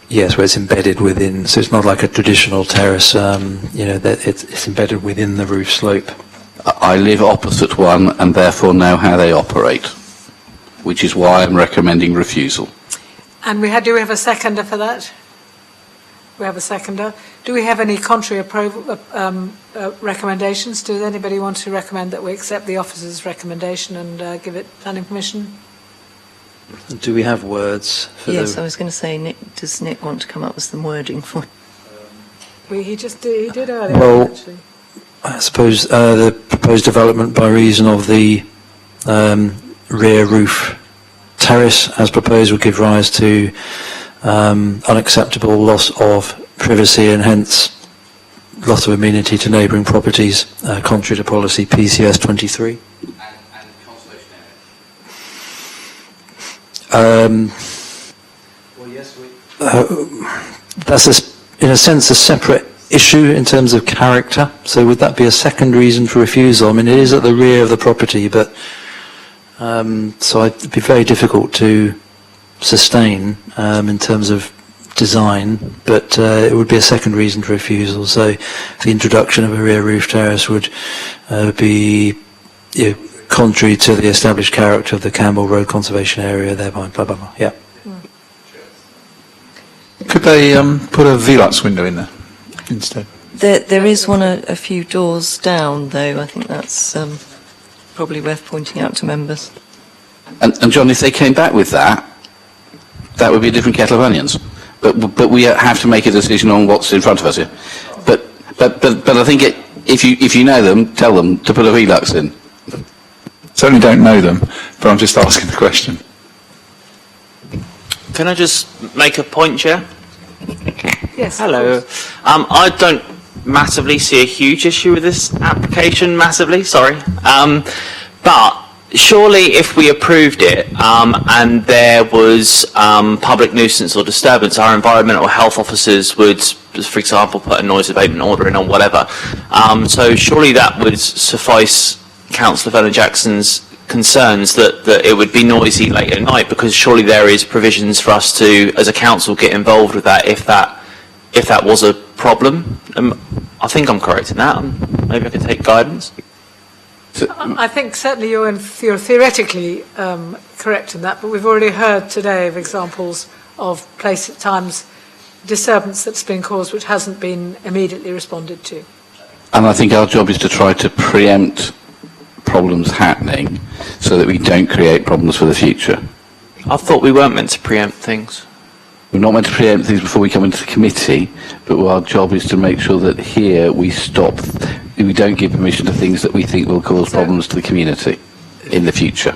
Yes, where it's embedded within, so it's not like a traditional terrace, it's embedded within the roof slope. I live opposite one and therefore know how they operate, which is why I'm recommending refusal. And do we have a seconder for that? We have a seconder. Do we have any contrary recommendations? Does anybody want to recommend that we accept the officer's recommendation and give it planning permission? Do we have words for Yes, I was going to say, does Nick want to come up with some wording for it? He did earlier, Well, actually. I suppose the proposed development by reason of the rear roof terrace as proposed would give rise to unacceptable loss of privacy and hence loss of amenity to neighbouring properties, contrary to policy PCS 23. That's in a sense a separate issue in terms of character. So would that be a second reason for refusal? I mean, it is at the rear of the property, but so it'd be very difficult to sustain in terms of design, but it would be a second reason for refusal. So the introduction of a rear roof terrace would be contrary to the established character of the Campbell Road Conservation Area, thereby blah blah blah. Yeah. Could they put a Velux window in there instead? There is one a few doors down, though. I think that's probably worth pointing out to members. And John, if they came back with that would be a different kettle of onions. But we have to make a decision on what's in front of us here. But I think if you know them, tell them to put a Velux in. Certainly don't know them, but I'm just asking the question. Can I just make a point, Chair? Yes. Hello. I don't massively see a huge issue with this application, sorry. But surely if we approved it and there was public nuisance or disturbance, our environmental health officers would, for example, put a noise abatement order in or whatever. So surely that would suffice Councillor Vernon-Jackson's concerns that it would be noisy late at night, because surely there is provisions for us to, as a council, get involved with that if that if that was a problem. I think I'm correct in that. Maybe I could take guidance. I think certainly you're theoretically correct in that, but we've already heard today of examples of times disturbance that's been caused which hasn't been immediately responded to. And I think our job is to try to preempt problems happening so that we don't create problems for the future. I thought we weren't meant to preempt things. We're not meant to preempt things before we come into the committee, but our job is to make sure that here we don't give permission to things that we think will cause problems to the community in the future.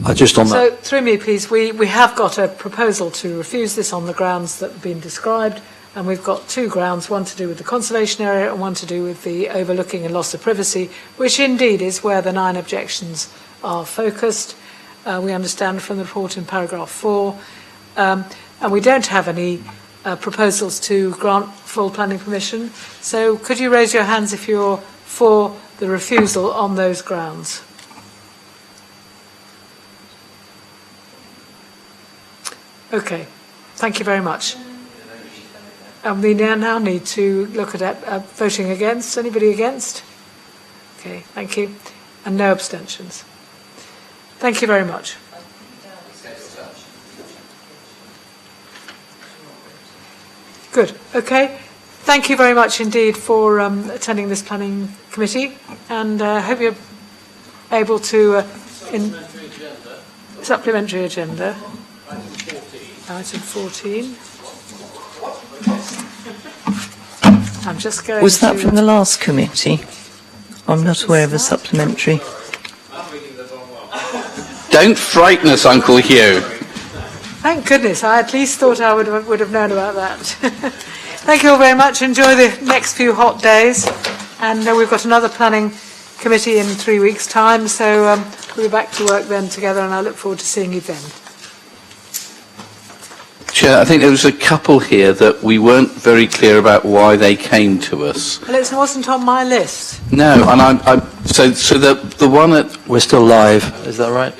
So, through me, please, we have got a proposal to refuse this on the grounds that have been described, and we've got two grounds, one to do with the conservation area and one to do with the overlooking and loss of privacy, which indeed is where the 9 objections are focused. We understand from the report in paragraph 4. And we don't have any proposals to grant full planning permission. So could you raise your hands if you're for the refusal on those grounds? Okay, thank you very much. And we now need to look at voting against. Anybody against? Okay, thank you. And no abstentions. Thank you very much. Good. Okay. Thank you very much indeed for attending this planning committee, and I hope you're able to supplementary agenda. Item 14. I'm just going. Was that from the last committee? I'm not aware of a supplementary. Don't frighten us, Uncle Hugh. Thank goodness, I at least thought I would have known about that. Thank you all very much. Enjoy the next few hot days. And we've got another planning committee in 3 weeks' time, so we'll be back to work then together, and I look forward to seeing you then. Chair, I think there was a couple here that we weren't very clear about why they came to us. Well, it wasn't on my list. No, and so the one at... We're still live, is that right?